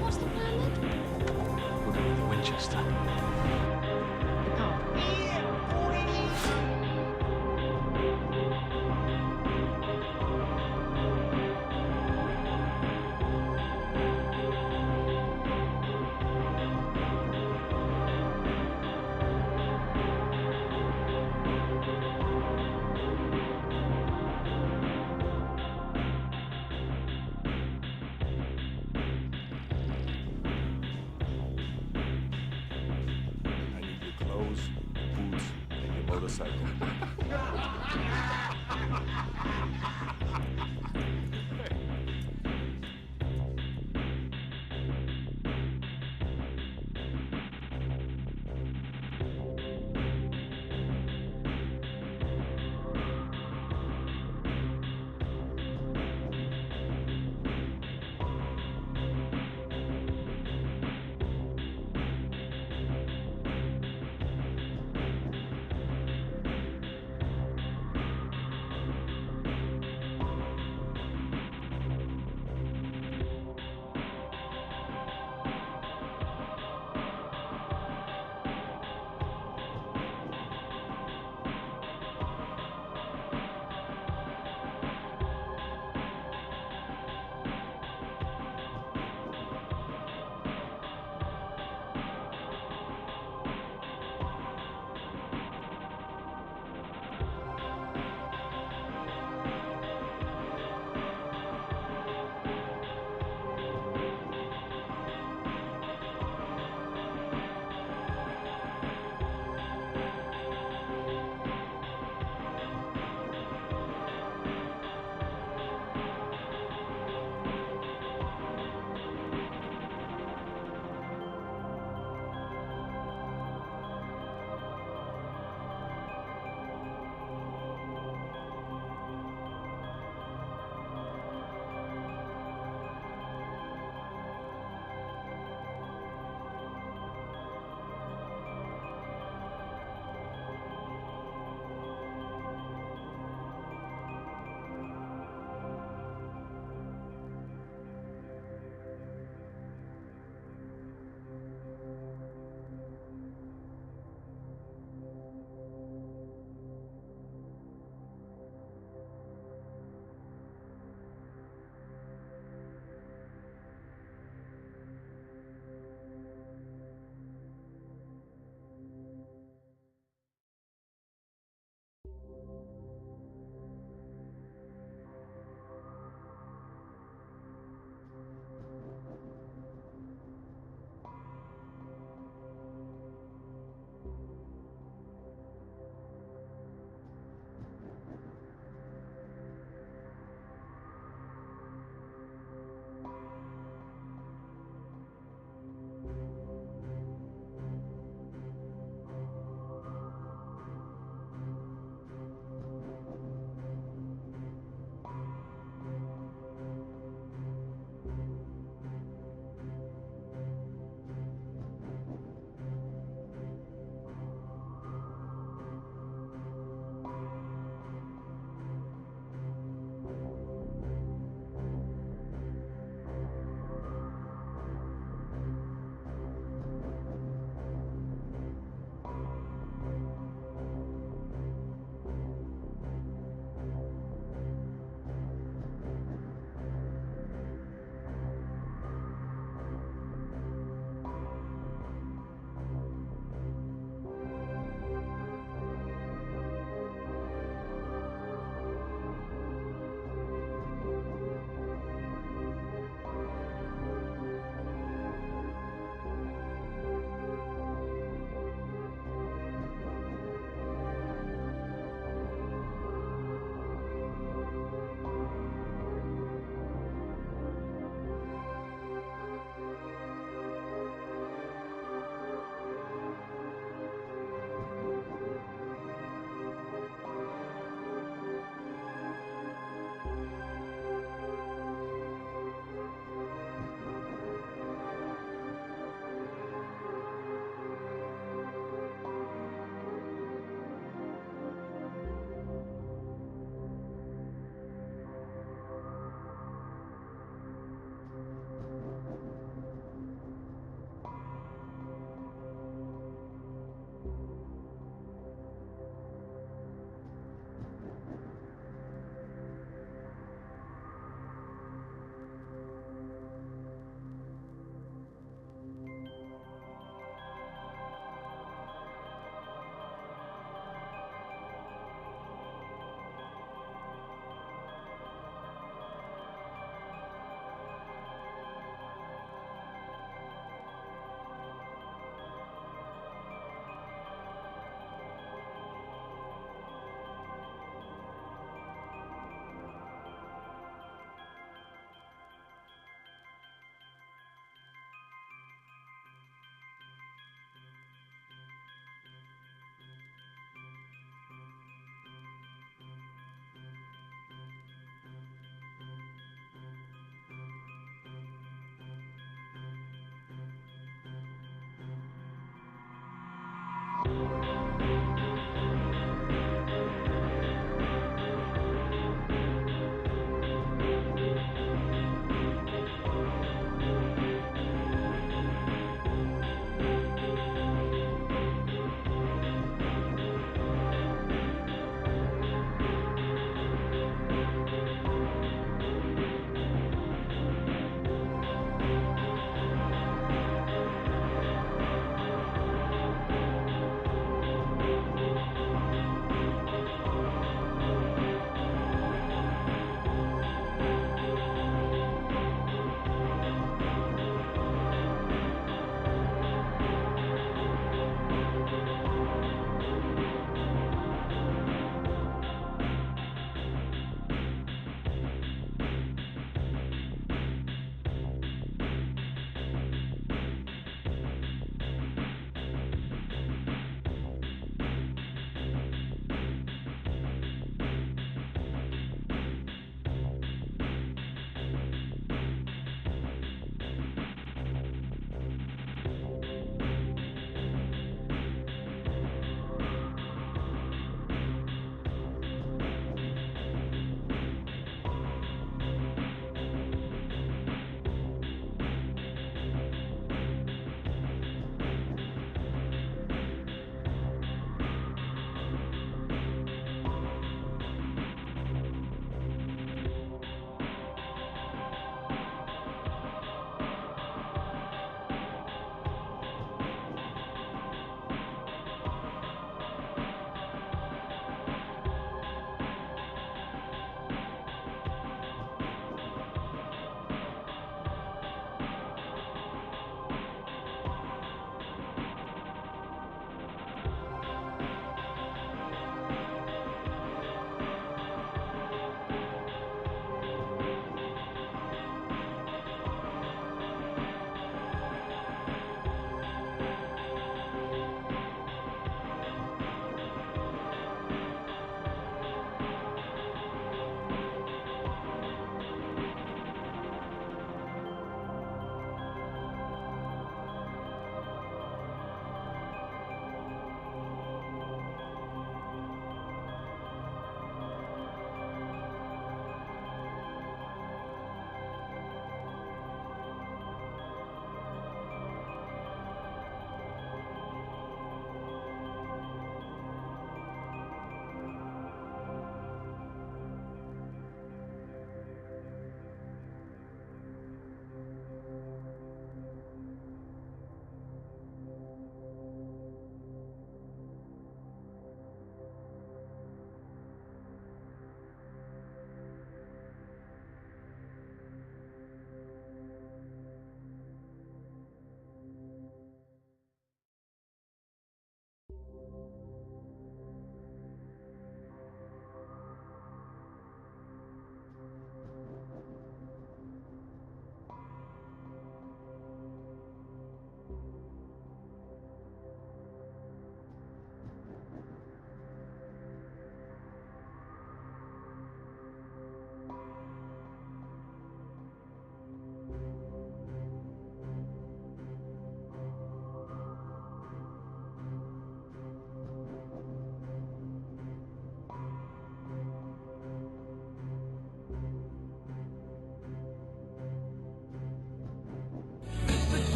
What's the plan then? We're going to Winchester. The pub. I need your clothes, boots, and your motorcycle.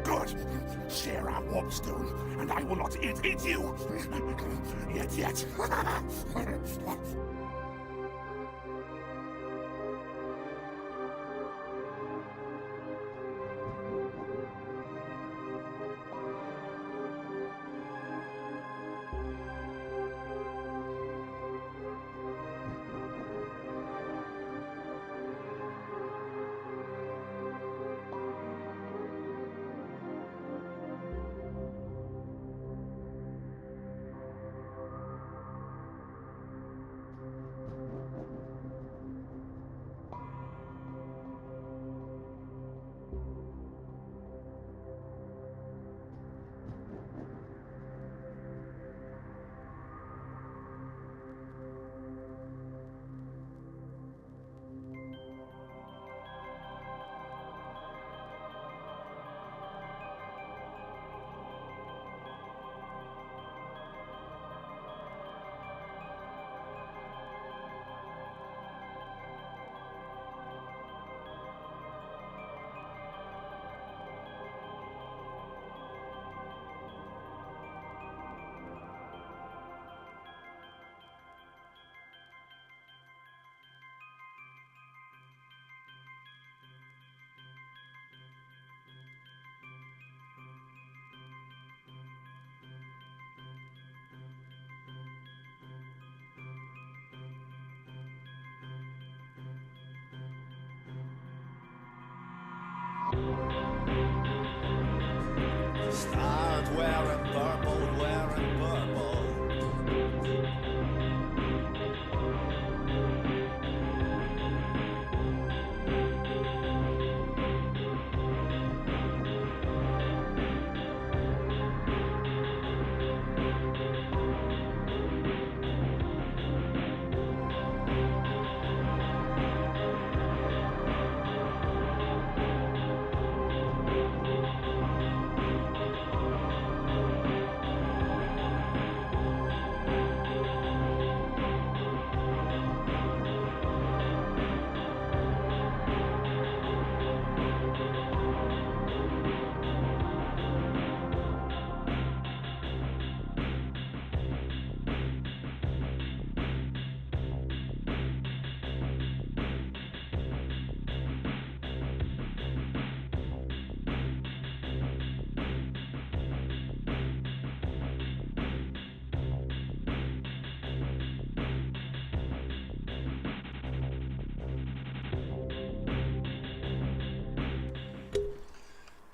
Good. Share our warp stone, and I will not eat you. Yet. Start wearing purple, wearing purple.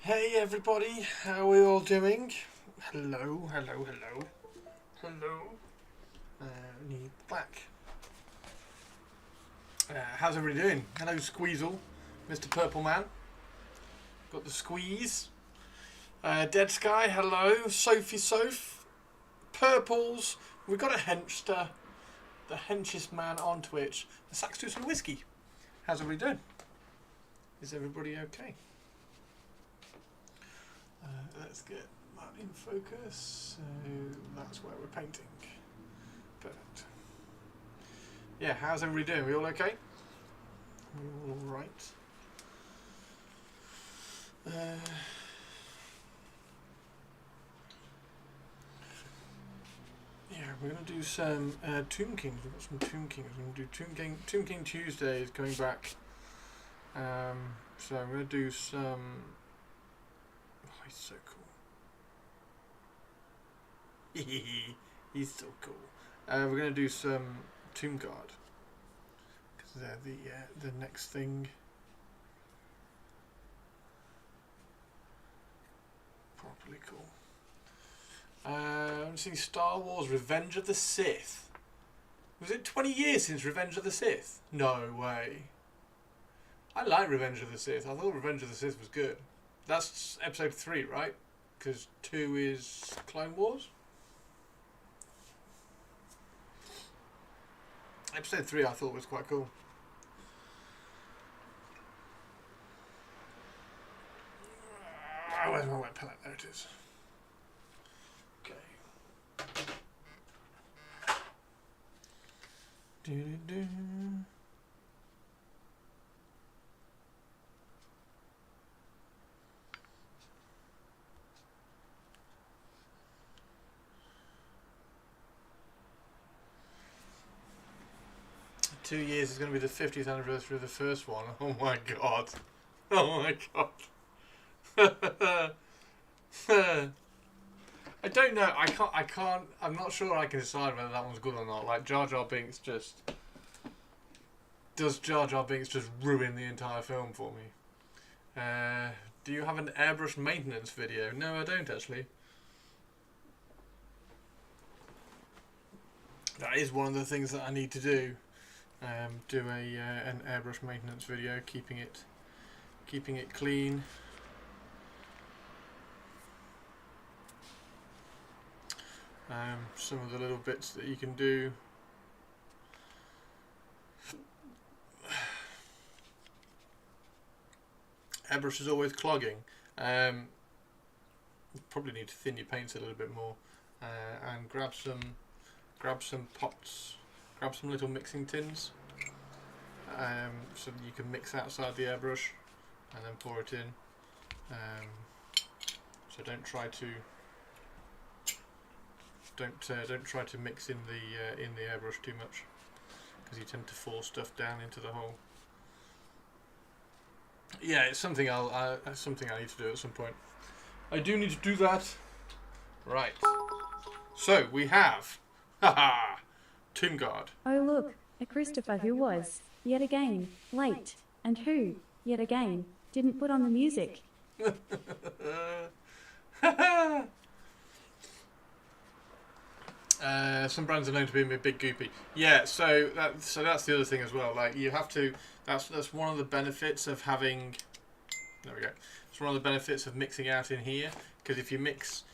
Hey everybody, how are we all doing? Hello, hello, hello, hello. Need back. How's everybody doing? Hello Squeezle, Mr. Purple Man. Got the squeeze. Dead Sky, hello. Sophie Soph. Purples. We got a henchster. The henchest man on Twitch. The Sax do some whiskey. How's everybody doing? Is everybody okay? Let's get that in focus. So that's where we're painting. Perfect. Yeah, how's everybody doing? We all okay? We all right? Yeah, we're going to do some Tomb Kings. We've got some Tomb Kings. We're going to do Tomb King Tuesday is coming back. So I'm going to do some... Oh, he's so cool. He's so cool. We're going to do some Tomb Guard. Because they're the next thing. Properly cool. I'm seeing Star Wars Revenge of the Sith. Was it 20 years since Revenge of the Sith? No way. I like Revenge of the Sith. I thought Revenge of the Sith was good. That's episode 3, right? Because 2 is Clone Wars? Episode 3 I thought was quite cool. Where's my wet palette? There it is. Okay. Do-do-do. Two years is going to be the 50th anniversary of the first one. Oh my god. Oh my god. I don't know. I can't. I'm not sure I can decide whether that one's good or not. Like Jar Jar Binks just... Does Jar Jar Binks just ruin the entire film for me? Do you have an airbrush maintenance video? No, I don't actually. That is one of the things that I need to do. Do an airbrush maintenance video, keeping it clean. Some of the little bits that you can do. Airbrush is always clogging. You probably need to thin your paints a little bit more, and grab some pots. Grab some little mixing tins, so that you can mix outside the airbrush, and then pour it in. So don't try to mix in the airbrush too much, because you tend to force stuff down into the hole. Yeah, it's something something I need to do at some point. I do need to do that. Right. So we have, haha, Tomb Guard. Oh look, a Christopher who was, yet again, late, and who, yet again, didn't put on the music. Some brands are known to be a bit goopy. Yeah, so that's the other thing as well. Like you have to. That's one of the benefits of having. There we go. It's one of the benefits of mixing out in here, because if you mix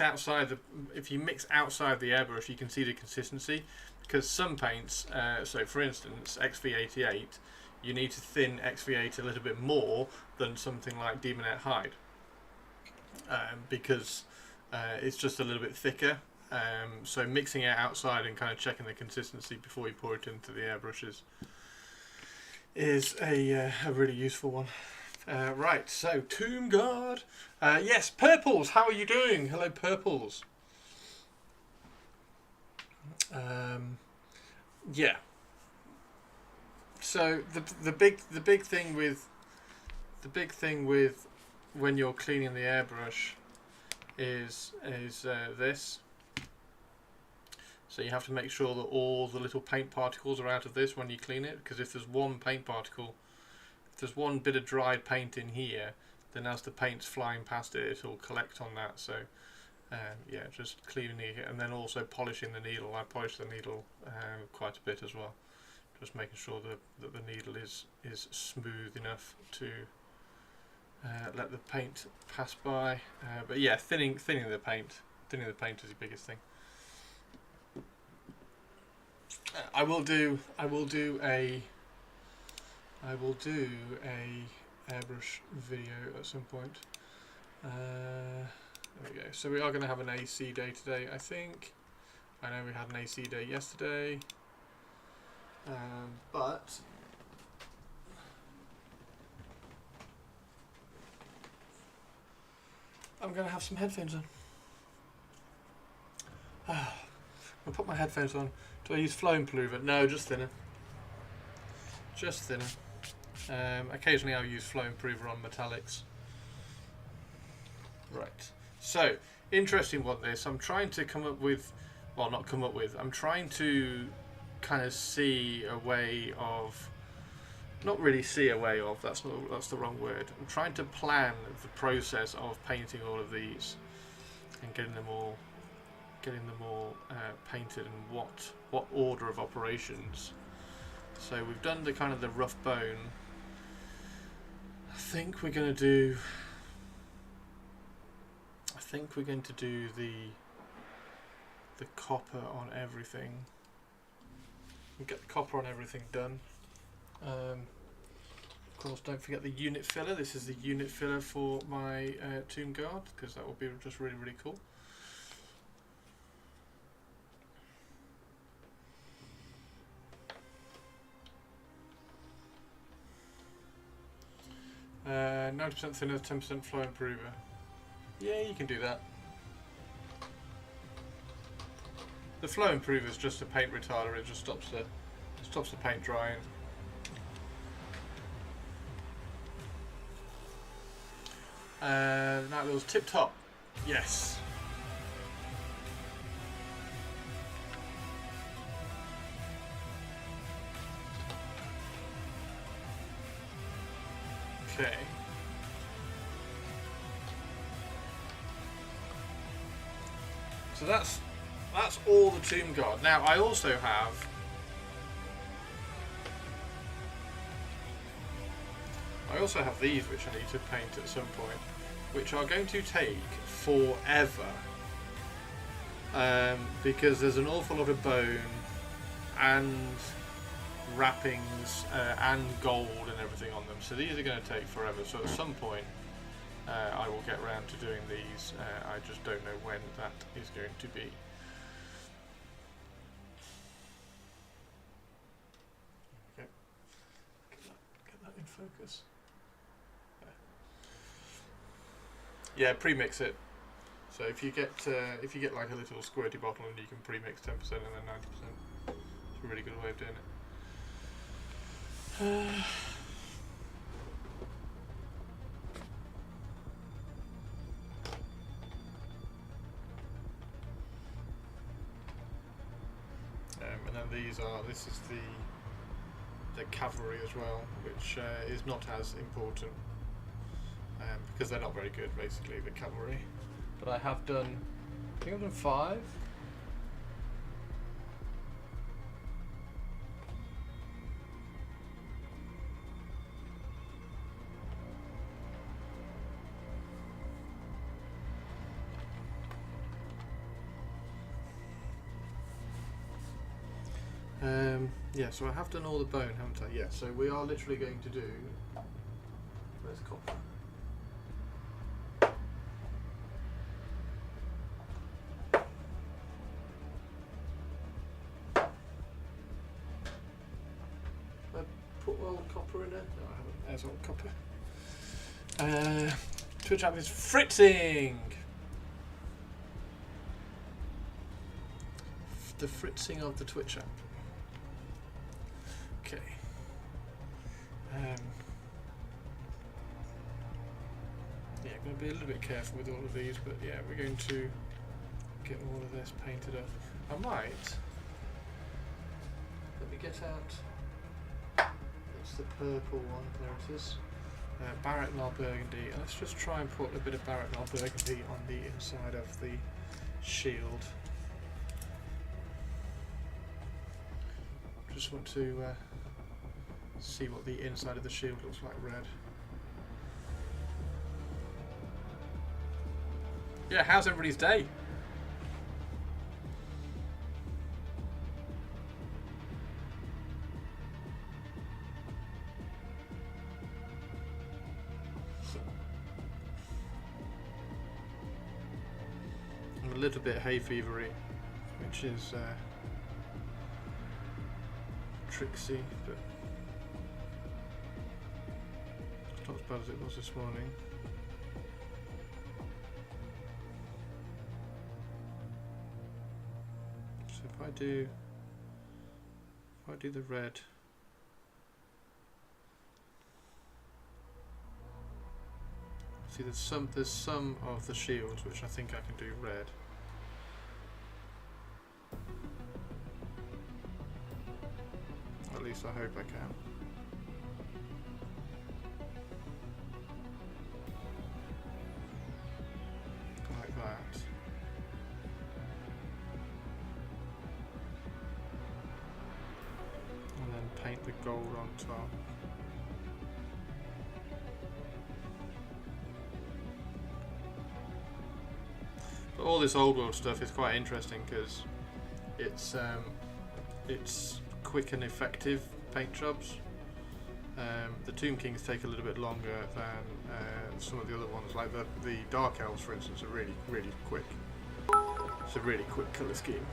outside the airbrush, you can see the consistency. Because some paints, so for instance, XV88, you need to thin XV8 a little bit more than something like Demonette Hide, because it's just a little bit thicker. So mixing it outside and kind of checking the consistency before you pour it into the airbrushes is a really useful one. Right, so Tomb Guard. Yes, Purples, how are you doing? Hello, Purples. Yeah. So the big thing with when you're cleaning the airbrush is this. So you have to make sure that all the little paint particles are out of this when you clean it, because if there's one paint particle, if there's one bit of dried paint in here, then as the paint's flying past it, it'll collect on that. So yeah, just cleaning it, and then also polishing the needle. I polish the needle quite a bit as well, just making sure that the needle is smooth enough to let the paint pass by. But yeah, thinning the paint is the biggest thing. I will do a airbrush video at some point. There we go. So we are going to have an AC day today, I think. I know we had an AC day yesterday, but I'm going to have some headphones on. I'll put my headphones on. Do I use flow improver? No, just thinner. Just thinner. Occasionally I'll use flow improver on metallics. Right. So, interesting one this. I'm trying to come up with, well, not come up with, I'm trying to kind of see a way of, not really see a way of, that's the wrong word. I'm trying to plan the process of painting all of these and getting them all painted, and what order of operations. So we've done the kind of the rough bone. I think we're going to do the copper on everything. We'll get the copper on everything done. Of course, don't forget the unit filler. This is the unit filler for my Tomb Guard, because that will be just really, really cool. 90% thinner, 10% flow improver. Yeah, you can do that. The flow improver is just a paint retarder. It just stops the paint drying. Night Wheels tip top. Yes. Okay. So that's all the Tomb Guard. Now I also have these, which I need to paint at some point, which are going to take forever, because there's an awful lot of bone and wrappings and gold and everything on them. So these are going to take forever. So at some point I will get around to doing these. I just don't know when that is going to be. Okay, get that in focus. Yeah, pre-mix it. So if you get like a little squirty bottle, and you can pre-mix 10% and then 90%. It's a really good way of doing it. And then this is the cavalry as well, which is not as important, because they're not very good, basically, the cavalry. but I have done, I think I've done 5. Yeah, so I have done all the bone, haven't I? Yeah, so we are literally going to do... Where's copper? I put old copper in there? No, I haven't. There's old copper. Twitch app is fritzing! The fritzing of the Twitch app. Okay. Yeah, I'm going to be a little bit careful with all of these, but yeah, we're going to get all of this painted up. I might. Let me get out. That's the purple one. There it is. Barrett Nol Burgundy. And let's just try and put a bit of Barrett Nol Burgundy on the inside of the shield. Just want to see what the inside of the shield looks like red. Yeah, how's everybody's day? I'm a little bit hay fevery, which is tricksy, but it's not as bad as it was this morning. So if I do the red, see there's some of the shields which I think I can do red. At least I hope I can. Like that. And then paint the gold on top. But all this old world stuff is quite interesting because it's quick and effective paint jobs. The Tomb Kings take a little bit longer than some of the other ones, like the Dark Elves, for instance, are really quick. It's a really quick colour scheme.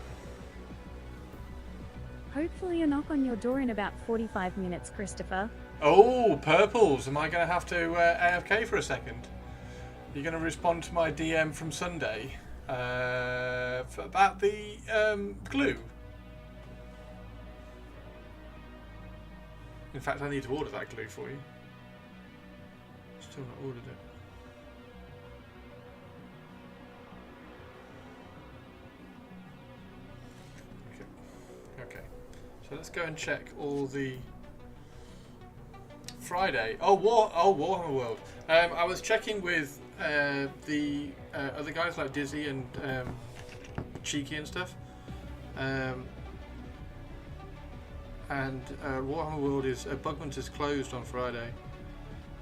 Hopefully a knock on your door in about 45 minutes, Christopher. Oh, purples! Am I going to have to AFK for a second? You're going to respond to my DM from Sunday about the glue? In fact, I need to order that glue for you. Still not ordered it. Okay. So let's go and check all the Friday. Warhammer World. I was checking with the other guys like Dizzy and Cheeky and stuff. And Warhammer World is Bugman's is closed on Friday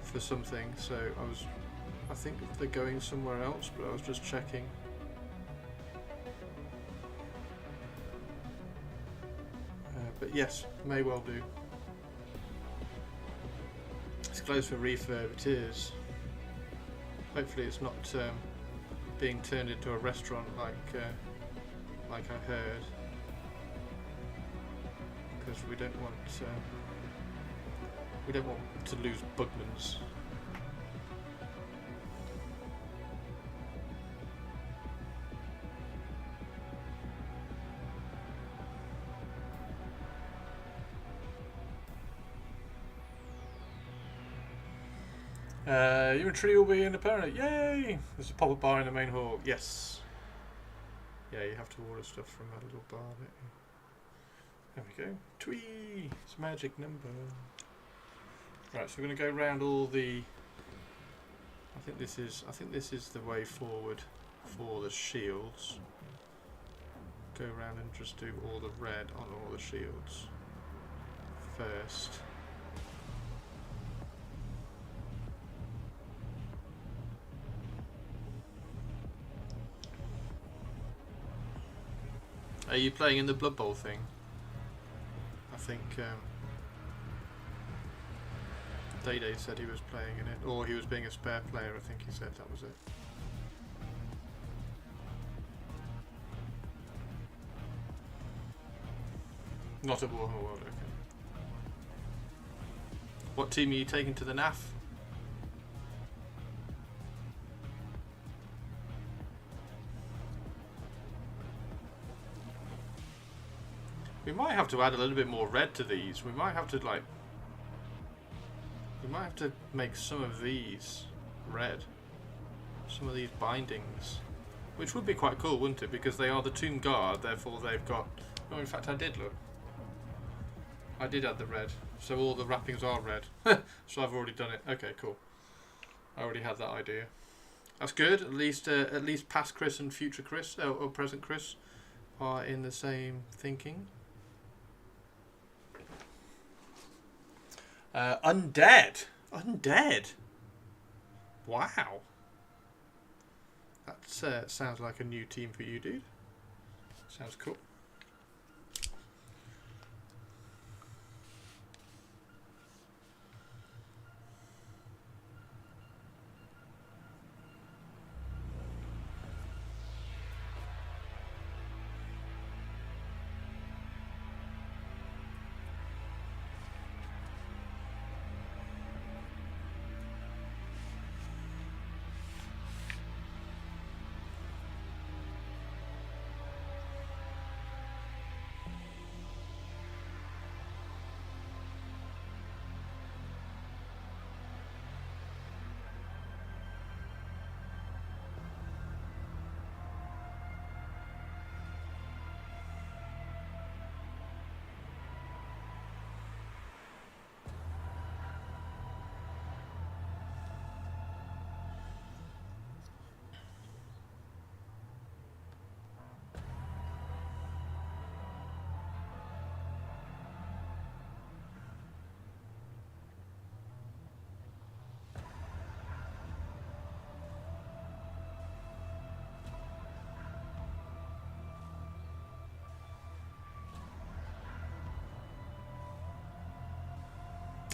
for something, so I think they're going somewhere else, but I was just checking. But yes, may well do. It's closed for refurb. It is. Hopefully, it's not being turned into a restaurant like I heard. Because we don't want to lose Bugman's. Your tree will be independent. Yay! There's a pop-up bar in the main hall. Yes. Yeah, you have to order stuff from that little bar. There we go. Twee! It's a magic number. Right, so we're going to go around all the. I think this is the way forward. for the shields. Go around and just do all the red on all the shields first. Are you playing in the Blood Bowl thing? I think Day Day said he was playing in it, or he was being a spare player. I think he said that was it. Not at Warhammer World, okay. What team are you taking to the NAF? We might have to add a little bit more red to these. We might have to make some of these red. Some of these bindings. Which would be quite cool, wouldn't it? Because they are the Tomb Guard, therefore they've got... Oh, in fact I did, look. I did add the red. So all the wrappings are red. So I've already done it. Okay, cool. I already had that idea. That's good. At least past Chris and future Chris, or present Chris, are in the same thinking. Undead. Undead. Wow. That sounds like a new team for you, dude. Sounds cool.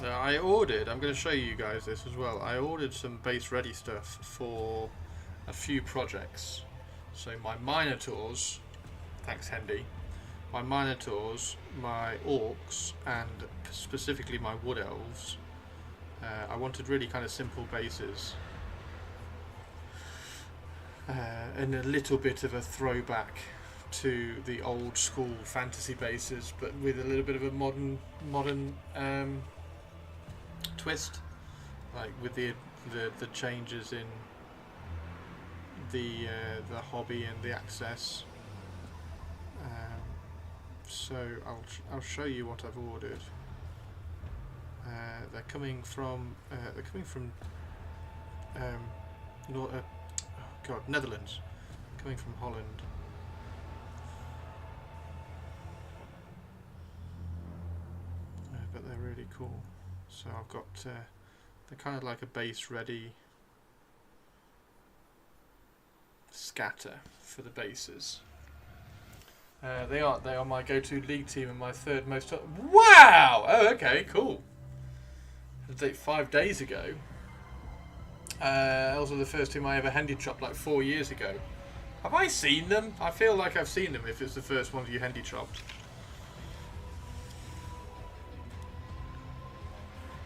I ordered, I'm going to show you guys this as well, I ordered some base ready stuff for a few projects. So my Minotaurs, thanks Hendy, my Minotaurs, my Orcs, and specifically my Wood Elves. I wanted really kind of simple bases. And a little bit of a throwback to the old school fantasy bases, but with a little bit of a modern twist, like with the changes in the hobby and the access. So I'll show you what I've ordered. They're coming from Netherlands, coming from Holland. But they're really cool. So I've got, they're kind of like a base ready scatter for the bases. They are my go-to league team and my third most. Wow! Oh, okay, cool. Date 5 days ago. Those were the first team I ever handy chopped like 4 years ago. Have I seen them? I feel like I've seen them if it's the first ones you handy chopped.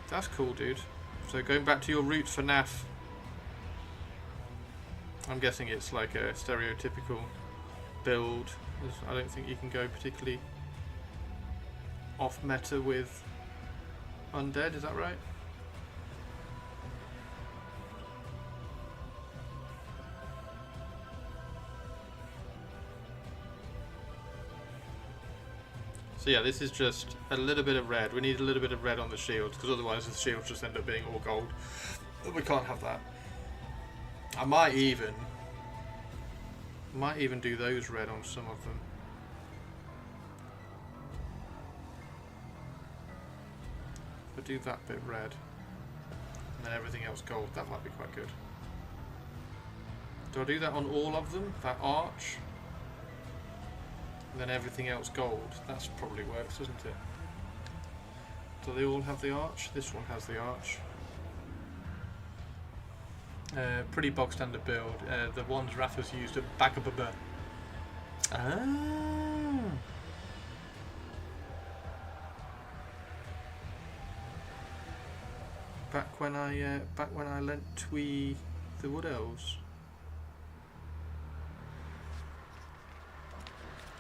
That's cool, dude. So going back to your roots for NAF, I'm guessing it's like a stereotypical build. I don't think you can go particularly off meta with undead, is that right? So yeah, this is just a little bit of red. We need a little bit of red on the shields, because otherwise the shields just end up being all gold. We can't have that. I might even Might even do those red on some of them. But do that bit red. And then everything else gold. That might be quite good. Do I do that on all of them? That arch? And then everything else gold. That's probably works, doesn't it? Do they all have the arch? This one has the arch. Pretty bog standard build. The ones Rafa's used at Bagababa. Ah. Back when I lent Twee the Wood Elves.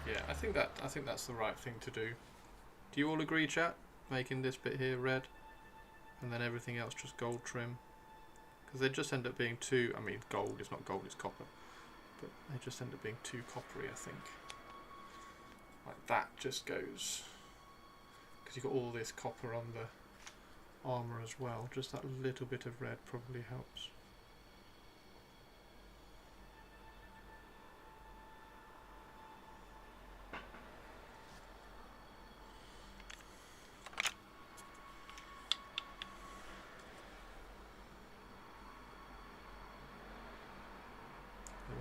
Yeah, I think that's the right thing to do. Do you all agree, chat? Making this bit here red, and then everything else just gold trim. Because they just end up being too, I mean gold is not gold, it's copper. But they just end up being too coppery, I think. Like that just goes, because you've got all this copper on the armour as well. Just that little bit of red probably helps.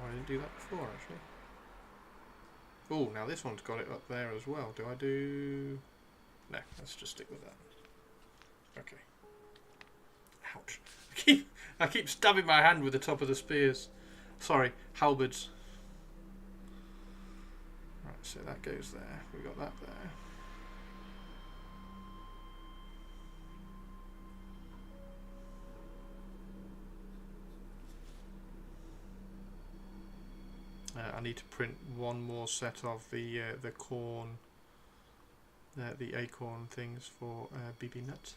I didn't do that before actually. Oh, now this one's got it up there as well. Do I do... No, let's just stick with that. Okay. Ouch. I keep stabbing my hand with the top of the spears. Sorry, halberds. Right, so that goes there. We got that there. I need to print one more set of the corn, the acorn things for BB Nut.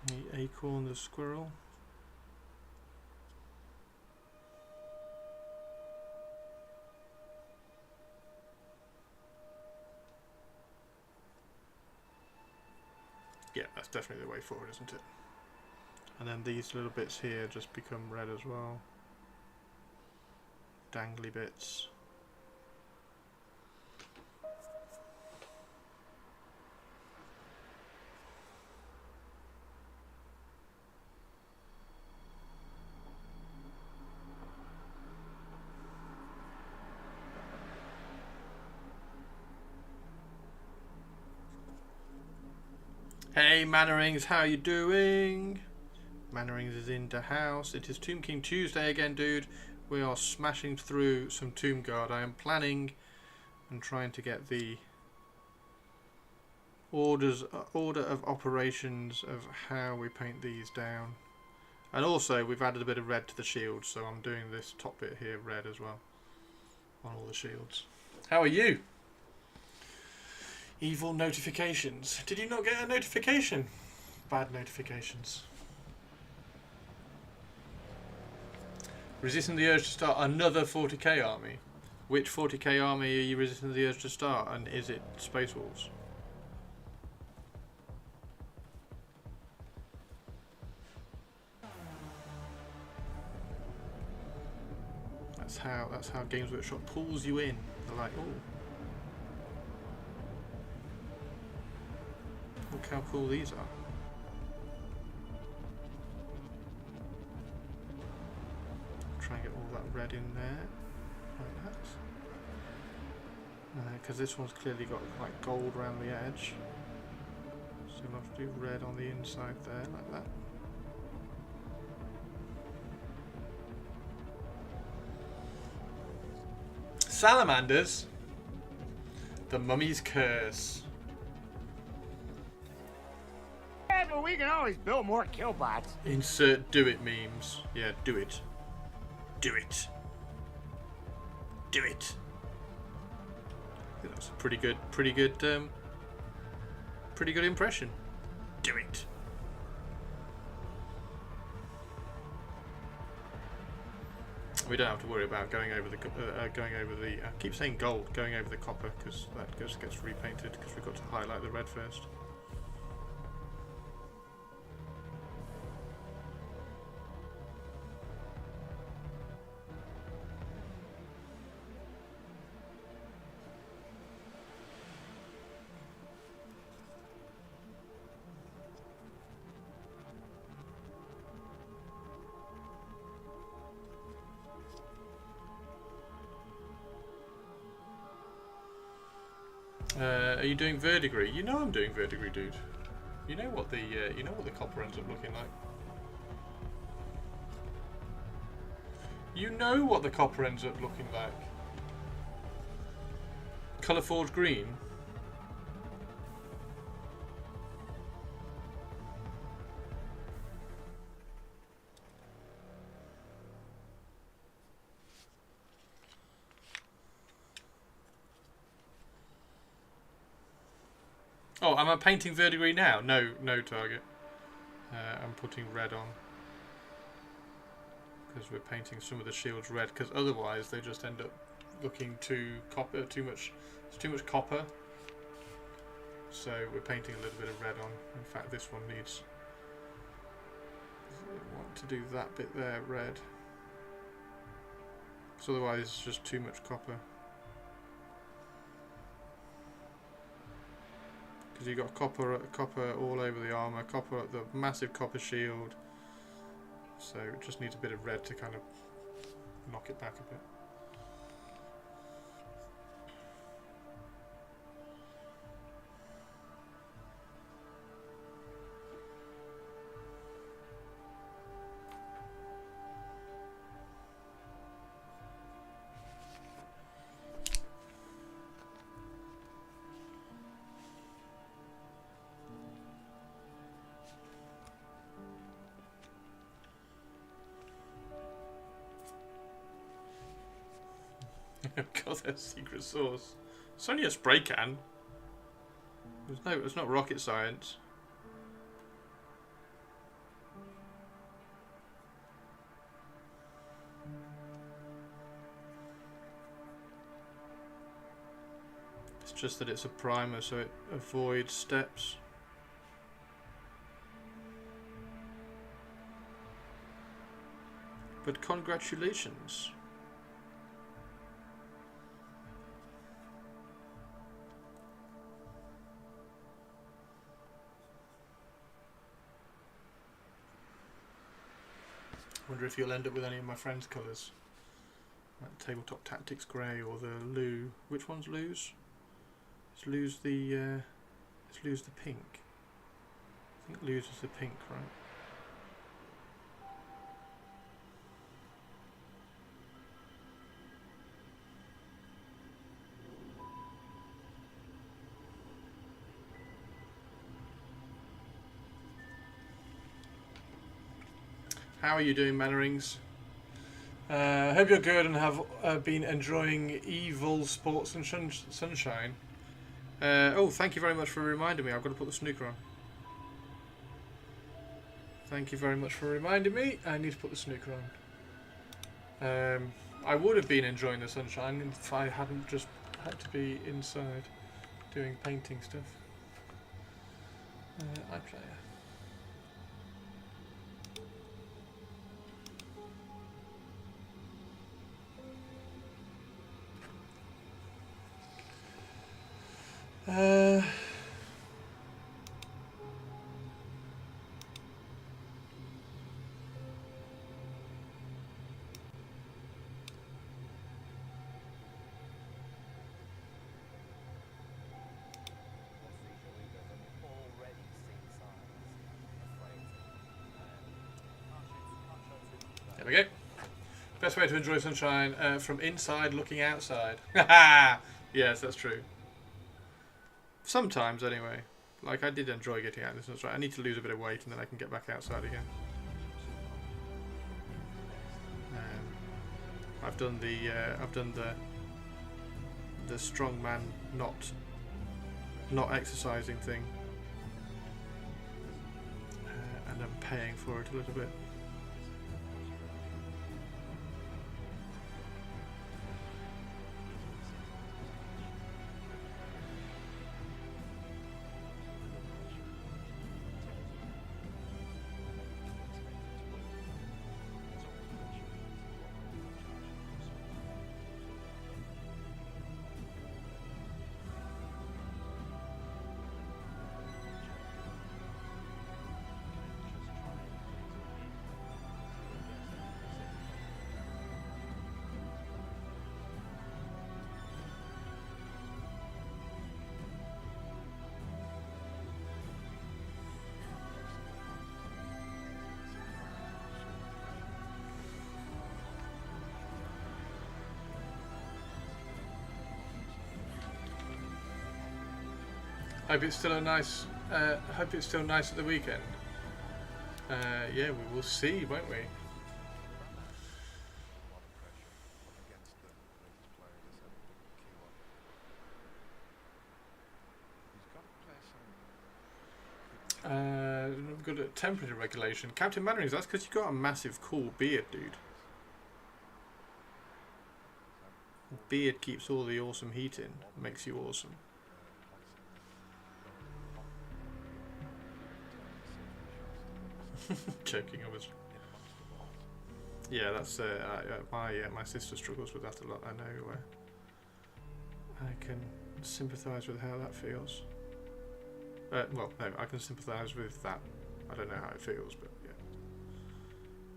The acorn, the squirrel. Yeah, that's definitely the way forward, isn't it? And then these little bits here just become red as well. Dangly bits. Hey Mannerings, how you doing? Mannerings is in the house. It is Tomb King Tuesday again, dude. We are smashing through some Tomb Guard. I am planning and trying to get the order of operations of how we paint these down. And also we've added a bit of red to the shield, so I'm doing this top bit here red as well on all the shields. How are you? Evil notifications. Did you not get a notification? Bad notifications. Resisting the urge to start another 40k army. Which 40k army are you resisting the urge to start, and is it Space Wolves? That's how Games Workshop pulls you in. They're like, oh. Look how cool these are. Try and get all that red in there, like that. Because this one's clearly got like gold around the edge. So we'll have to do red on the inside there, like that. Salamanders. The Mummy's Curse. Yeah, but we can always build more killbots. Insert do it memes. Yeah, do it. Do it. Do it. I think that's a pretty good impression. Do it. We don't have to worry about going over the I keep saying gold, going over the copper, because that just gets repainted, because we've got to highlight the red first. Are you doing verdigris? You know I'm doing verdigris, dude. You know what the copper ends up looking like. You know what the copper ends up looking like. Colour forged green. Oh, am I painting verdigris now? No, no target. I'm putting red on. Because we're painting some of the shields red, because otherwise they just end up looking too copper, too much copper. So we're painting a little bit of red on. In fact, this one needs, I want to do that bit there red. Because otherwise it's just too much copper. Because you've got copper all over the armour, copper, the massive copper shield. So it just needs a bit of red to kind of knock it back a bit. God, there's secret sauce. It's only a spray can. It's not rocket science. It's just that it's a primer, so it avoids steps. But congratulations. Wonder if you'll end up with any of my friends' colours, like Tabletop Tactics Grey or the Lou. Which one's Lou's? It's Lou's the pink. I think Lou's is the pink, right? How are you doing, Mannerings? Hope you're good and have been enjoying Evil Sports and Sunshine. Oh, thank you very much for reminding me. I've got to put the snooker on. Thank you very much for reminding me. I need to put the snooker on. I would have been enjoying the sunshine if I hadn't just had to be inside doing painting stuff. iPlayer. There we go. Best way to enjoy sunshine from inside looking outside. Yes, that's true. Sometimes, anyway. Like, I did enjoy getting out in the sunshine. I need to lose a bit of weight and then I can get back outside again. I've done the strong man not exercising thing, and I'm paying for it a little bit. Hope it's still a nice. Hope it's still nice at the weekend. Yeah, we will see, won't we? Good at temperature regulation. Captain Mannerings, that's because you've got a massive cool beard, dude. Beard keeps all the awesome heat in, makes you awesome. Joking, obviously. Yeah, that's my sister struggles with that a lot. I know. I can sympathise with how that feels. Well, no, I can sympathise with that. I don't know how it feels, but yeah.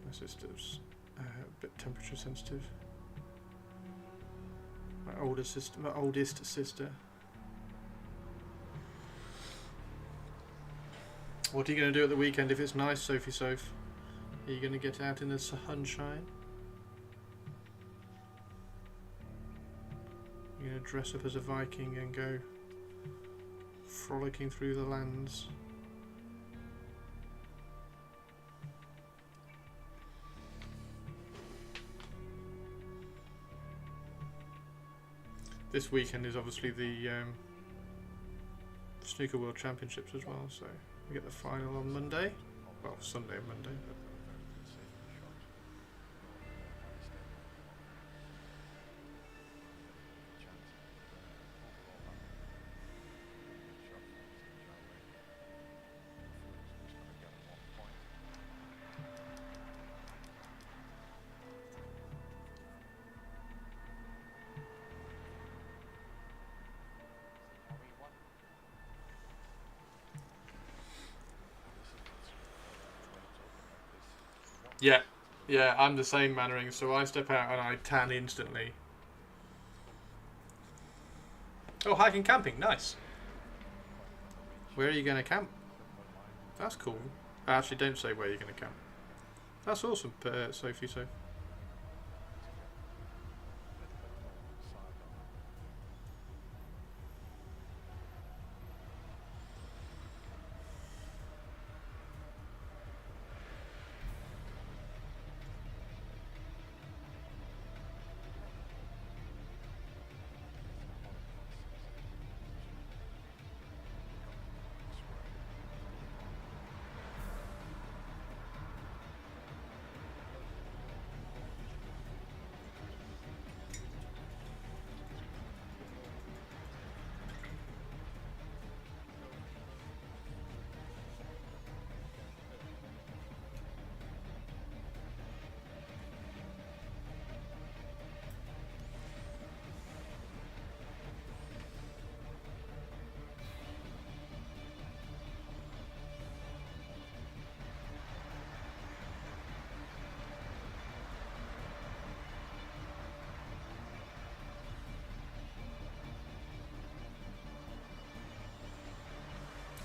My sister's a bit temperature sensitive. My oldest sister. What are you going to do at the weekend if it's nice, Sophie Soph? Are you going to get out in the sunshine? You're going to dress up as a Viking and go frolicking through the lands? This weekend is obviously the Snooker World Championships as well, so we get the final on Monday. Well, Sunday and Monday. But yeah, I'm the same, Mannering, so I step out and I tan instantly. Oh, hiking, camping, nice. Where are you going to camp? That's cool. Actually, don't say where you're going to camp. That's awesome, Sophie. So.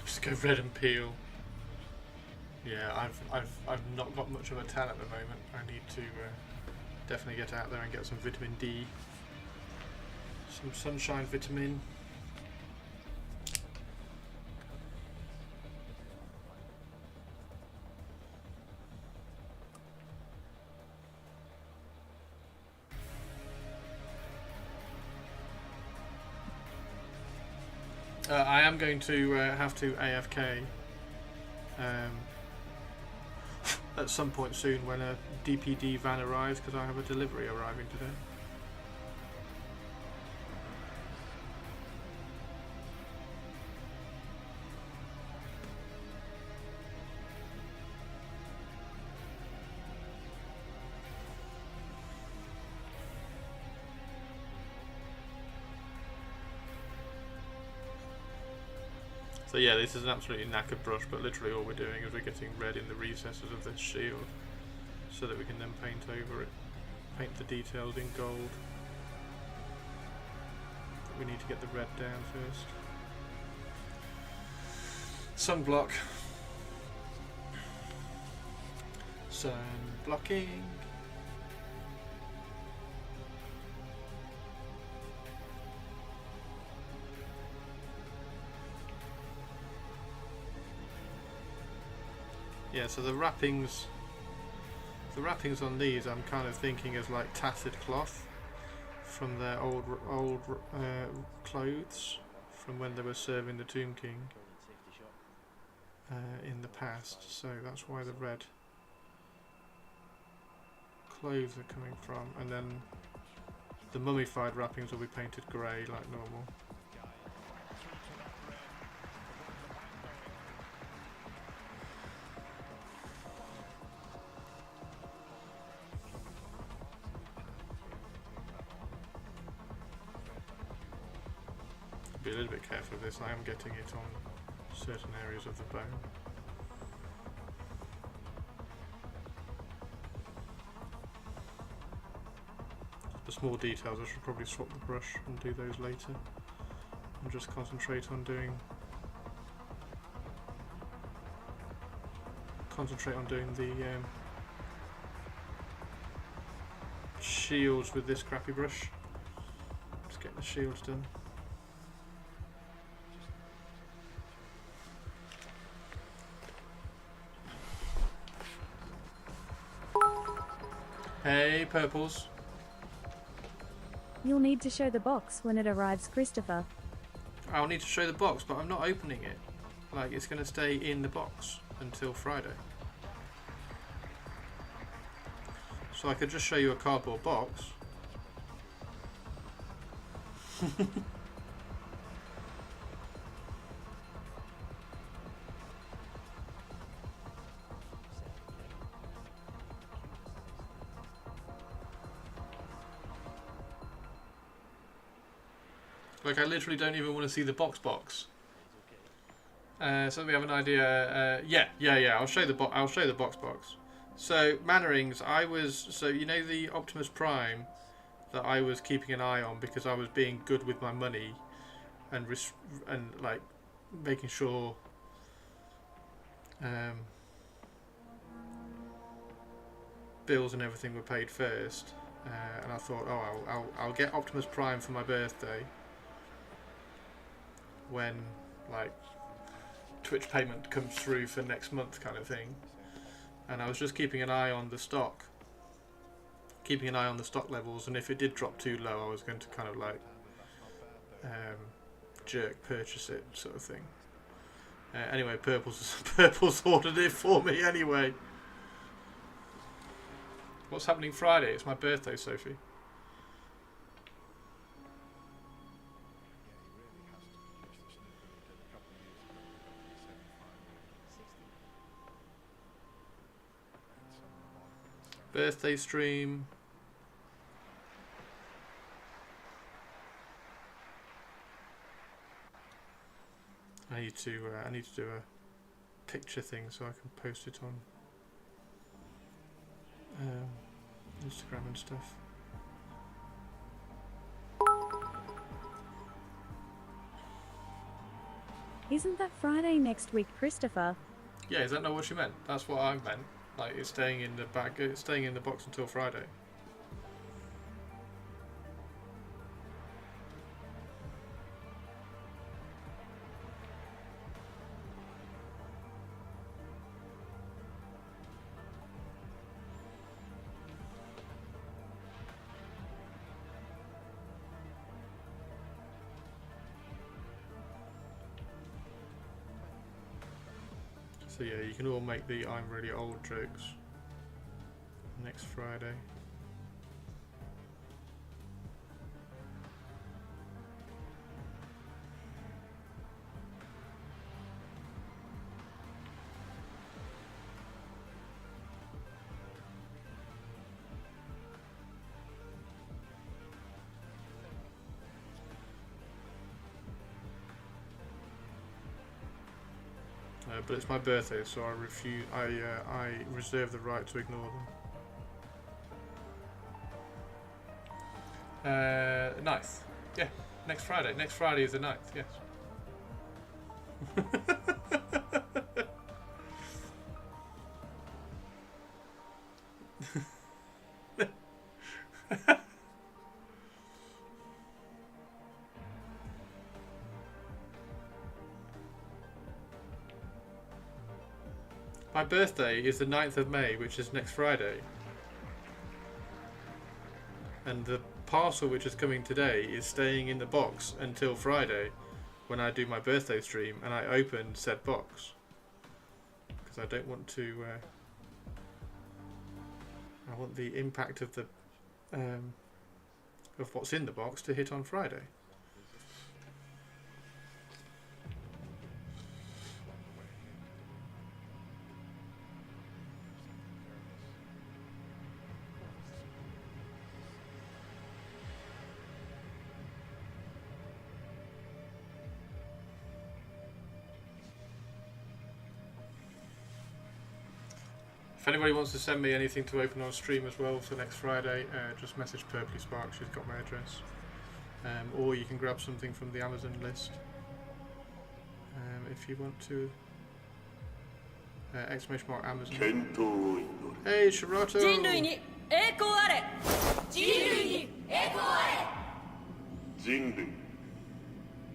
Just go red and peel. Yeah, I've not got much of a tan at the moment. I need to definitely get out there and get some vitamin D, some sunshine vitamin. I am going to have to AFK at some point soon when a DPD van arrives, because I have a delivery arriving today. So yeah, this is an absolutely knackered brush, but literally all we're doing is we're getting red in the recesses of this shield so that we can then paint over it, paint the details in gold. We need to get the red down first. Sunblock. Sun blocking. Yeah, so the wrappings on these I'm kind of thinking as like tattered cloth from their old clothes from when they were serving the Tomb King in the past. So that's why the red clothes are coming from, and then the mummified wrappings will be painted grey like normal. Be a little bit careful of this. I am getting it on certain areas of the bone. The small details, I should probably swap the brush and do those later, and just concentrate on doing the shields with this crappy brush. Just get the shields done. Hey, Purples. You'll need to show the box when it arrives, Christopher. I'll need to show the box, but I'm not opening it. Like, it's going to stay in the box until Friday. So I could just show you a cardboard box. Like, I literally don't even want to see the box. So we have an idea. Yeah. I'll show the box. So Mannerings, so you know the Optimus Prime that I was keeping an eye on because I was being good with my money and like making sure bills and everything were paid first. And I thought, oh, I'll get Optimus Prime for my birthday. When like Twitch payment comes through for next month kind of thing, and I was just keeping an eye on the stock levels, and if it did drop too low I was going to kind of like jerk purchase it sort of thing. Anyway, Purple's ordered it for me anyway. What's happening Friday? It's my birthday, Sophie. Birthday stream. I need to do a picture thing so I can post it on Instagram and stuff. Isn't that Friday next week, Christopher? Yeah, is that not what you meant? That's what I meant. Like, it's staying in the bag, it's staying in the box until Friday. So yeah, you can all make the I'm really old jokes next Friday. But it's my birthday, so I refuse. I reserve the right to ignore them. 9th. Yeah, next Friday. Next Friday is the 9th. Yes. My birthday is the 9th of May, which is next Friday. And the parcel which is coming today is staying in the box until Friday when I do my birthday stream and I open said box. Because I don't want to... I want the impact of the of what's in the box to hit on Friday. If anybody wants to send me anything to open on stream as well for next Friday, just message Purpley Spark, she's got my address. Or you can grab something from the Amazon list. If you want to. Exclamation mark Amazon. Hey, Shirato! 人類に栄光あれ人類に栄光あれ人類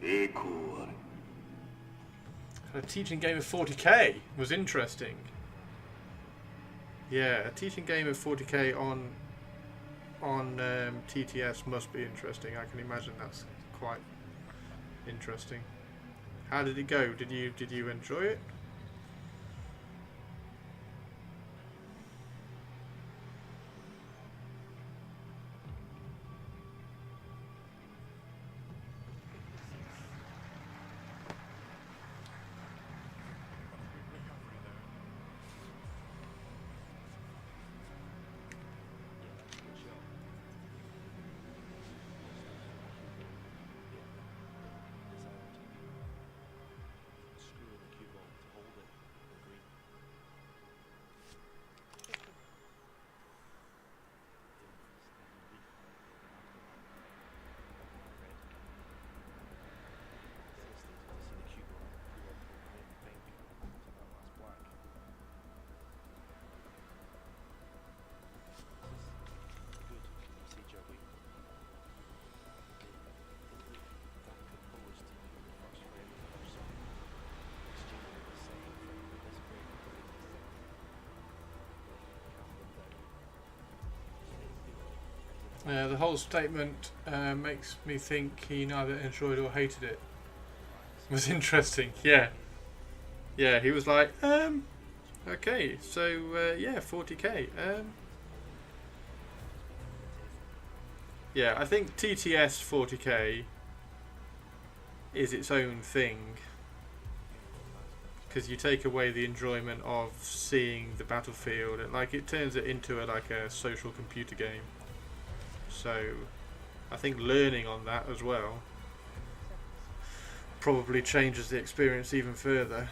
栄光あれ A teaching game of 40k was interesting. Yeah, a teaching game of 40k on TTS must be interesting. I can imagine that's quite interesting. How did it go? Did you enjoy it? The whole statement makes me think he neither enjoyed or hated it. It was interesting, yeah. Yeah, he was like, okay, so, yeah, 40k. Yeah, I think TTS 40k is its own thing. Because you take away the enjoyment of seeing the battlefield, and like it turns it into like a social computer game. So I think learning on that as well probably changes the experience even further.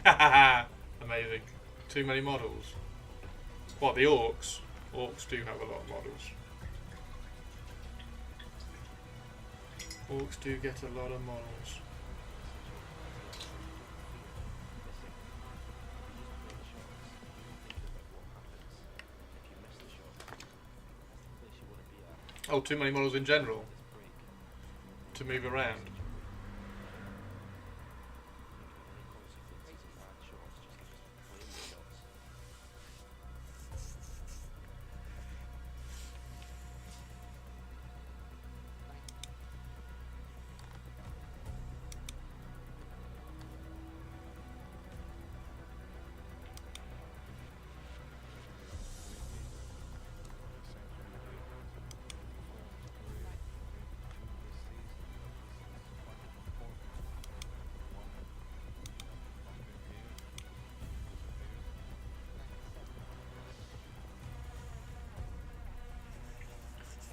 Amazing. Too many models. What, the orcs? Orcs do have a lot of models. Orcs do get a lot of models. Oh, too many models in general to move around.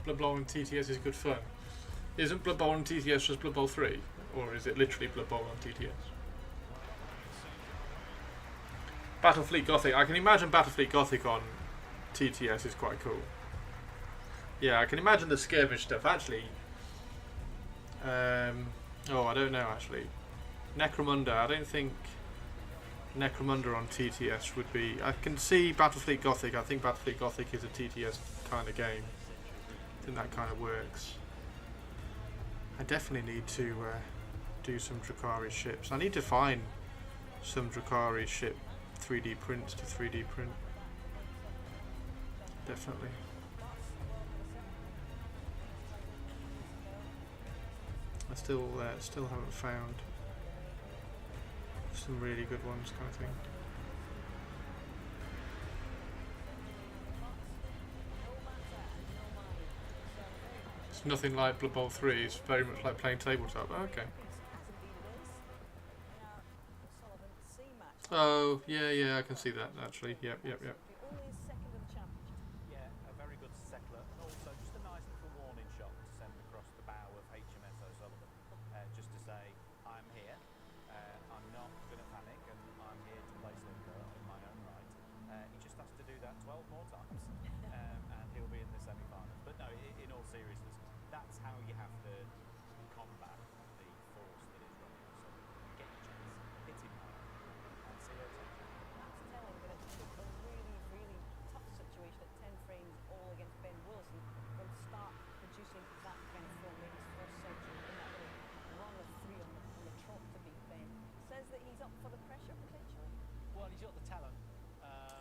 Blood Bowl and TTS is good fun. Isn't Blood Bowl and TTS just Blood Bowl 3? Or is it literally Blood Bowl on TTS? Battlefleet Gothic. I can imagine Battlefleet Gothic on TTS is quite cool. Yeah, I can imagine the skirmish stuff. Actually, oh, I don't know actually. Necromunda, I don't think Necromunda on TTS would be... I can see Battlefleet Gothic. I think Battlefleet Gothic is a TTS kind of game. I think that kind of works. I definitely need to do some Drukhari ships. I need to find some Drukhari ship 3D prints to 3D print. Definitely. I still haven't found some really good ones, kind of thing. It's nothing like Blood Bowl 3. It's very much like playing tabletop. Oh, okay. Oh, yeah, I can see that actually. Yep. Yeah, a very good settler, and also just a nice little warning shot to send across the bow of HMS O'Sullivan, just to say, I'm here, I'm not going to panic, and I'm here to play snooker in my own right. He just has to do that 12 more times, and he'll be in the semi-finals. But no, in all seriousness, that's how you have to combat the force that is running. So get your chance, hit him hard, and see how it takes you. That's telling, but it took a really, really tough situation at 10 frames all against Ben Willison from start producing that kind of film in his first century in that little run of 3 on the trot to beat Ben. Says that he's up for the pressure potentially. Well, he's got the talent.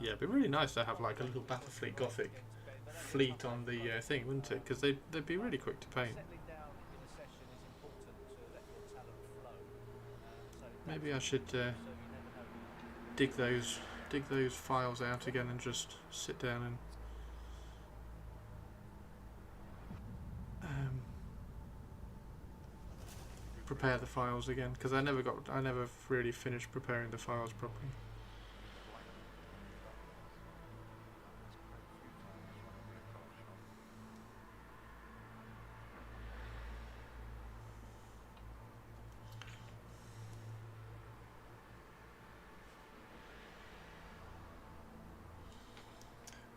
Yeah, it'd be really nice to have like a little Battlefleet Gothic fleet on the thing, wouldn't it? Because they'd be really quick to paint. Settling down in a session is important to let your talent flow. Maybe I should dig those files out again and just sit down and prepare the files again, because I never really finished preparing the files properly.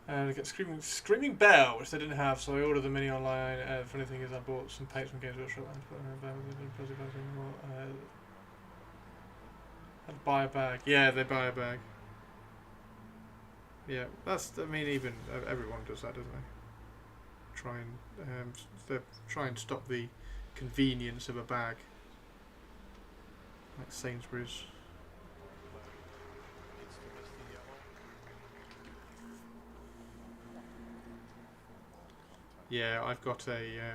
And I get Screaming Bell, which they didn't have, so I ordered the mini online. Funny thing is, I bought some paints from Games Workshop. I'd buy a bag. Yeah, they buy a bag. Yeah, I mean, even everyone does that, doesn't they? Try and stop the convenience of a bag, like Sainsbury's. Yeah, I've got a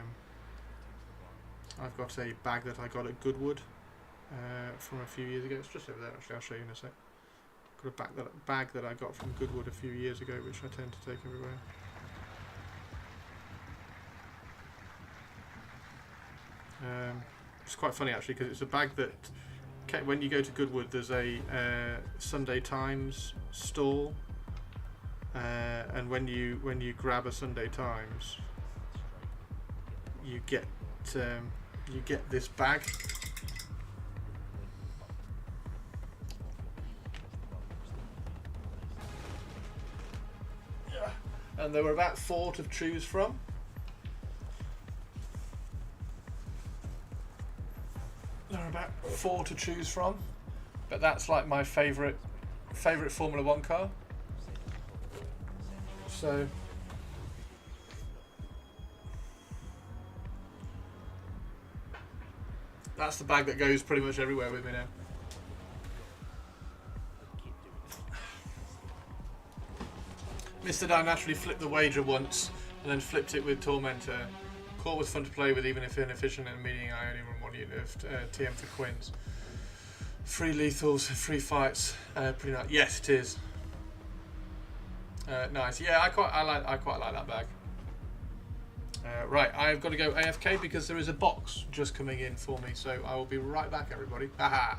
bag that I got at Goodwood from a few years ago. It's just over there. Actually, I'll show you in a sec. Got a bag that I got from Goodwood a few years ago, which I tend to take everywhere. It's quite funny actually, because it's a bag that when you go to Goodwood, there's a Sunday Times stall, and when you grab a Sunday Times, you get this bag. Yeah. And there were about 4 to choose from. But that's like my favorite Formula 1 car. So that's the bag that goes pretty much everywhere with me now. Mr. Dan naturally flipped the wager once and then flipped it with Tormentor. Core was fun to play with, even if inefficient, in a meeting I only run 1 unit of TM for Quins. Free lethals, free fights, pretty nice. Yes, it is. Nice. Yeah, I quite like that bag. Right, I've got to go AFK because there is a box just coming in for me, so I will be right back, everybody. Haha.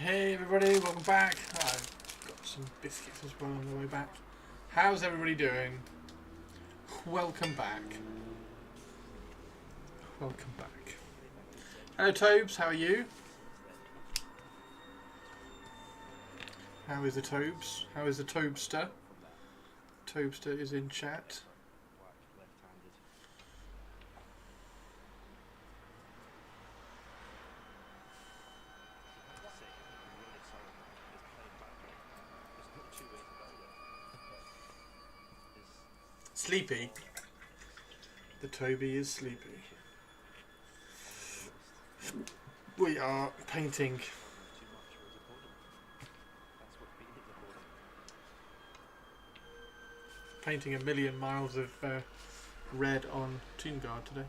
Hey everybody, welcome back. I've got some biscuits as well on the way back. How's everybody doing? Welcome back. Welcome back. Hello Tobes, how are you? How is the Tobes? How is the Tobester? Tobester is in chat. Sleepy. The Toby is sleepy. We are painting. Painting a million miles of red on Tomb Guard today.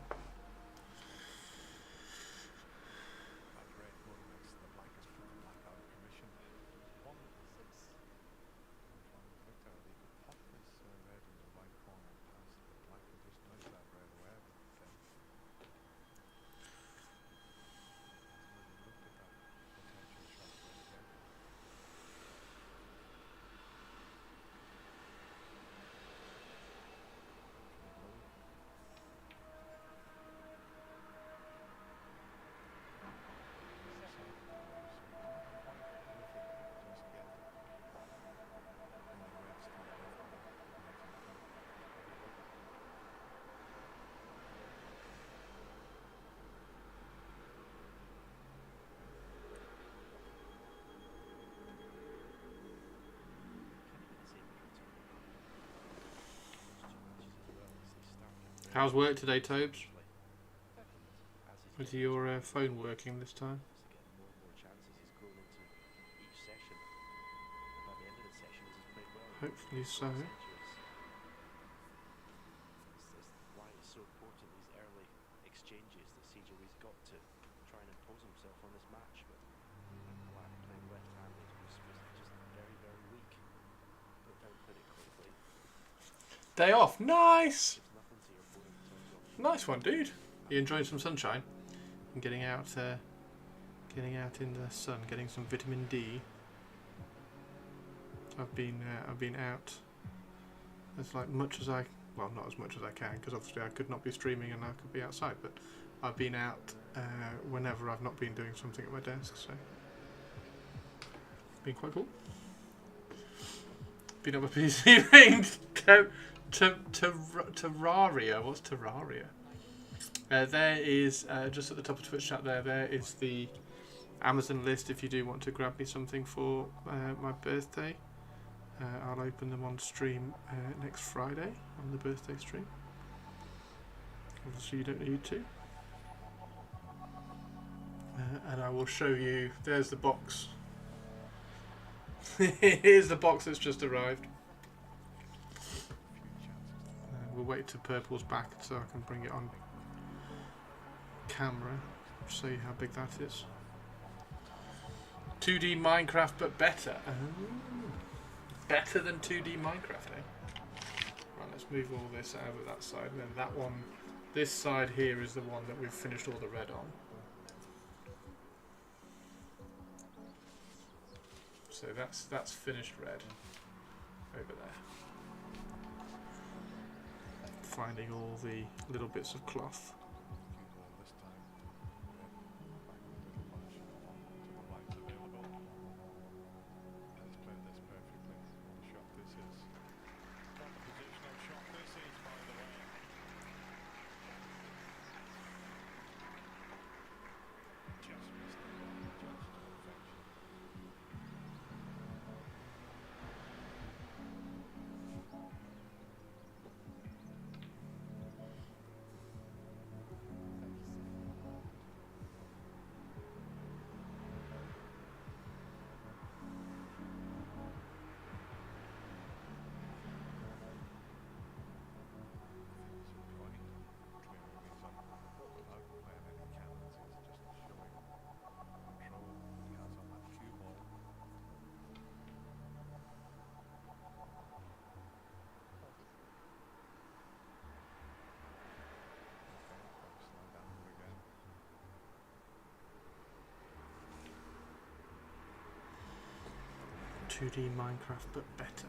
How's work today, Tobes? Is your phone working this time? Hopefully so. Why it's so important, these early exchanges that CJ's got to try and impose himself on this match, but Black playing left-handed was just very, very weak. Put down pretty quickly. Day off, nice! Nice one, dude. You enjoying some sunshine and getting out in the sun, getting some vitamin D. I've been out as much as I, well, not as much as I can, because obviously I could not be streaming and I could be outside, but I've been out whenever I've not been doing something at my desk, so it's been quite cool. Been on my PC playing Terraria. What's Terraria? There is just at the top of Twitch chat. There is the Amazon list if you do want to grab me something for my birthday. I'll open them on stream next Friday on the birthday stream. Obviously, you don't need to. And I will show you. There's the box. Here's the box that's just arrived. We'll wait till Purple's back so I can bring it on camera, show you how big that is. 2D Minecraft, but better. Better than 2D Minecraft, eh? Right, let's move all this out of that side. And then that one, this side here is the one that we've finished all the red on. So that's finished red over there. Finding all the little bits of cloth. 2D Minecraft, but better.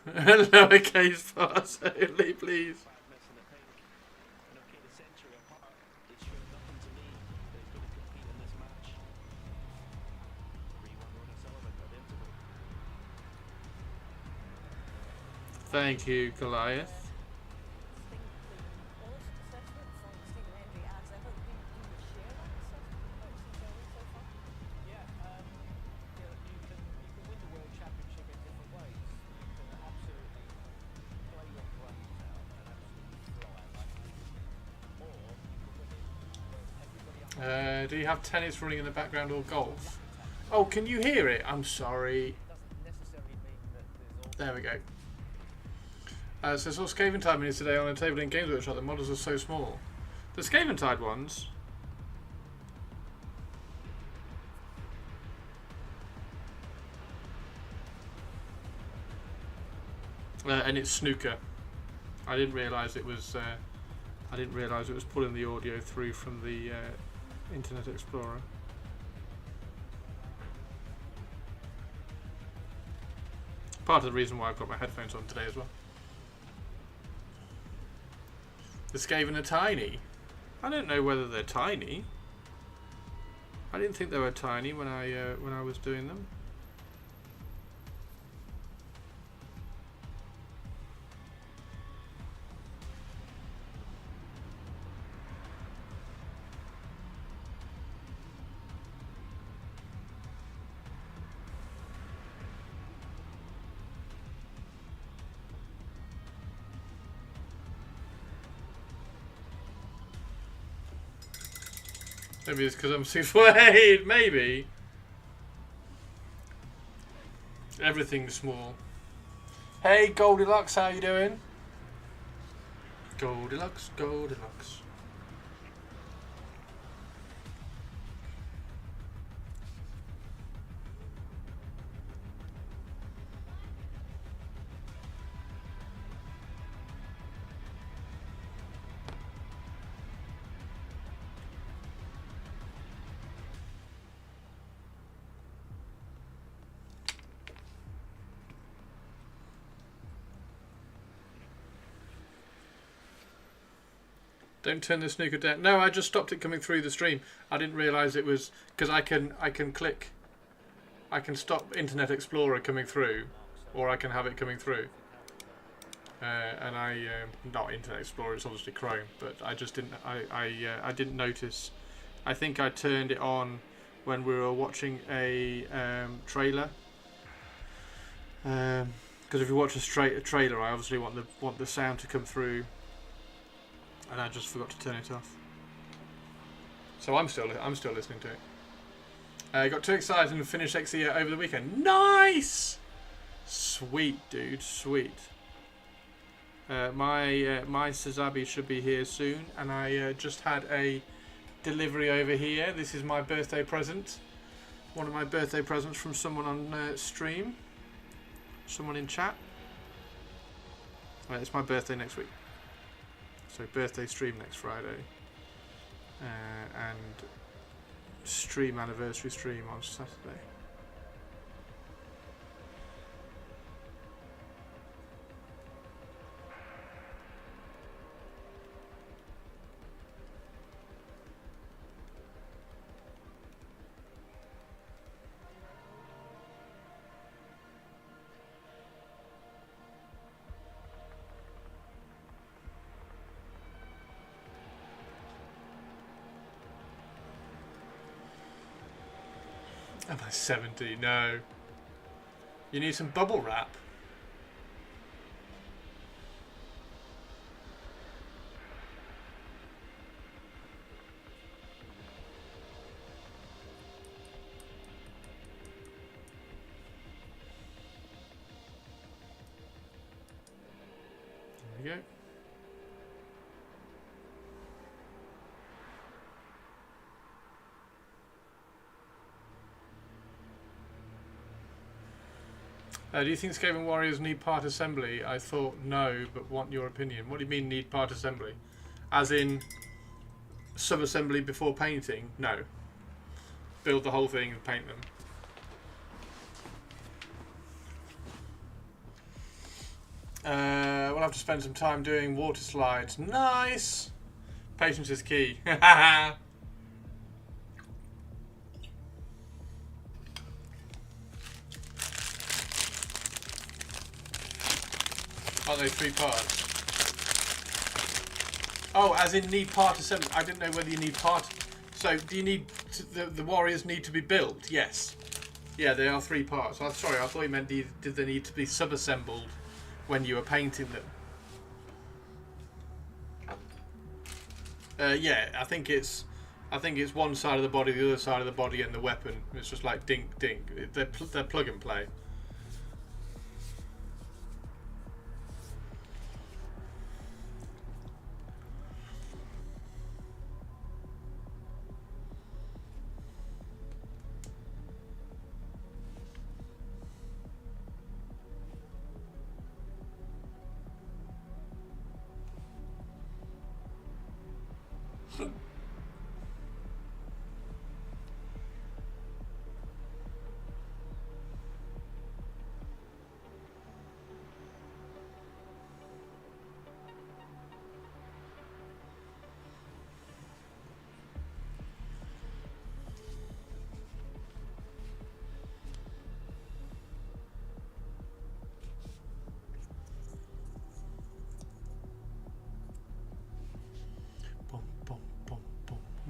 Lowercase fast only, please. Thank you, Goliath. Do you have tennis running in the background or golf? Oh, can you hear it? I'm sorry. There we go. So I saw Scaventide minis today on a table in Games Workshop. The models are so small. The Scaventide ones. And it's snooker. I didn't realise it was. I didn't realise it was pulling the audio through from the Internet Explorer. Part of the reason why I've got my headphones on today as well. The Skaven are tiny. I don't know whether they're tiny. I didn't think they were tiny when I was doing them. Maybe it's because I'm 6'8", maybe. Everything's small. Hey Goldilocks, how you doing? Goldilocks, Goldilocks. Don't turn the snooker down. No, I just stopped it coming through the stream. I didn't realise it was because I can click. I can stop Internet Explorer coming through, or I can have it coming through. And I not Internet Explorer. It's obviously Chrome, but I just didn't. I didn't notice. I think I turned it on when we were watching a trailer. Because if you watch a trailer, I obviously want the sound to come through. And I just forgot to turn it off. So I'm still listening to it. I got too excited and finished XE over the weekend. Nice, sweet dude, sweet. My Sazabi should be here soon, and I just had a delivery over here. This is my birthday present. One of my birthday presents from someone on stream. Someone in chat. It's my birthday next week. So birthday stream next Friday. And stream anniversary stream on Saturday. Am I 70? No. You need some bubble wrap. There we go. Do you think Skaven Warriors need part assembly? I thought no, but want your opinion. What do you mean need part assembly? As in sub-assembly before painting? No. Build the whole thing and paint them. We'll have to spend some time doing water slides. Nice! Patience is key. Are they 3 parts? Oh, as in need part assembly. I didn't know whether you need part. So, do you need the warriors need to be built? Yes. Yeah, they are 3 parts. I'm sorry, I thought you meant did they need to be sub-assembled when you were painting them? Yeah, I think it's one side of the body, the other side of the body, and the weapon. It's just like dink dink. They're plug and play.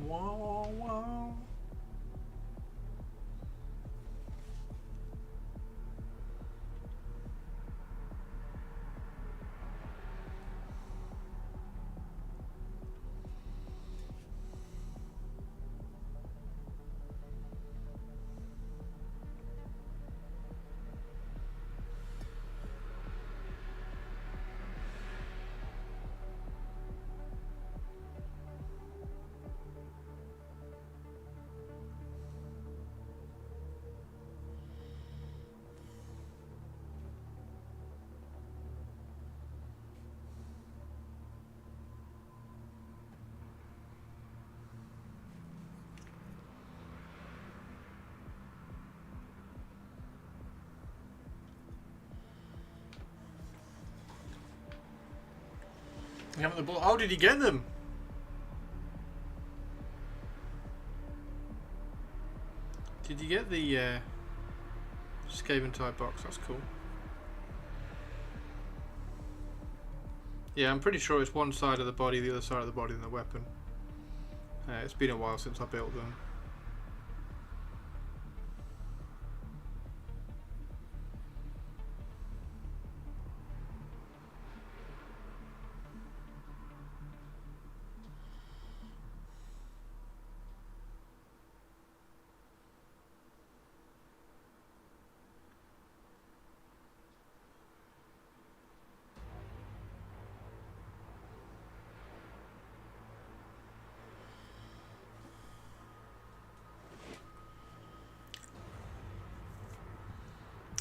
Wow, wow. You haven't the ball. How did you get them? Did you get the Skaven type box? That's cool. Yeah, I'm pretty sure it's one side of the body, the other side of the body, and the weapon. It's been a while since I built them.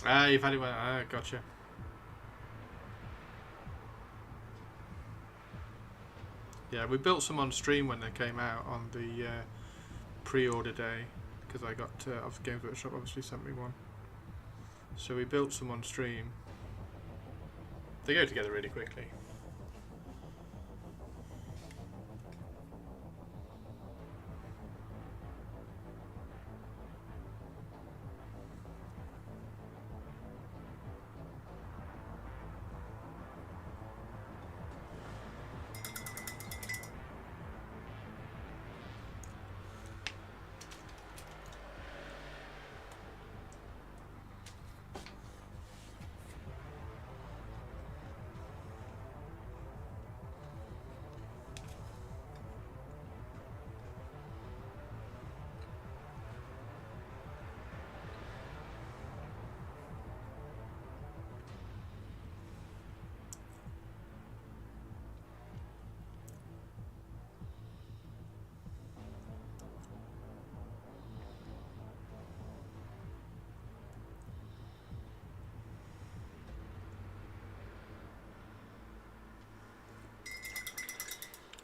Ah, you've had it. Gotcha. Yeah, we built some on stream when they came out on the pre-order day, because I got off Games Workshop obviously sent me one. So we built some on stream. They go together really quickly.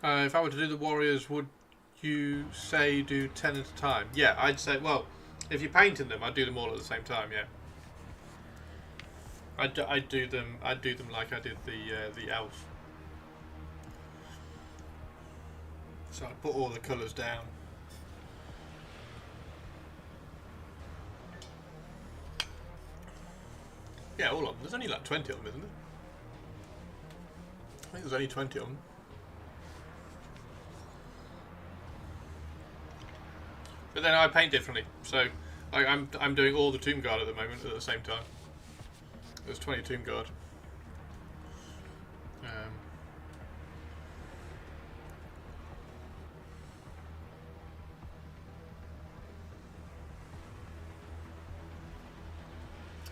If I were to do the Warriors, would you say do 10 at a time? Yeah, I'd say, well, if you're painting them, I'd do them all at the same time, yeah. I'd do them like I did the elf. So I'd put all the colours down. Yeah, all of them. There's only like 20 of them, isn't there? I think there's only 20 of them. But then I paint differently, so I'm doing all the Tomb Guard at the moment at the same time. There's 20 Tomb Guard.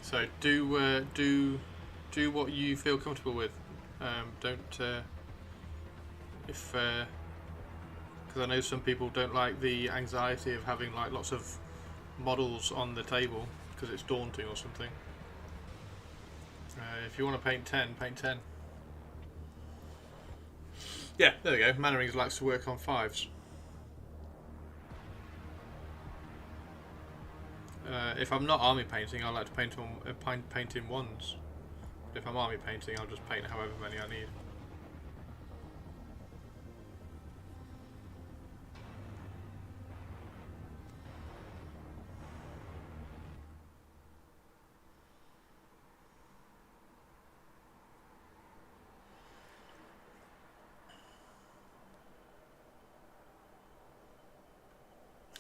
So do what you feel comfortable with. Don't if. Because I know some people don't like the anxiety of having like lots of models on the table because it's daunting or something. If you want to paint 10, paint 10. Yeah, there we go. Mannerings likes to work on 5s. If I'm not army painting, I like to paint on paint in 1s. But if I'm army painting, I'll just paint however many I need.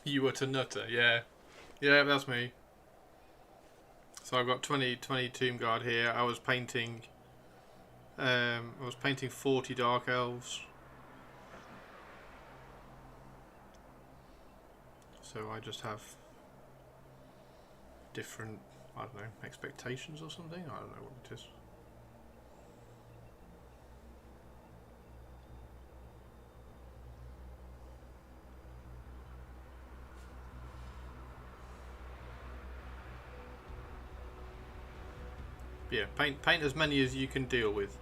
You were to nutter, yeah. Yeah, that's me. So I've got 20 Tomb Guard here. I was painting 40 Dark Elves. So I just have different, I don't know, expectations or something? I don't know what it is. Yeah, paint as many as you can deal with.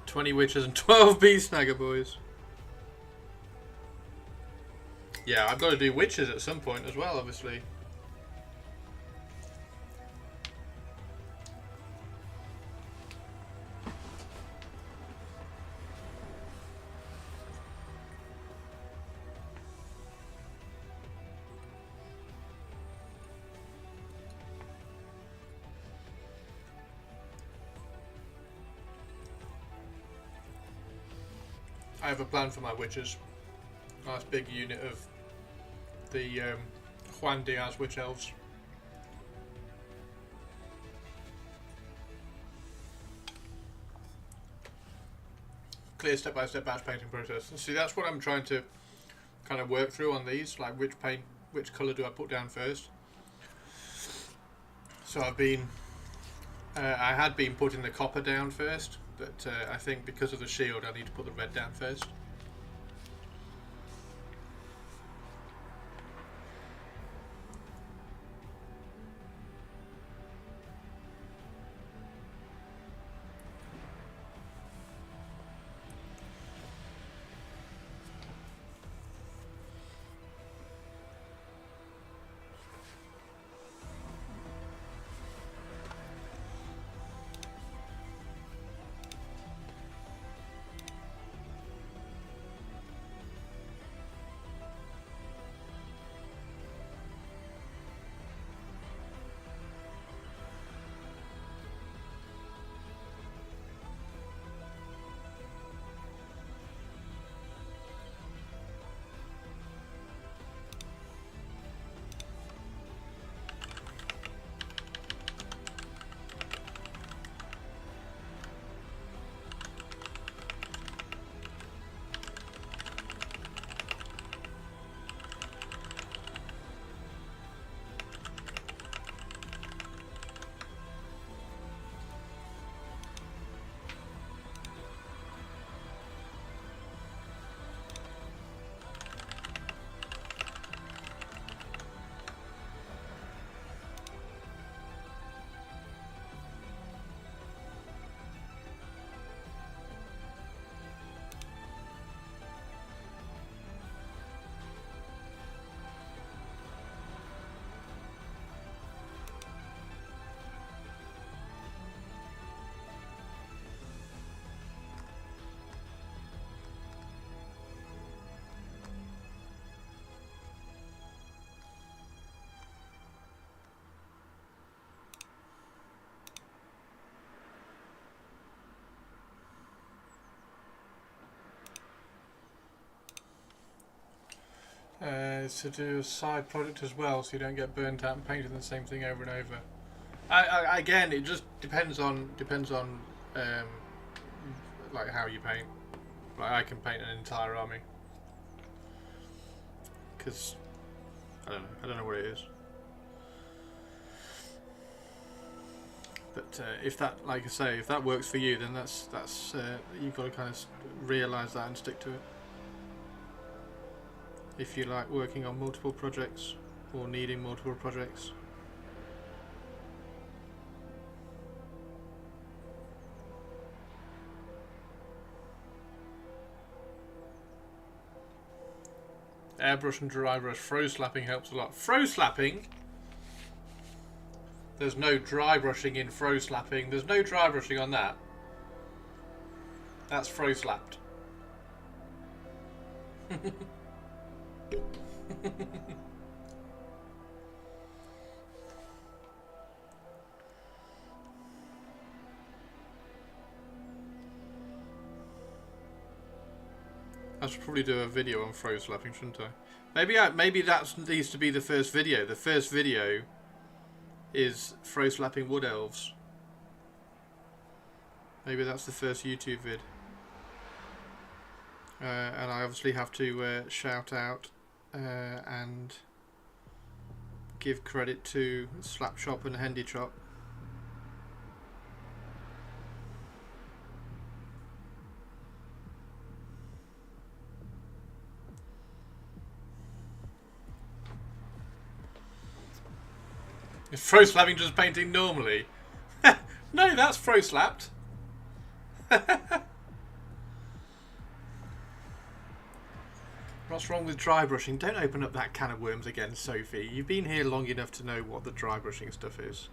"20 witches and 12 beast snagger boys." Yeah, I've got to do witches at some point as well, obviously. I have a plan for my witches. Nice big unit of the Juan Diaz witch elves. Clear step-by-step batch painting process. And see, that's what I'm trying to kind of work through on these. Like, which colour do I put down first? So I've been, I had been putting the copper down first, but I think because of the shield, I need to put the red down first. To do a side project as well, so you don't get burnt out and painting the same thing over and over. Again, it just depends on like how you paint. Like I can paint an entire army because I don't know what it is. But if that, like I say, if that works for you, then that's you've got to kind of realise that and stick to it. If you like working on multiple projects or needing multiple projects. Airbrush and dry brush. Froze slapping helps a lot. Froze slapping? There's no dry brushing in froze slapping. There's no dry brushing on that. That's froze slapped. I should probably do a video on froze slapping, shouldn't I? Maybe that needs to be the first video. The first video is froze slapping wood elves. Maybe that's the first YouTube vid. And I obviously have to shout out and give credit to Slapshop and Hendychop. Is froze slapping just painting normally? No, that's froze slapped. What's wrong with dry brushing? Don't open up that can of worms again, Sophie. You've been here long enough to know what the dry brushing stuff is.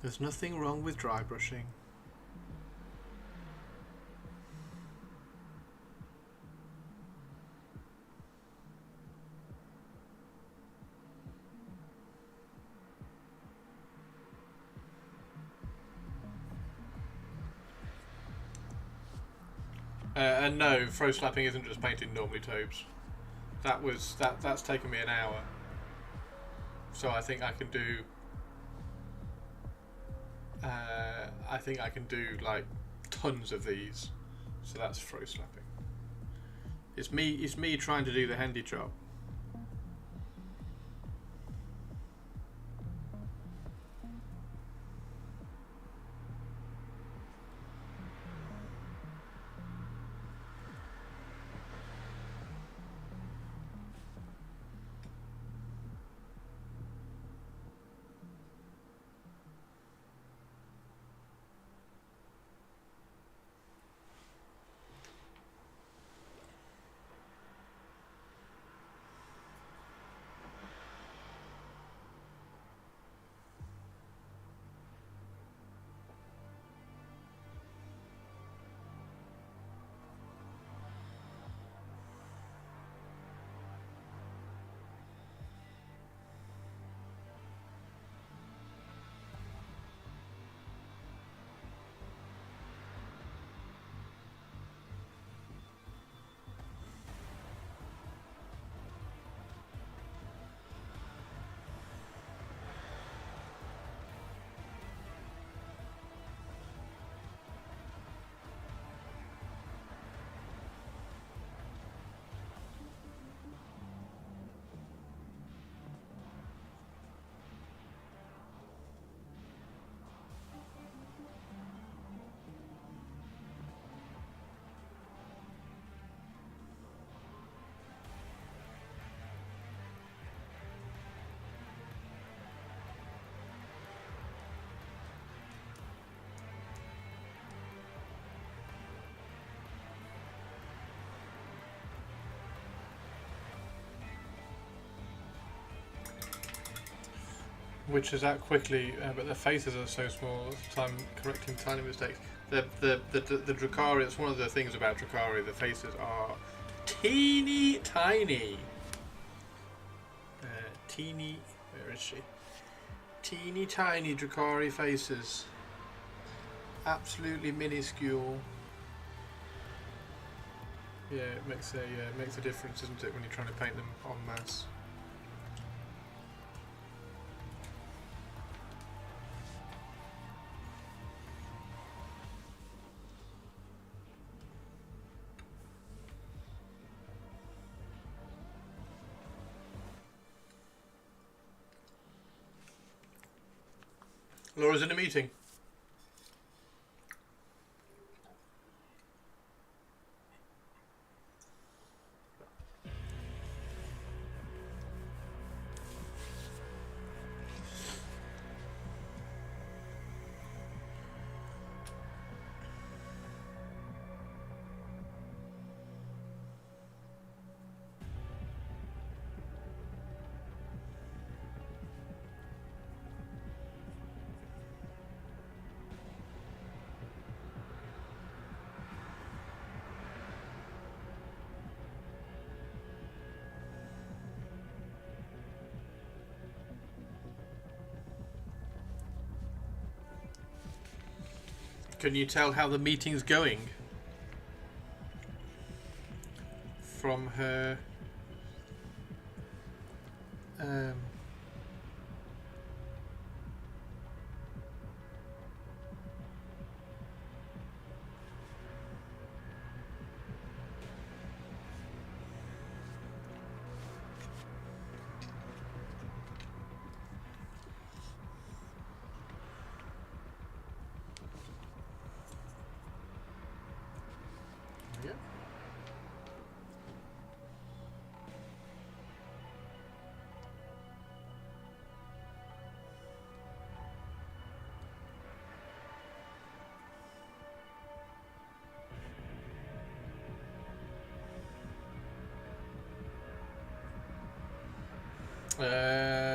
There's nothing wrong with dry brushing. And no, throw slapping isn't just painting normally Tobes. That's taken me an hour. So I think I can do. I think I can do like tons of these. So that's throw slapping. It's me trying to do the handy job. Which is out quickly, but their faces are so small. Time correcting tiny mistakes. The Drukhari. It's one of the things about Drukhari. The faces are teeny tiny. Teeny. Where is she? Teeny tiny Drukhari faces. Absolutely minuscule. Yeah, it makes a difference, doesn't it, when you're trying to paint them en masse. Laura's in a meeting. Can you tell how the meeting's going? From her...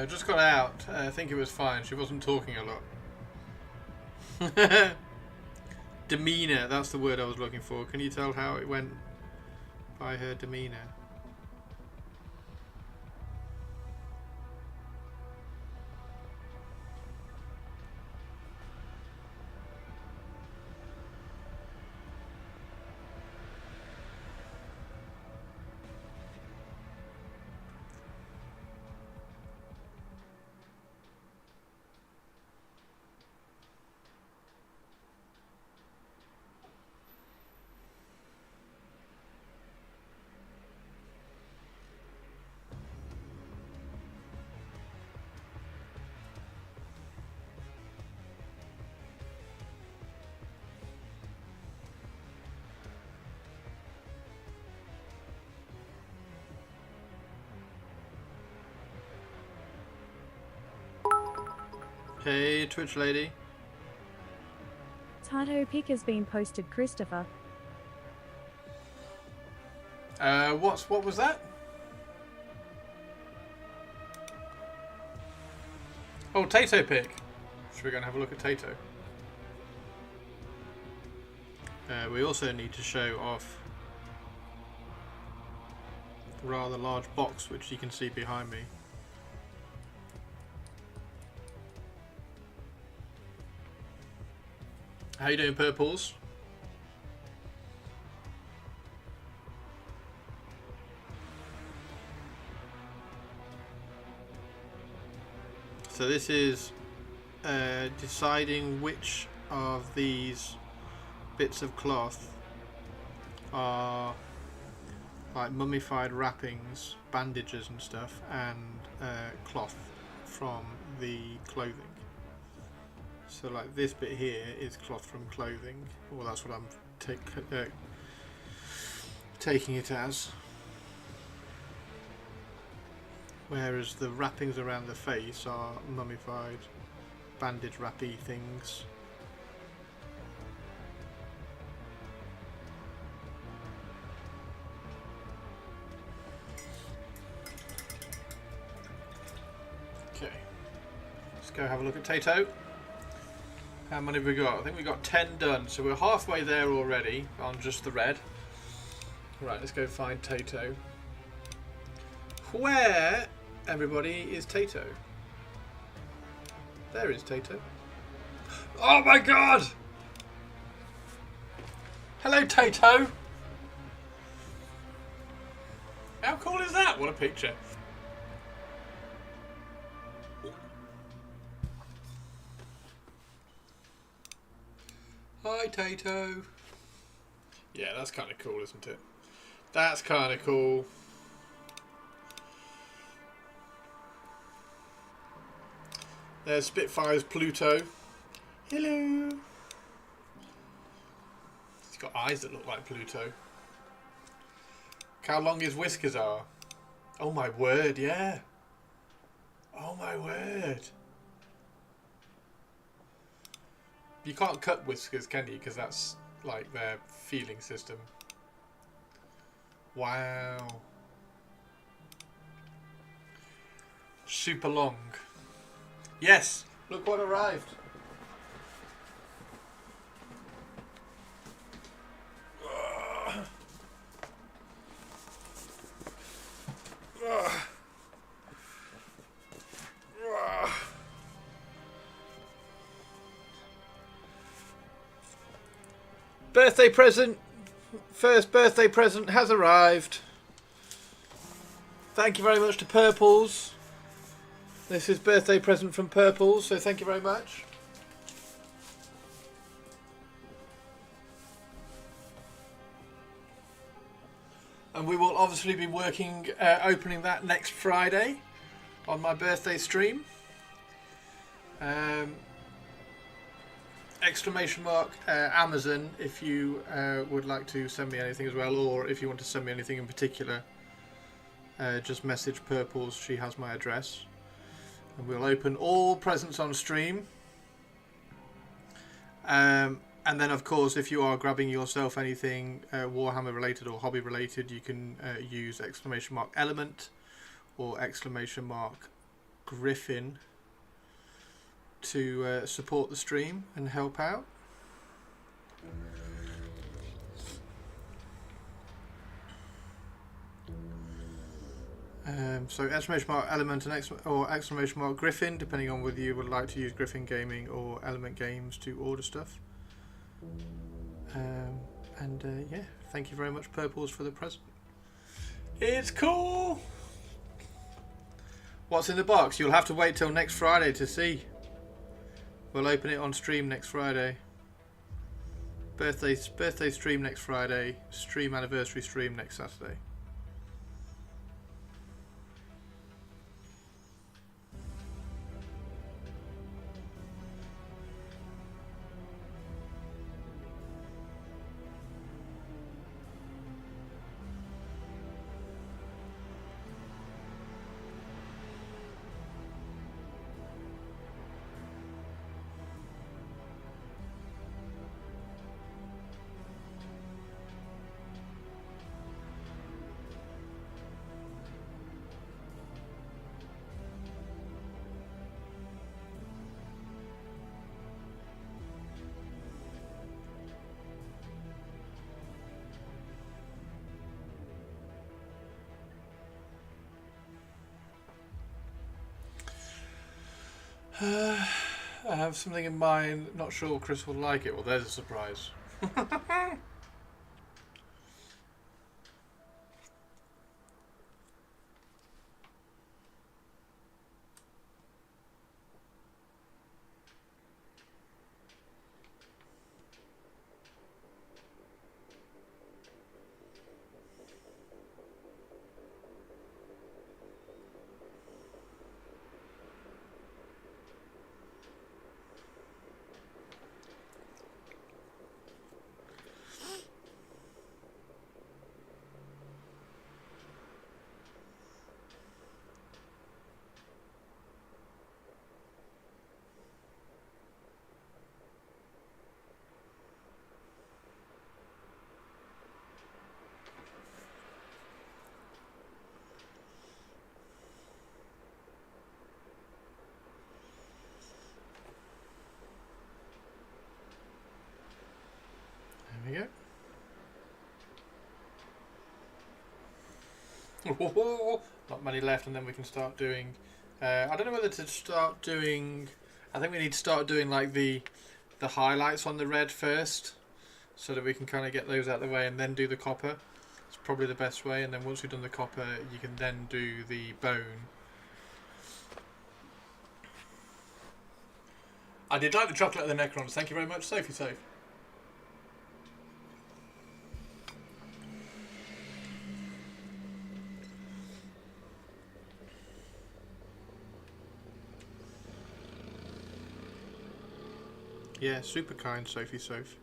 just got out. I think it was fine. She wasn't talking a lot. Demeanor, that's the word I was looking for. Can you tell how it went by her demeanor? Hey, Twitch lady. Tato pic has been posted, Christopher. What was that? Oh, Tato pic. Should we go and have a look at Tato? We also need to show off a rather large box which you can see behind me. How you doing, Purples? So this is deciding which of these bits of cloth are like mummified wrappings, bandages and stuff, and cloth from the clothing. So like this bit here is cloth from clothing, well that's what I'm taking it as. Whereas the wrappings around the face are mummified bandage wrappy things. Okay, let's go have a look at Tato. How many have we got? I think we got 10 done, so we're halfway there already on just the red. Right, let's go find Tato. Where, everybody, is Tato? There is Tato. Oh my god! Hello, Tato! How cool is that? What a picture. Hi, Tato. Yeah, that's kind of cool, isn't it? That's kind of cool. There's Spitfire's Pluto. Hello. He's got eyes that look like Pluto. Look how long his whiskers are. Oh my word, yeah. Oh my word. You can't cut whiskers, can you? Because that's like their feeling system. Wow. Super long. Yes, look what arrived. Birthday present. First birthday present has arrived. Thank you very much to Purples. This is birthday present from Purples, so thank you very much. And we will obviously be working, opening that next Friday on my birthday stream. Exclamation mark Amazon if you would like to send me anything as well, or if you want to send me anything in particular, just message Purples, she has my address. And we'll open all presents on stream. And then of course if you are grabbing yourself anything Warhammer related or hobby related, you can use exclamation mark Element or exclamation mark Griffin to support the stream and help out. So exclamation mark Element and exclamation mark Griffin, depending on whether you would like to use Griffin Gaming or Element Games to order stuff. Yeah, thank you very much, Purples, for the present. It's cool. What's in the box? You'll have to wait till next Friday to see. We'll open it on stream next Friday. Birthday stream next Friday. Stream anniversary stream next Saturday. I have something in mind. Not sure Chris will like it. Well, there's a surprise. There we go. Not many left, and then we can start doing. I don't know whether to start doing. I think we need to start doing like the highlights on the red first, so that we can kind of get those out of the way, and then do the copper. It's probably the best way. And then once we've done the copper, you can then do the bone. I did like the chocolate of the Necrons. Thank you very much, Sophie Safe. Yeah, super kind, Sophie Soph.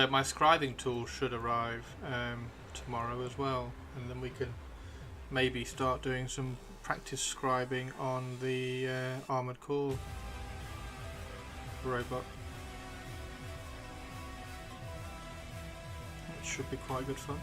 My scribing tool should arrive tomorrow as well, and then we can maybe start doing some practice scribing on the Armored Core robot. It should be quite good fun.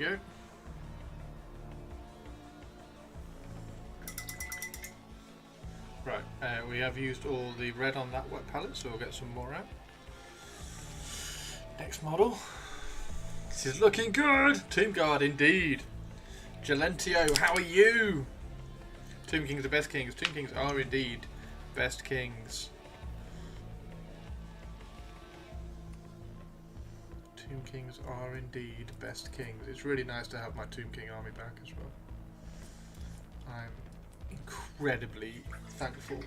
go. Right, we have used all the red on that wet palette, so we'll get some more out. Next model. This is looking good! Tomb Guard, indeed. Gelentio, how are you? Tomb Kings are best kings. Tomb Kings are indeed best kings. Tomb Kings are indeed best kings. It's really nice to have my Tomb King army back as well. I'm incredibly thankful.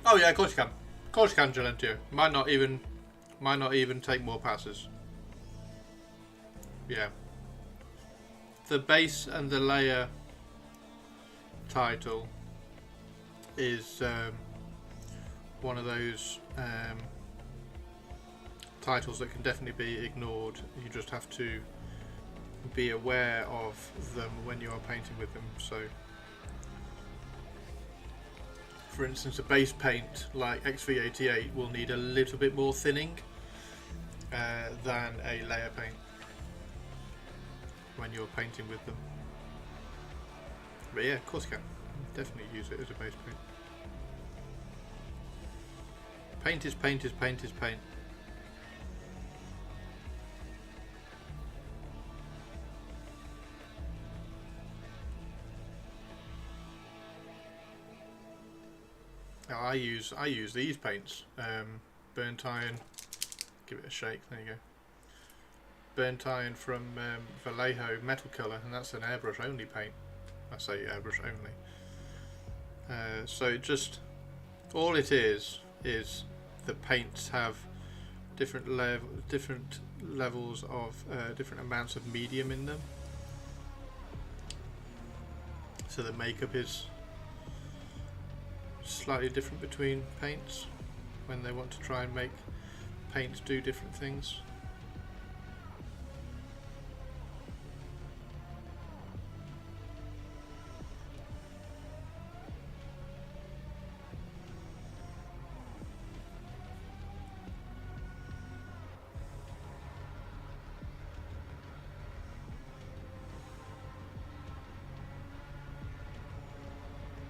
Oh yeah, of course you can. Of course you can, Gelentio. Might not even take more passes. Yeah. The base and the layer title is one of those titles that can definitely be ignored. You just have to be aware of them when you are painting with them. So, for instance, a base paint like XV88 will need a little bit more thinning than a layer paint when you're painting with them. But yeah, of course you can. Definitely use it as a base paint. Paint is paint is paint is paint. Now I use these paints, burnt iron. Give it a shake. There you go. Burnt iron from Vallejo Metal Colour, and that's an airbrush only paint. I say airbrush only. So it just all it is the paints have different levels of different amounts of medium in them. So the makeup is slightly different between paints when they want to try and make paints do different things.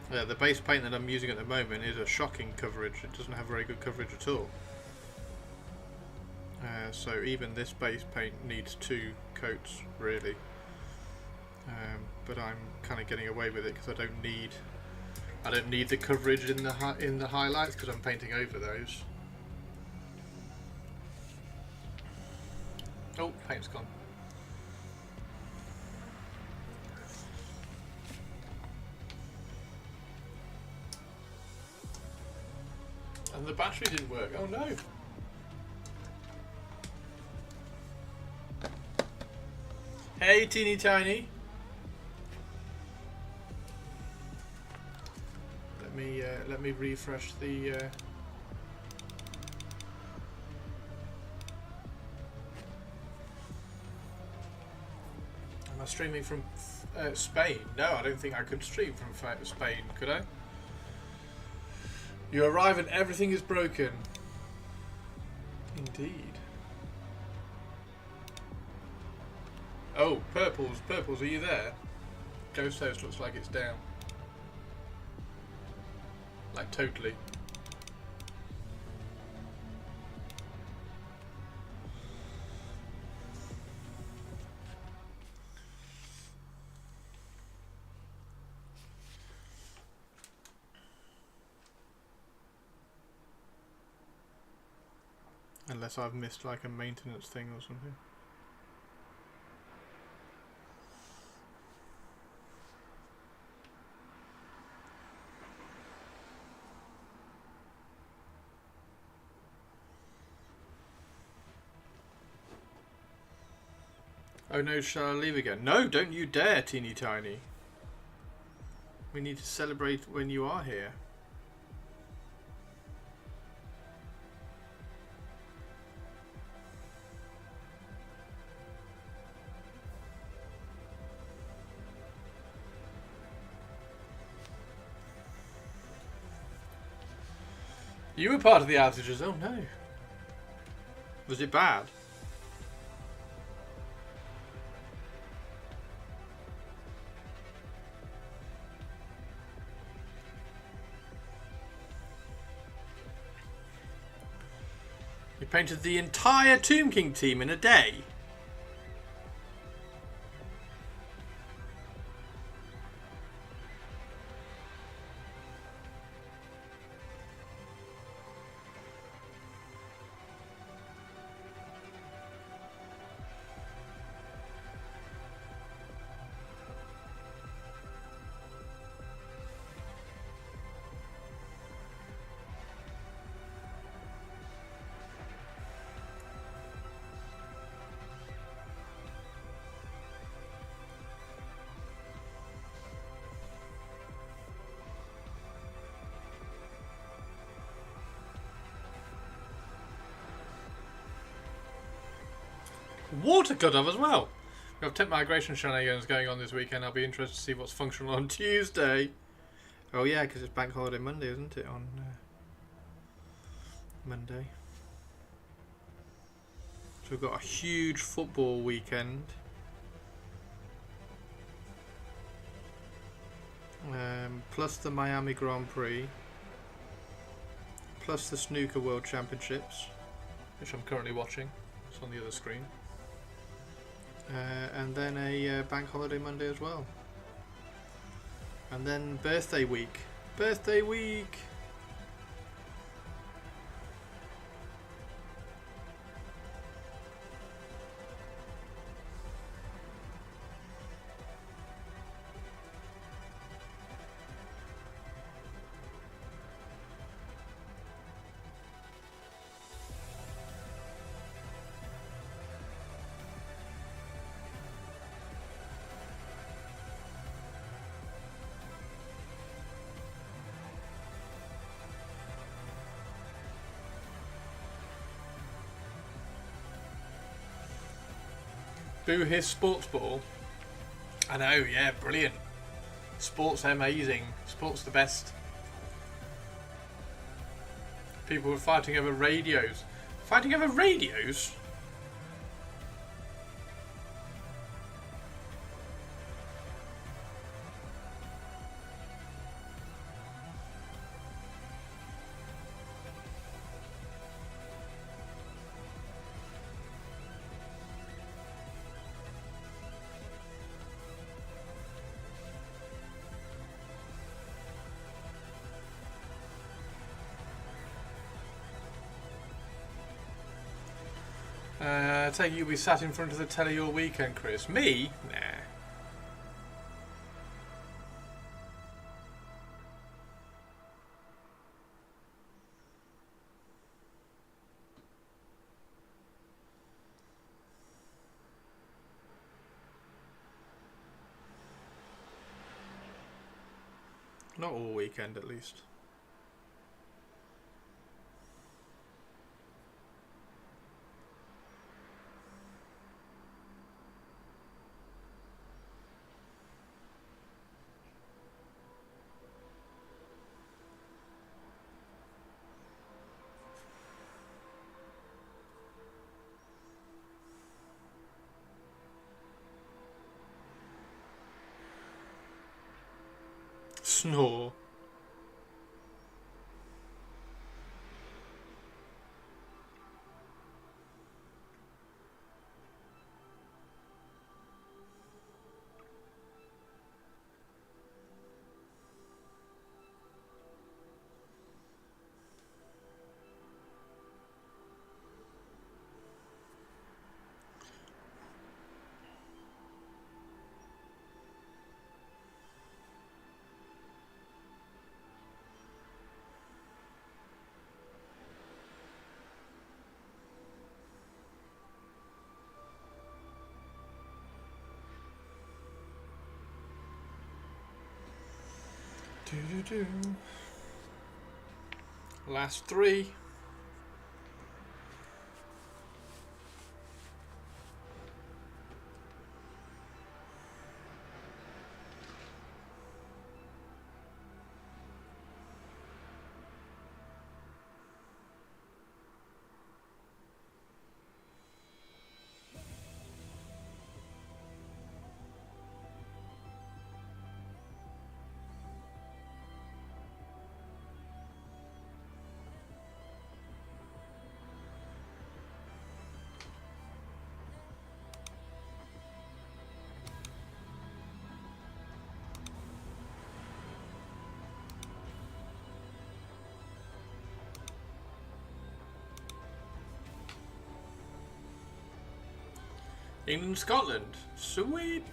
Yeah, the base paint that I'm using at the moment is a shocking coverage. It doesn't have very good coverage at all. So even this base paint needs 2 coats really. But I'm kind of getting away with it because I don't need the coverage in the highlights because I'm painting over those. Oh, paint's gone. And the battery didn't work. Oh no! Hey, teeny tiny. Let me refresh the. Am I streaming from Spain? No, I don't think I could stream from Spain. Could I? You arrive and everything is broken. Indeed. Oh, Purples, are you there? Ghost Host looks like it's down. Like totally. Unless I've missed like a maintenance thing or something. Oh no, shall I leave again? No, don't you dare, teeny tiny. We need to celebrate when you are here. You were part of the outages. Oh no. Was it bad? You painted the entire Tomb King team in a day. Water cut off as well. We have temp migration shenanigans going on this weekend. I'll be interested to see what's functional on Tuesday. Oh yeah, because it's Bank Holiday Monday, isn't it? On Monday. So we've got a huge football weekend. Plus the Miami Grand Prix. Plus the Snooker World Championships, which I'm currently watching. It's on the other screen. And then a Bank Holiday Monday as well. And then birthday week. Birthday week! Boo his sports ball. I know, yeah, brilliant. Sports amazing. Sports the best. People were fighting over radios. Fighting over radios? I take it you'll be sat in front of the telly all weekend, Chris. Me? Nah. Not all weekend, at least. Snore. Do-do-do. Last three. England, Scotland. Sweet.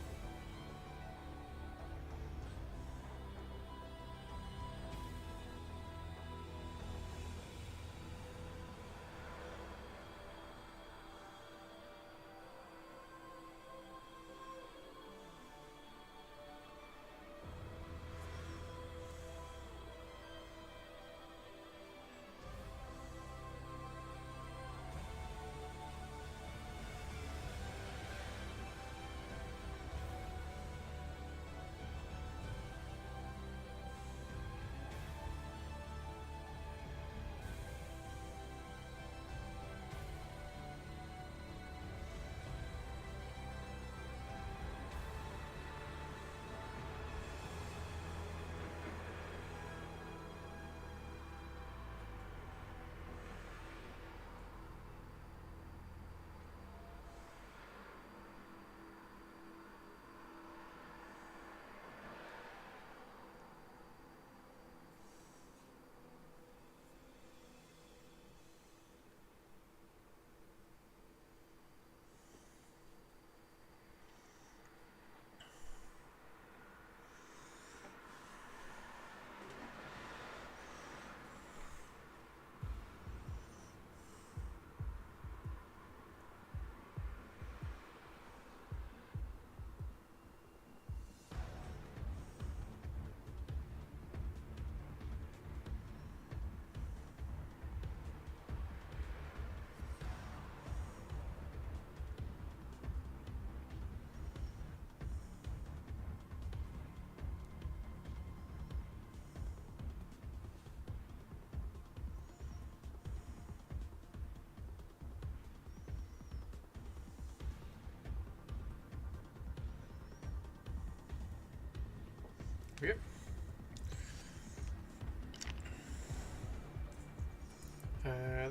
Yep.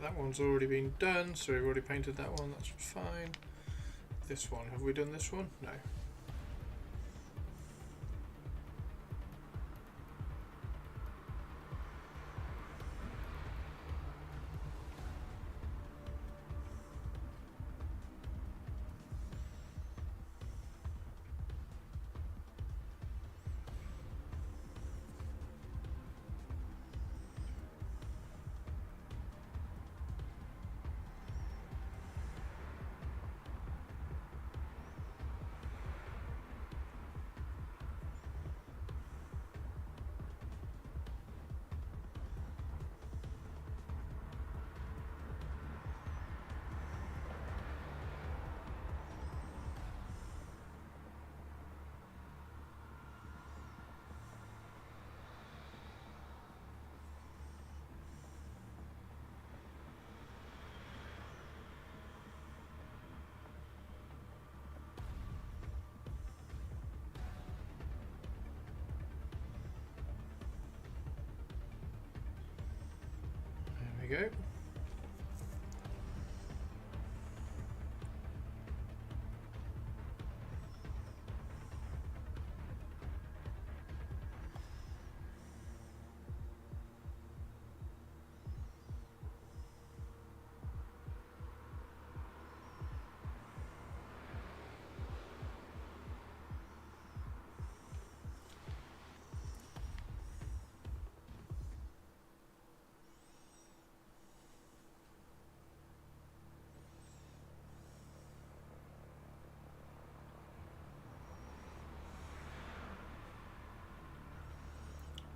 That one's already been done, so we've already painted that one, that's fine. This one, have we done this one? No. There we go.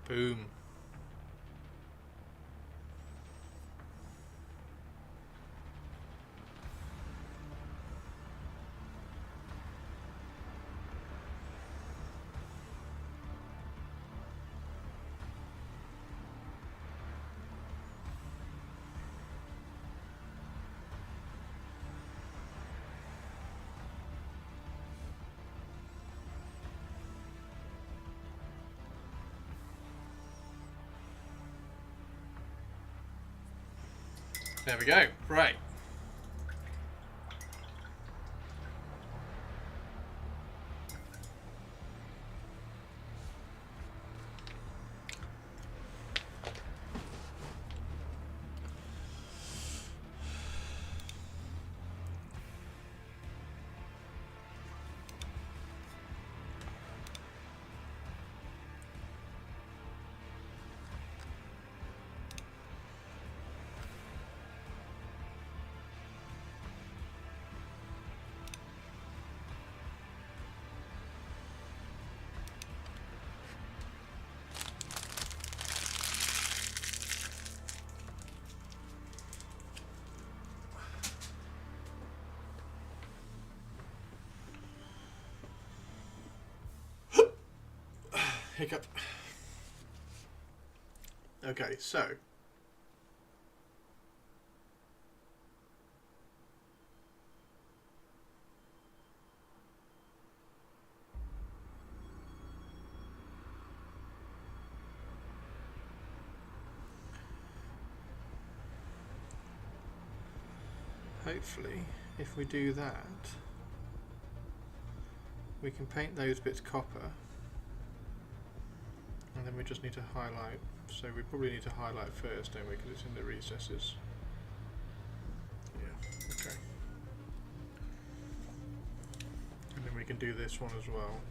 Boom. There we go. Right. Hiccup. Okay, so hopefully if we do that we can paint those bits copper. And then we just need to highlight, so we probably need to highlight first, don't we, because it's in the recesses. Yeah, okay. And then we can do this one as well.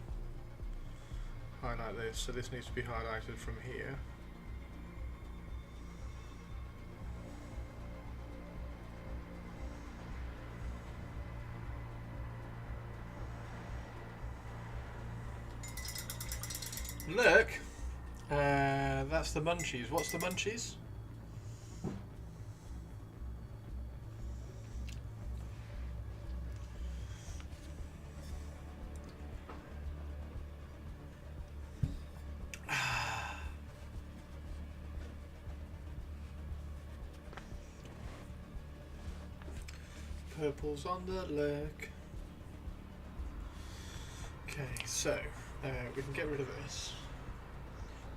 Highlight this, so this needs to be highlighted from here. Look! That's the munchies. What's the munchies? Purple's on the look. Okay, so we can get rid of this.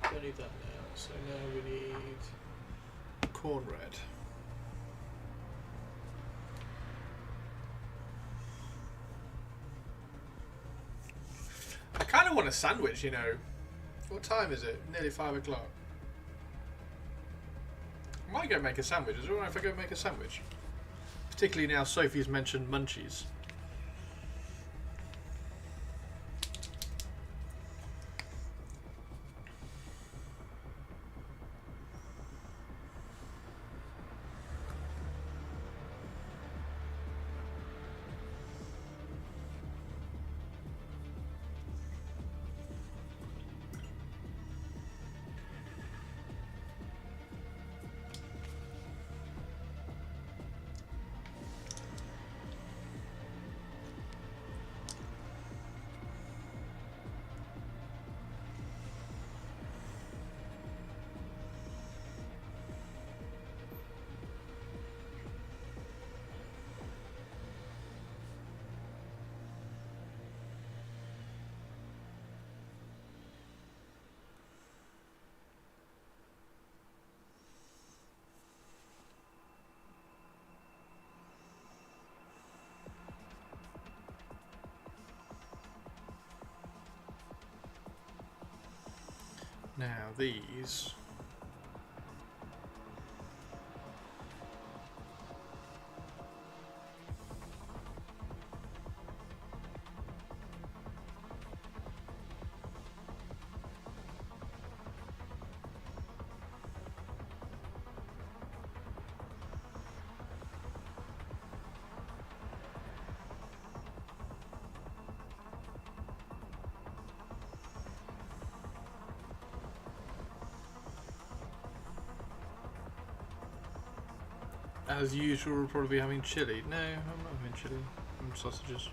Don't need that now. So now we need corn red. I kind of want a sandwich, you know. What time is it? Nearly 5 o'clock. I might go make a sandwich. Is it alright if I go make a sandwich? Particularly now Sophie's mentioned munchies. Now these As usual, we'll probably be having chili. No, I'm not having chili. I'm sausages.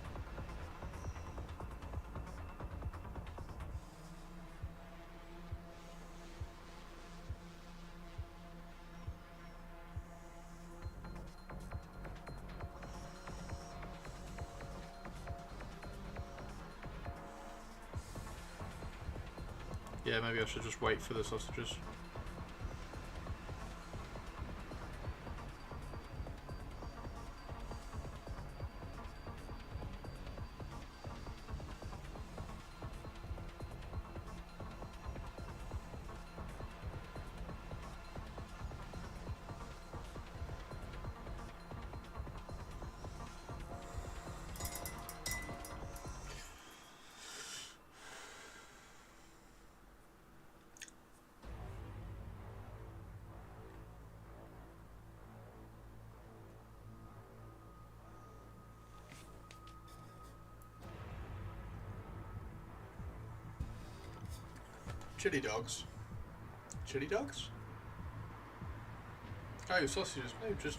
Yeah, maybe I should just wait for the sausages. Chili dogs. Chili dogs? Oh, sausages. No, just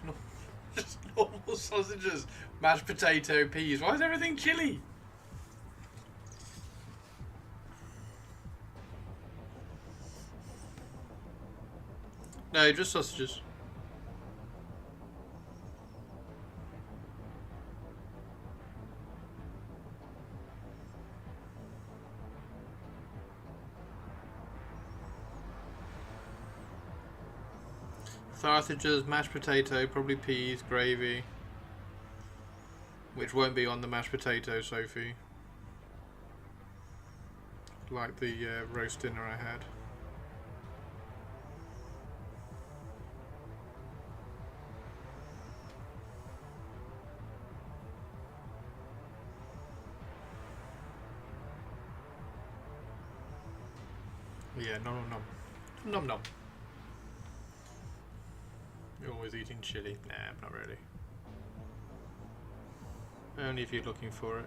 normal sausages. Mashed potato, peas. Why is everything chili? No, just sausages. Sausages, mashed potato, probably peas, gravy. Which won't be on the mashed potato, Sophie. Like the roast dinner I had. Yeah, nom nom nom. Nom nom. You're always eating chili. Nah, not really. Only if you're looking for it.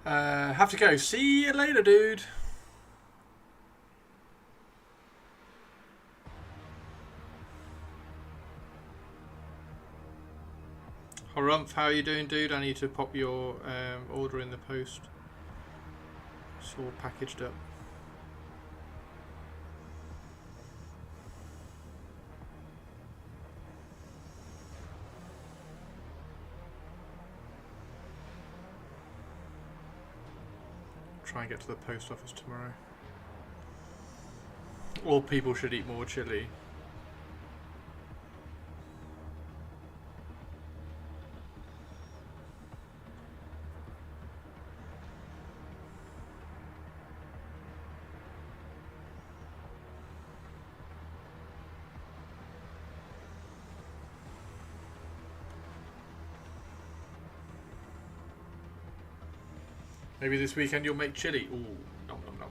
Have to go. See you later, dude. Harumph, how are you doing, dude? I need to pop your order in the post. It's all packaged up. Try and get to the post office tomorrow. All people should eat more chili. Maybe this weekend you'll make chili. Ooh, nom nom nom.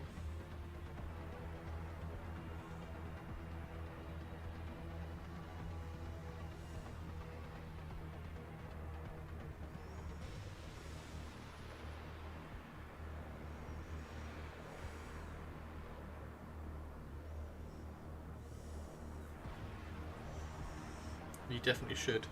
You definitely should.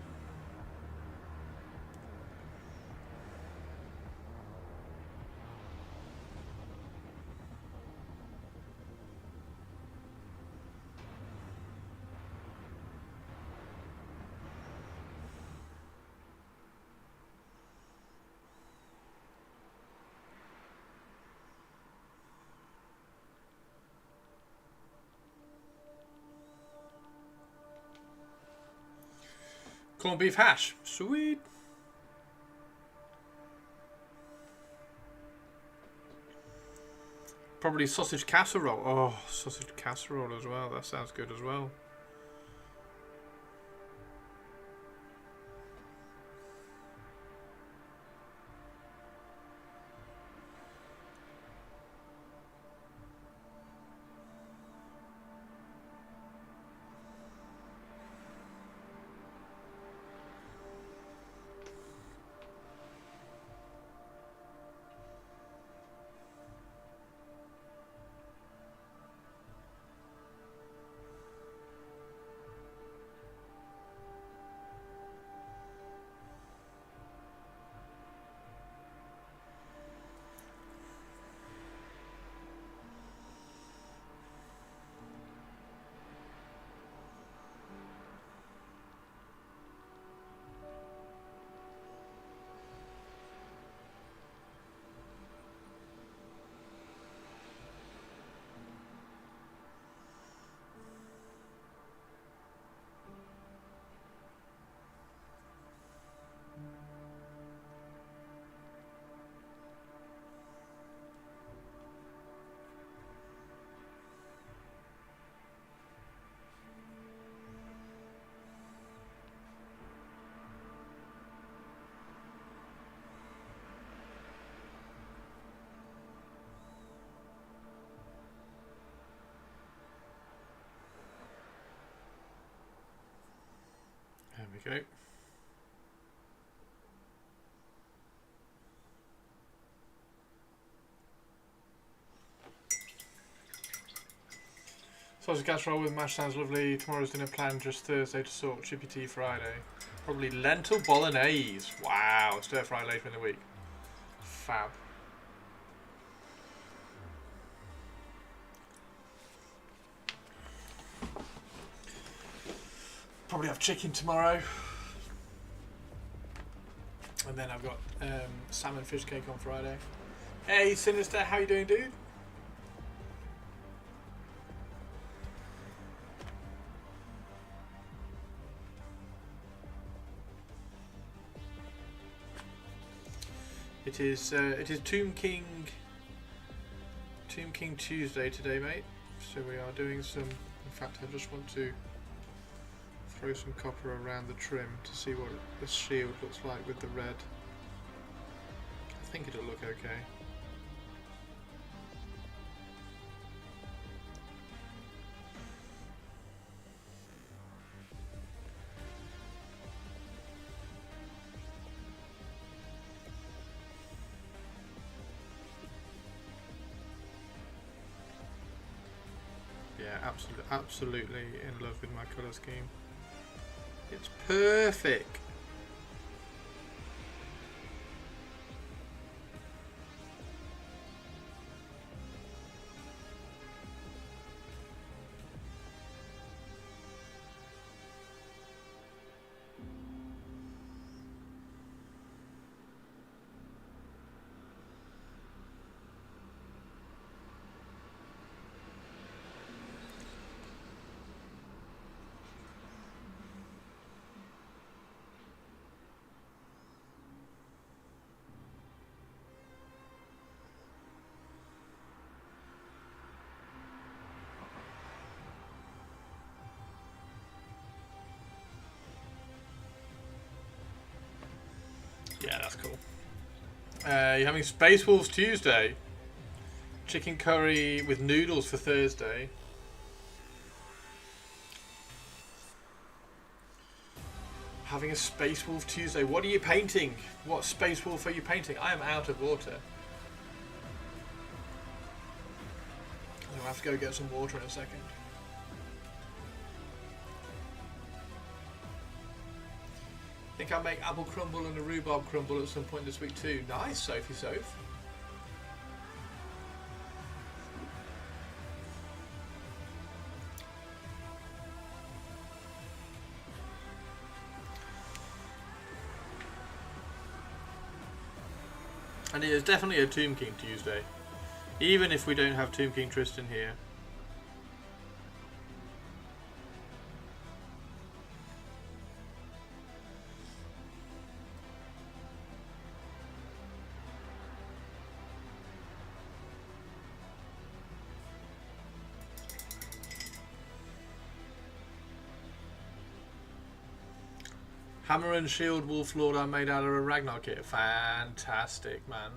Corned beef hash. Sweet. Probably sausage casserole. Oh, sausage casserole as well. That sounds good as well. go. Sausage casserole with mash sounds lovely. Tomorrow's dinner planned just Thursday to sort. Chippy tea Friday. Probably lentil bolognese. Wow, stir fry later in the week. Fab. Probably have chicken tomorrow. And then I've got salmon fish cake on Friday. Hey Sinister, how you doing, dude? It is Tomb King Tuesday today, mate. So we are doing some. In fact, I just want to throw some copper around the trim to see what the shield looks like with the red. I think it'll look okay. Yeah, absolutely in love with my colour scheme. It's perfect. Yeah, that's cool. You're having Space Wolves Tuesday. Chicken curry with noodles for Thursday. Having a Space Wolf Tuesday. What are you painting? What Space Wolf are you painting? I am out of water. I'll have to go get some water in a second. I think I'll make apple crumble and a rhubarb crumble at some point this week too. Nice, Sophie Soph. And it is definitely a Tomb King Tuesday. Even if we don't have Tomb King Tristan here. Hammer and Shield Wolf Lord are made out of a Ragnar kit. Fantastic, man.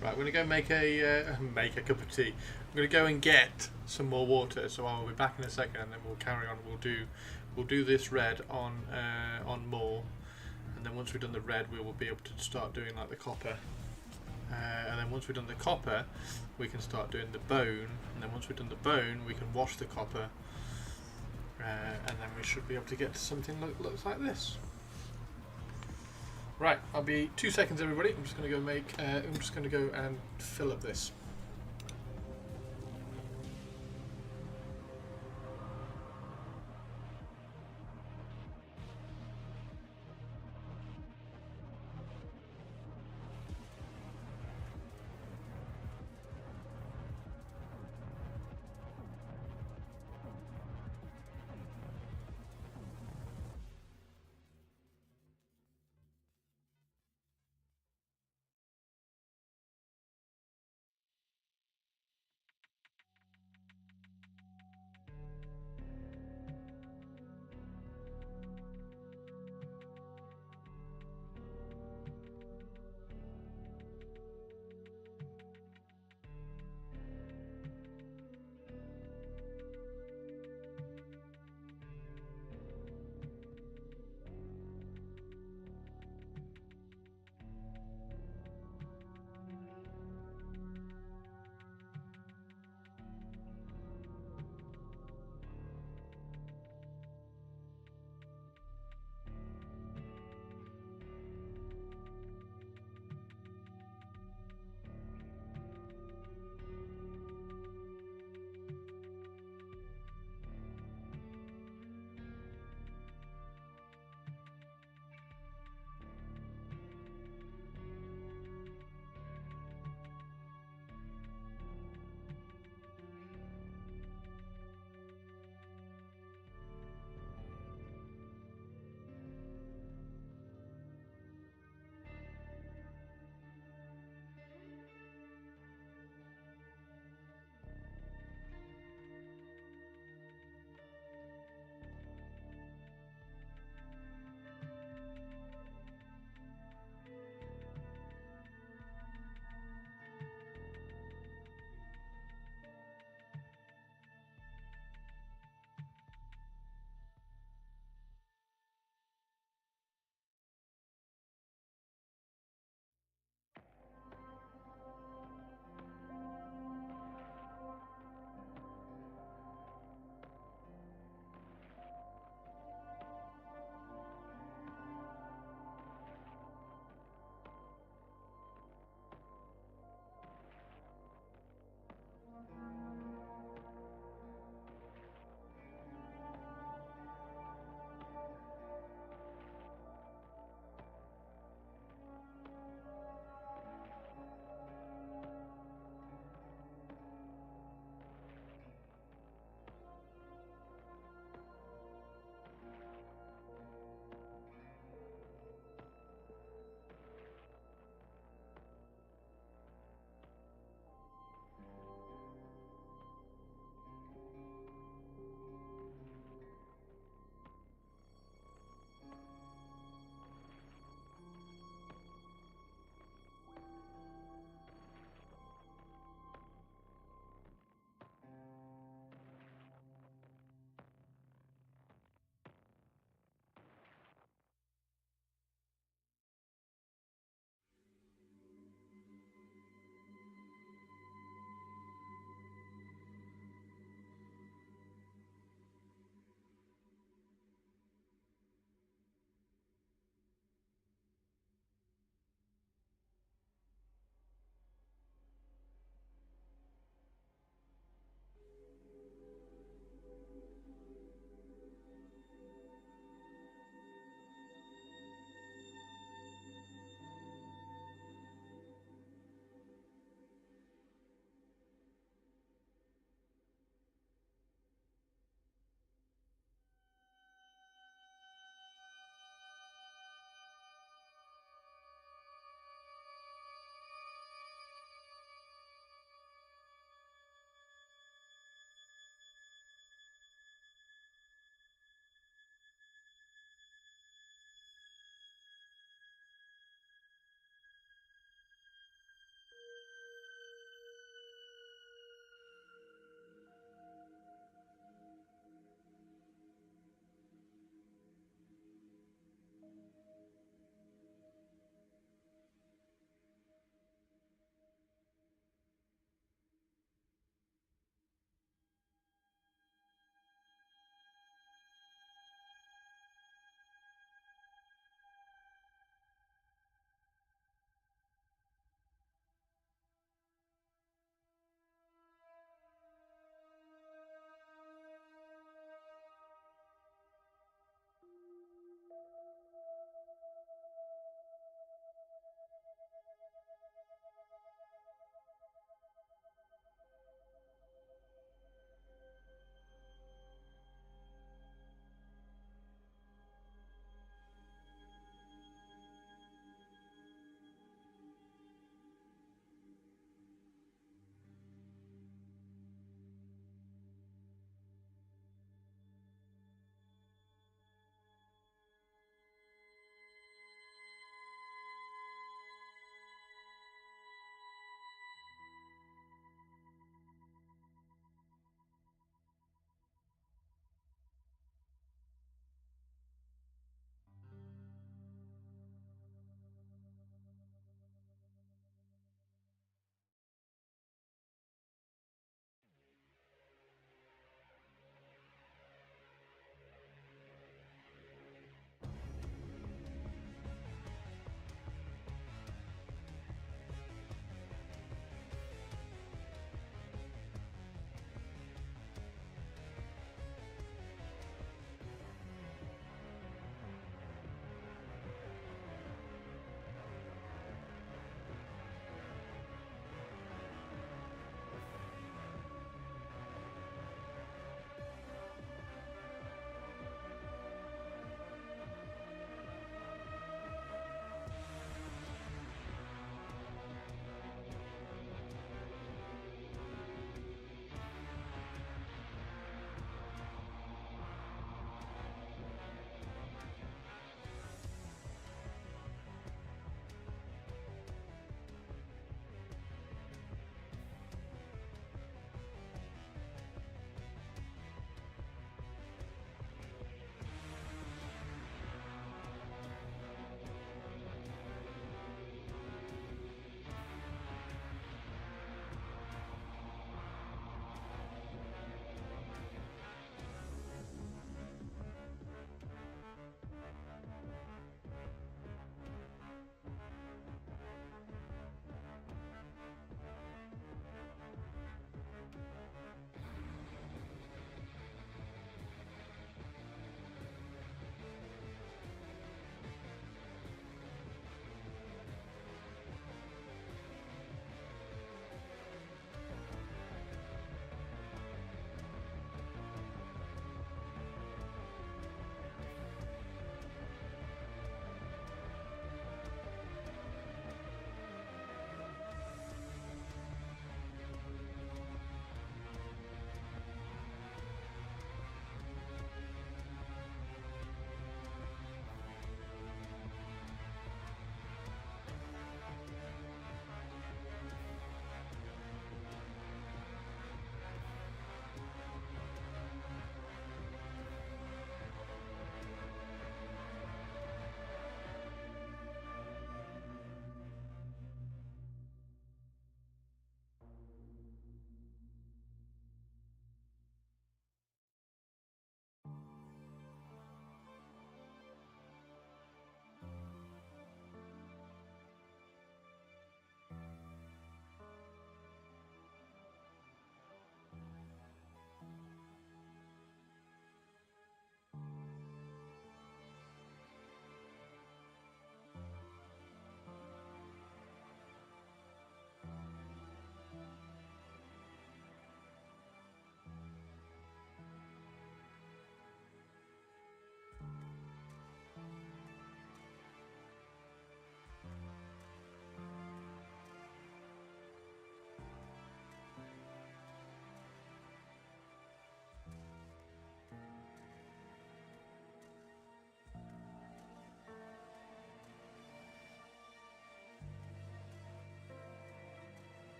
Right, we're gonna go make a cup of tea. I'm gonna go and get some more water, so I'll be back in a second, and then we'll carry on. We'll do this red on more, and then once we've done the red, we will be able to start doing like the copper. And then once we've done the copper, we can start doing the bone, and then once we've done the bone, we can wash the copper, and then we should be able to get to something that looks like this. Right, I'll be 2 seconds, everybody. I'm just going to go make. I'm just going to go and fill up this.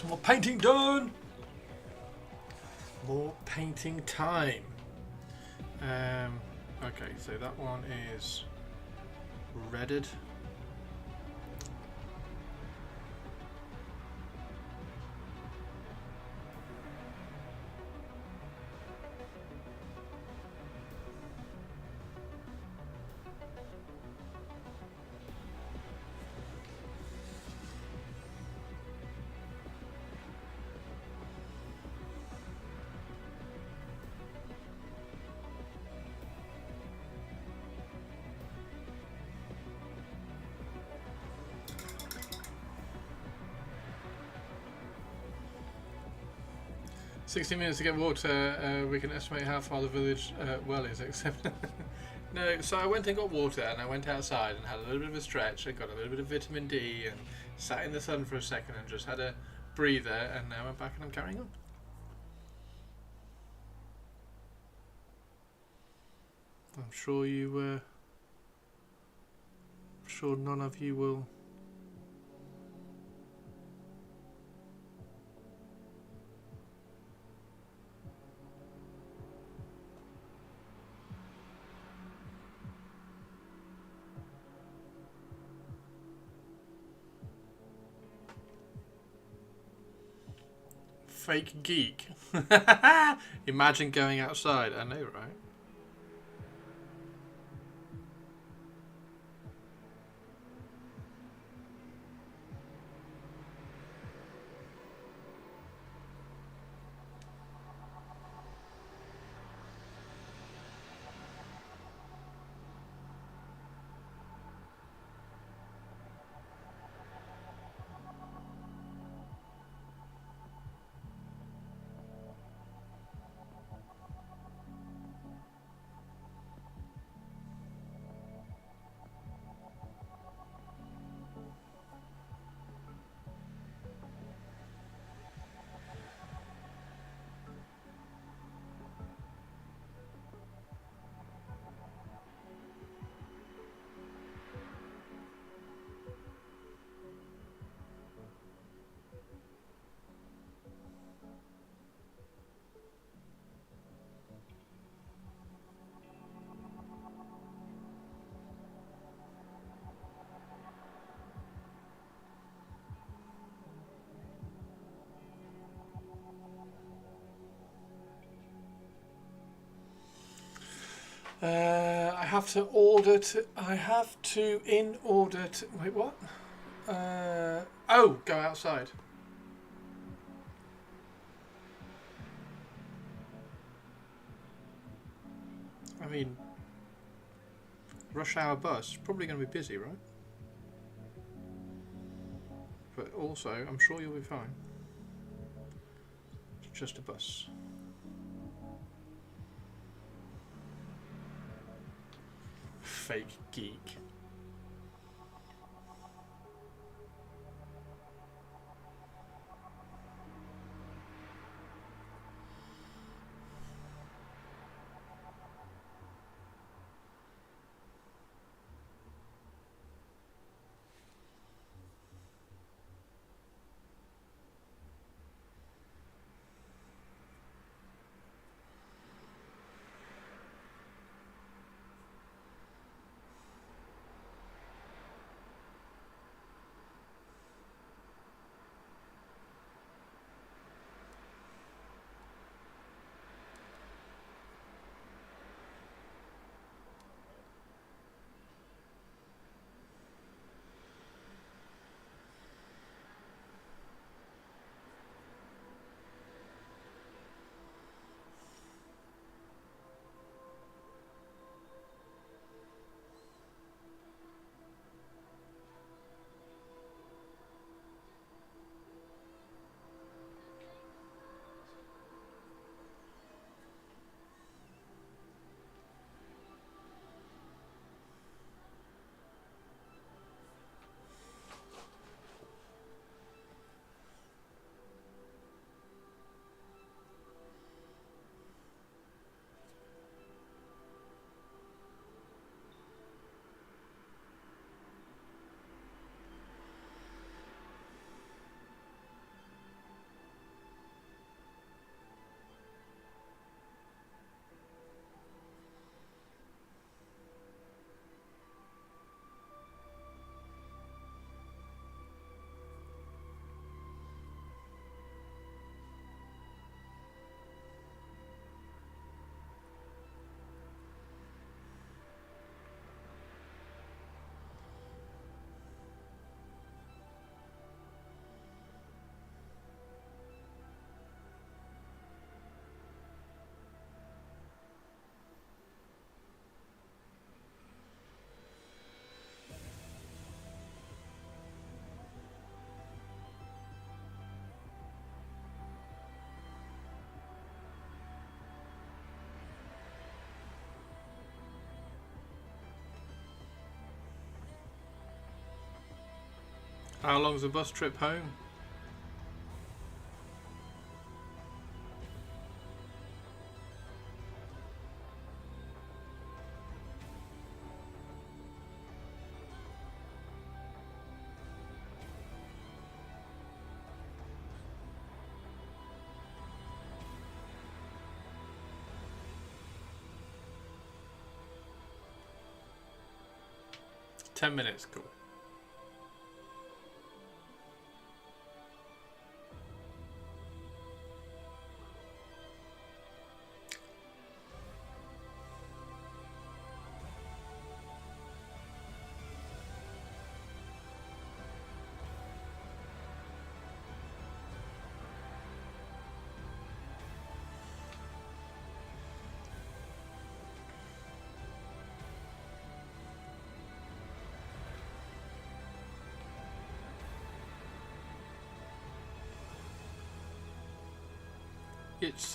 some more painting done. More painting time. Okay, so that one is redded. "60 minutes to get water. We can estimate how far the village well is, except..." No, so I went and got water, and I went outside and had a little bit of a stretch. I got a little bit of vitamin D and sat in the sun for a second and just had a breather, and now I'm back and I'm carrying on. I'm sure you... I'm sure none of you will... Fake geek. Imagine going outside. I know, right? I have to order to... I have to, in order to... Wait, what? Oh, go outside. I mean, rush hour bus, probably going to be busy, right? But also, I'm sure you'll be fine. It's just a bus. Fake geek. How long's the bus trip home? $10, cool.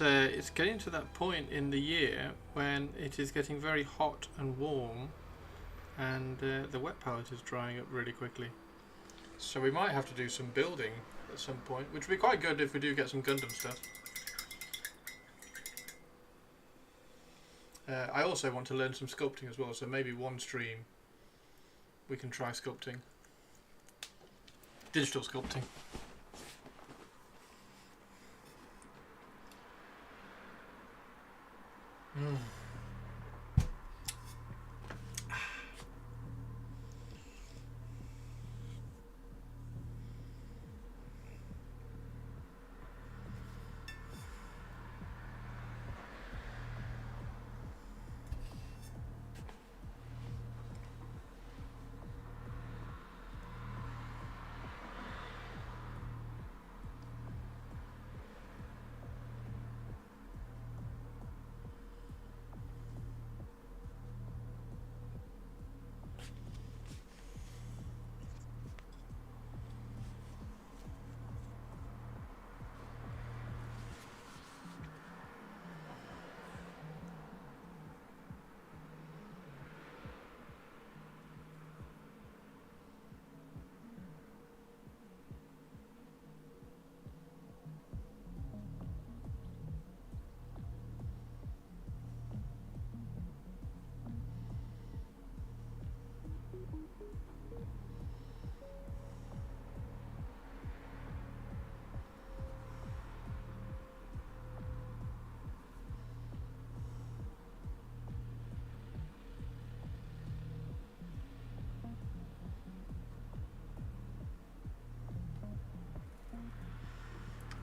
It's getting to that point in the year when it is getting very hot and warm, and the wet palette is drying up really quickly. So we might have to do some building at some point, which would be quite good if we do get some Gundam stuff. I also want to learn some sculpting as well, so maybe one stream we can try sculpting. Digital sculpting.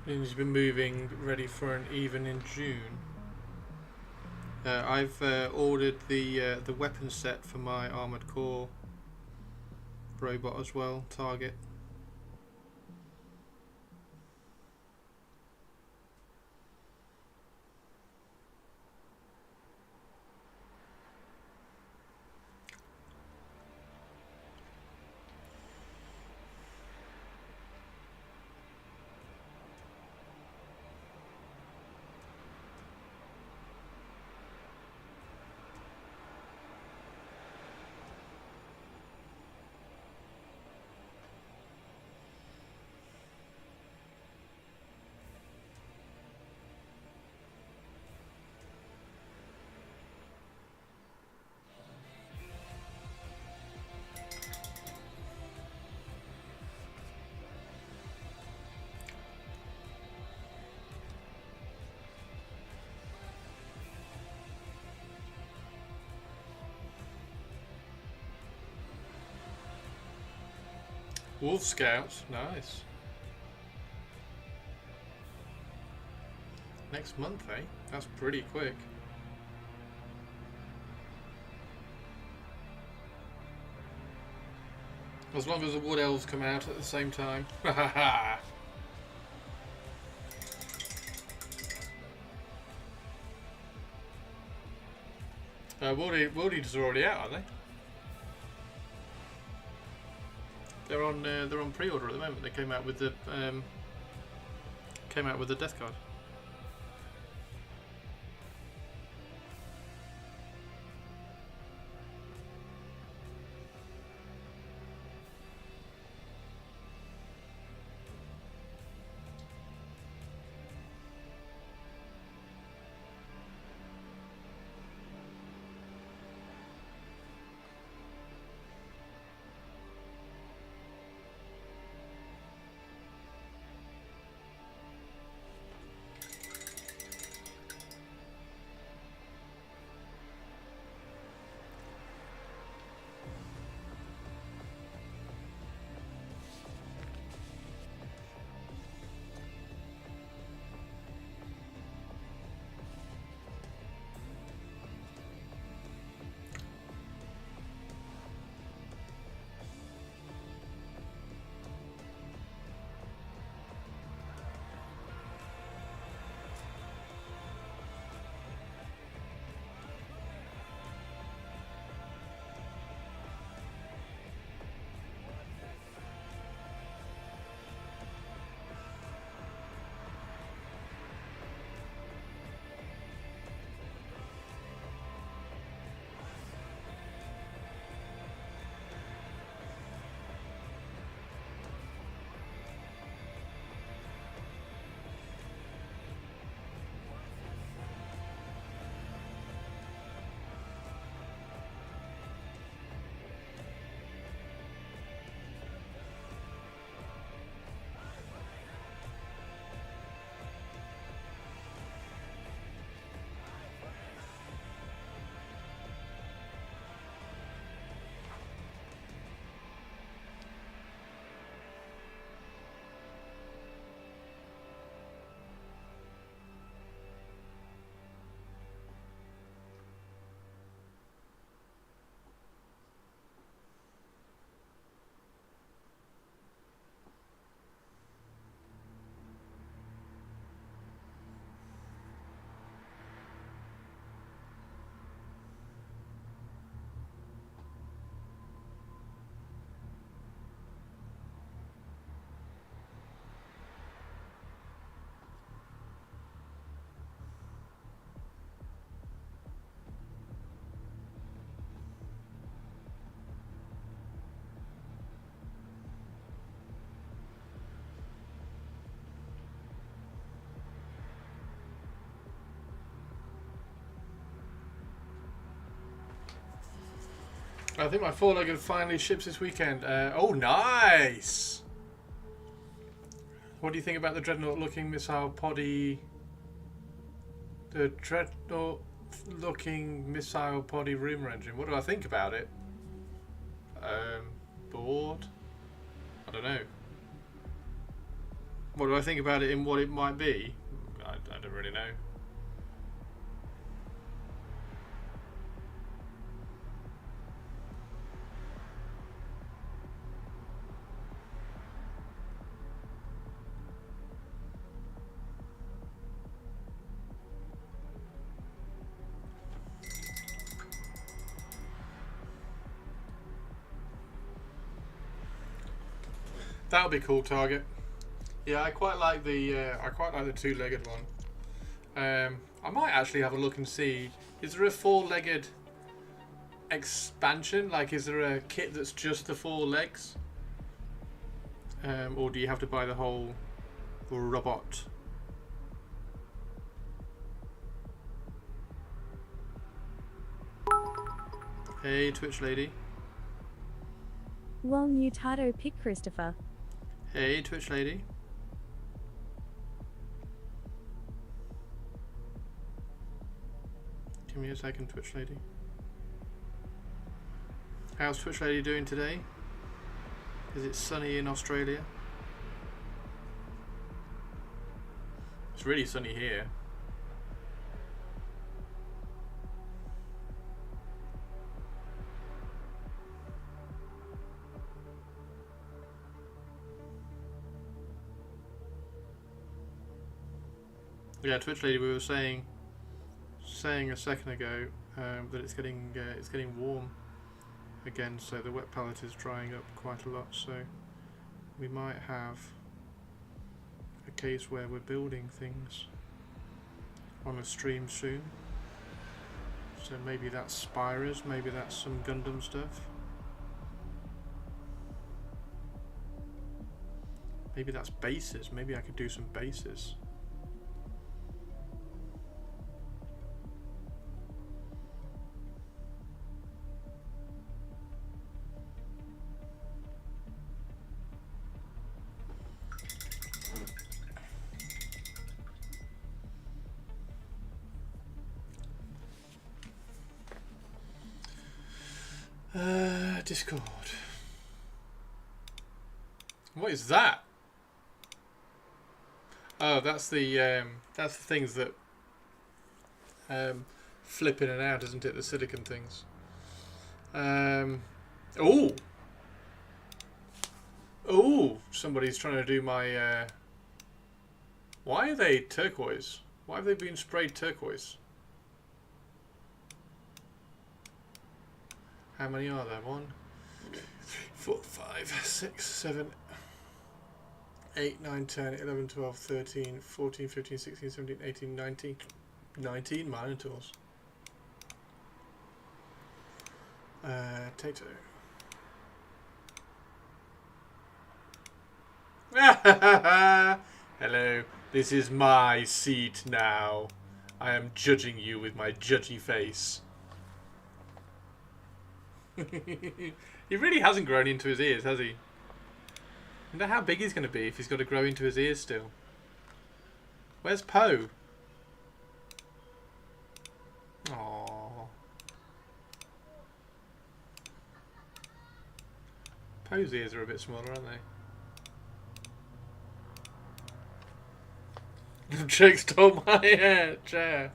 Means you've been moving ready for an even in June. I've ordered the weapon set for my Armored Core robot as well, target. Wolf Scouts, nice. Next month, eh? That's pretty quick. As long as the Wood Elves come out at the same time. World Eaters are already out, aren't they? They're on pre-order at the moment. They came out with the Death Guard. I think my four-legged finally ships this weekend. Oh, nice! What do you think about the Dreadnought-looking missile poddy? The Dreadnought-looking missile poddy rumor engine. What do I think about it? Bored? I don't know. What do I think about it in what it might be? I don't really know. That would be cool, Target. Yeah, I quite like the two-legged one. I might actually have a look and see. Is there a four-legged expansion? Like, is there a kit that's just the 4 legs? Or do you have to buy the whole robot? Hey, Twitch lady. Well, Mutado pick Christopher. Hey, Twitch lady. Give me a second, Twitch lady. How's Twitch lady doing today? Is it sunny in Australia? It's really sunny here. Yeah, Twitch lady, we were saying a second ago that it's getting warm again, so the wet palette is drying up quite a lot. So we might have a case where we're building things on a stream soon. So maybe that's Spyros, maybe that's some Gundam stuff. Maybe that's bases. Maybe I could do some bases. Discord. What is that? Oh, that's the things that flip in and out, isn't it? The silicon things. Oh, somebody's trying to do my. Why are they turquoise? Why have they been sprayed turquoise? How many are there? 1, 2, 3, 4, 5, 6, 7, 8, 9, 10, 11, 12, 13, 14, 15, 16, 17, 18, 19. 19 Minotaurs. Tato. Hello, this is my seat now. I am judging you with my judgy face. He really hasn't grown into his ears, has he? I wonder how big he's going to be if he's got to grow into his ears still. Where's Poe? Aww. Poe's ears are a bit smaller, aren't they? Jake stole my chair.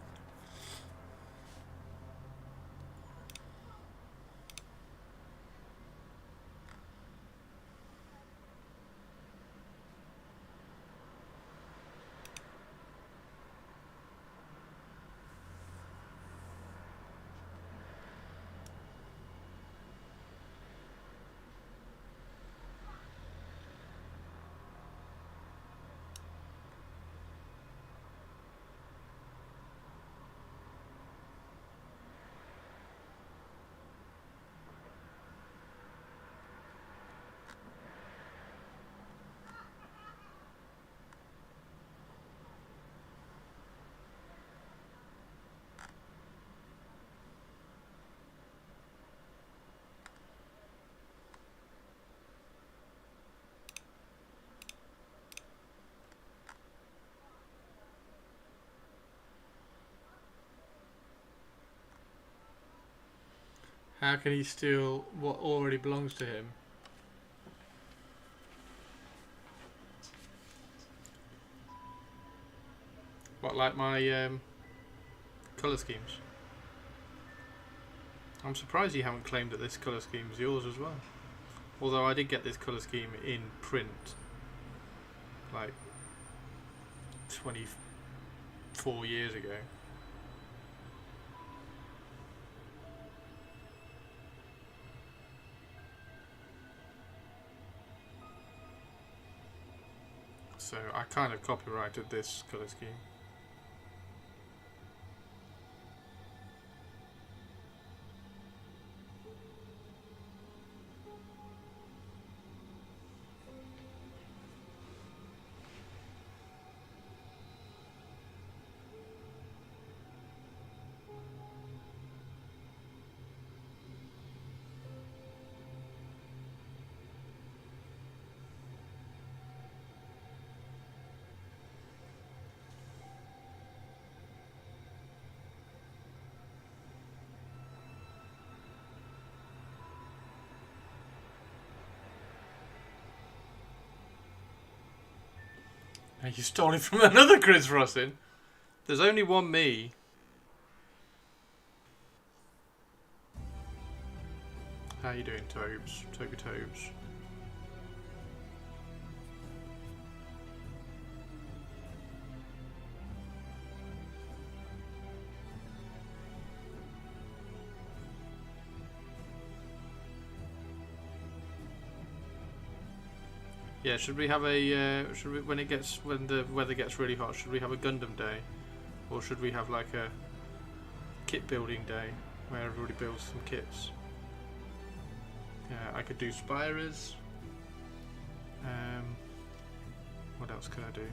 How can he steal what already belongs to him? What, like my colour schemes? I'm surprised you haven't claimed that this colour scheme is yours as well. Although I did get this colour scheme in print like 24 years ago. So I kind of copyrighted this colour scheme. And you stole it from another Chris Rossin. There's only one me. How you doing, Tobes? Toby Tobes. Yeah, should we have a should we, when the weather gets really hot, should we have a Gundam day, or should we have like a kit building day where everybody builds some kits? I could do Spires. What else could I do?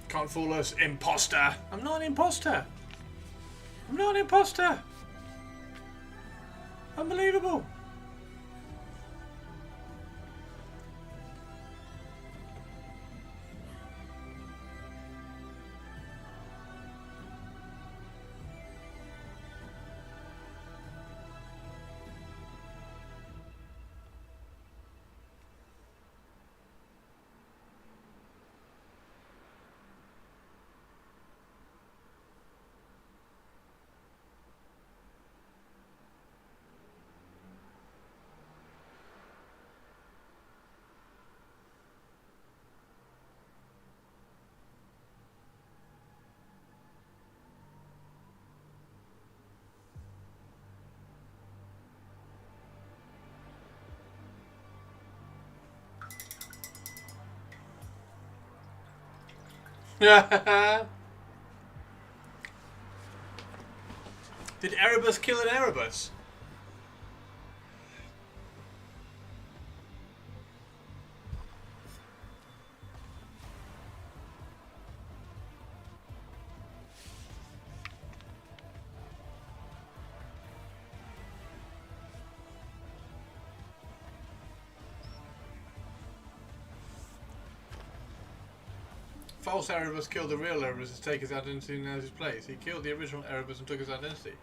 Can't fool us, imposter! I'm not an imposter! I'm not an imposter! Unbelievable! Did Erebus kill an Erebus? False Erebus killed the real Erebus to take his identity in his place. He killed the original Erebus and took his identity.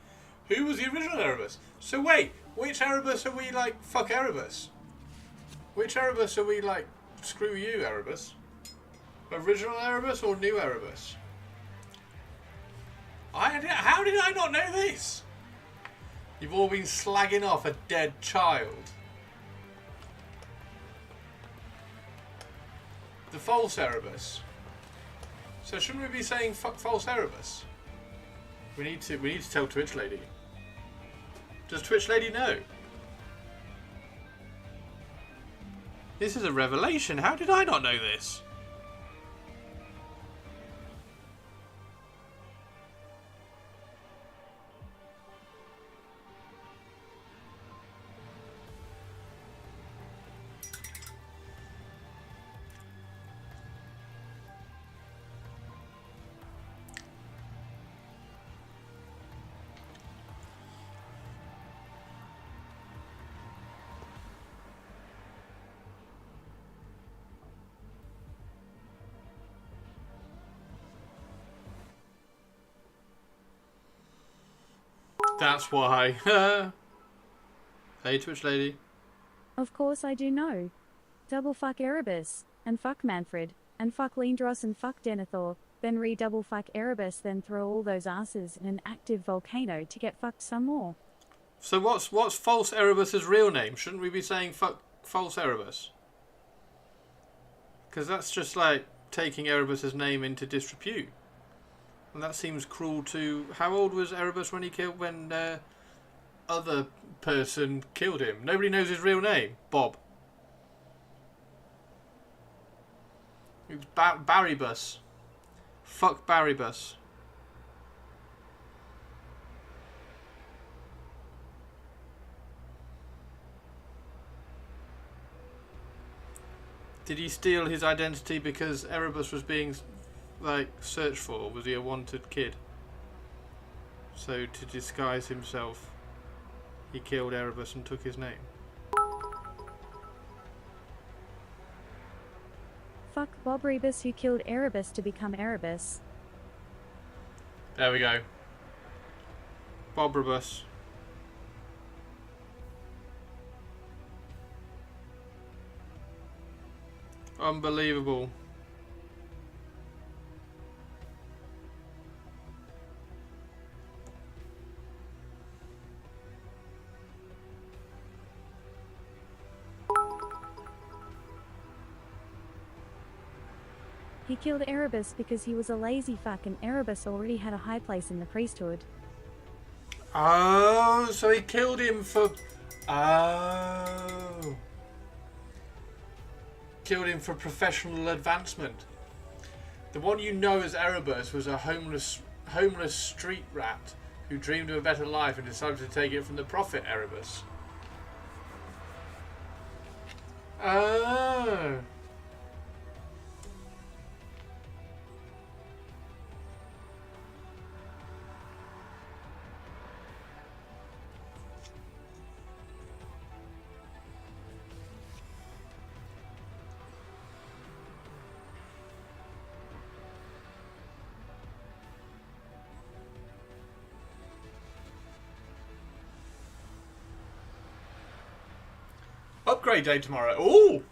Who was the original Erebus? So wait, which Erebus are we like, fuck Erebus? Which Erebus are we like, screw you Erebus? Original Erebus or new Erebus? How did I not know this? You've all been slagging off a dead child. The false Erebus. So shouldn't we be saying fuck false Erebus? We need to tell Twitch Lady. Does Twitch Lady know? This is a revelation. How did I not know this? That's why. Hey, Twitch lady. Of course I do know. Double fuck Erebus, and fuck Manfred, and fuck Lindros and fuck Denethor, then re-double fuck Erebus, then throw all those asses in an active volcano to get fucked some more. So what's false Erebus's real name? Shouldn't we be saying fuck false Erebus? Because that's just like taking Erebus's name into disrepute. And that seems cruel to... How old was Erebus when he killed... when other person killed him? Nobody knows his real name. Bob. It was Barrybus. Fuck Barrybus. Did he steal his identity because Erebus was being, like, searched for? Was he a wanted kid? So, to disguise himself, he killed Erebus and took his name. Fuck Bob Rebus who killed Erebus to become Erebus. There we go. Bob Rebus. Unbelievable. He killed Erebus because he was a lazy fuck and Erebus already had a high place in the priesthood. Oh, so he killed him for... Oh. Killed him for professional advancement. The one you know as Erebus was a homeless street rat who dreamed of a better life and decided to take it from the prophet Erebus. Oh. Upgrade day tomorrow. Ooh!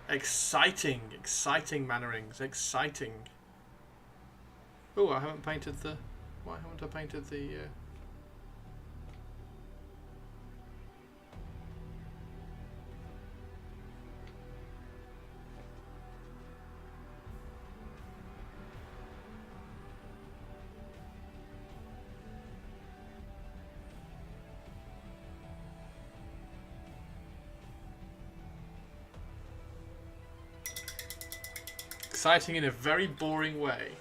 Exciting. Exciting, Mannerings. Exciting. Oh, I haven't painted the... Why haven't I painted the... Exciting in a very boring way.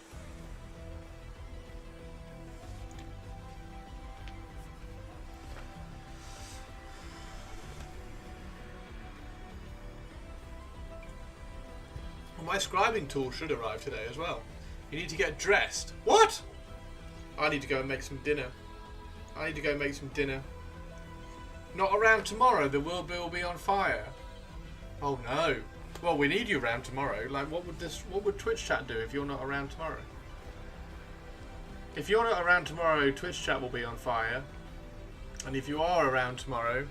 Well, my scribing tool should arrive today as well. You need to get dressed. What? I need to go and make some dinner. Not around tomorrow. The world will be on fire. Oh no. Well, we need you around tomorrow. Like, what would Twitch chat do if you're not around tomorrow? If you're not around tomorrow, Twitch chat will be on fire. And if you are around tomorrow,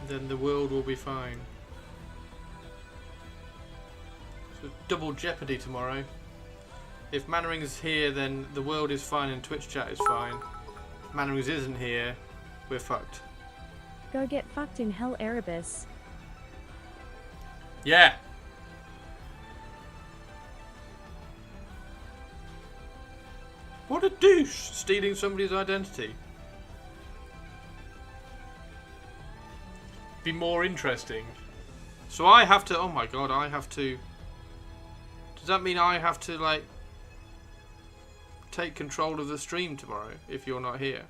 then the world will be fine. So double jeopardy tomorrow. If Mannerings is here, then the world is fine and Twitch chat is fine. If Mannerings isn't here, we're fucked. Go get fucked in hell, Erebus. Yeah! What a douche! Stealing somebody's identity. Be more interesting. So I have to... Oh my god, I have to... Does that mean I have to, like... take control of the stream tomorrow if you're not here?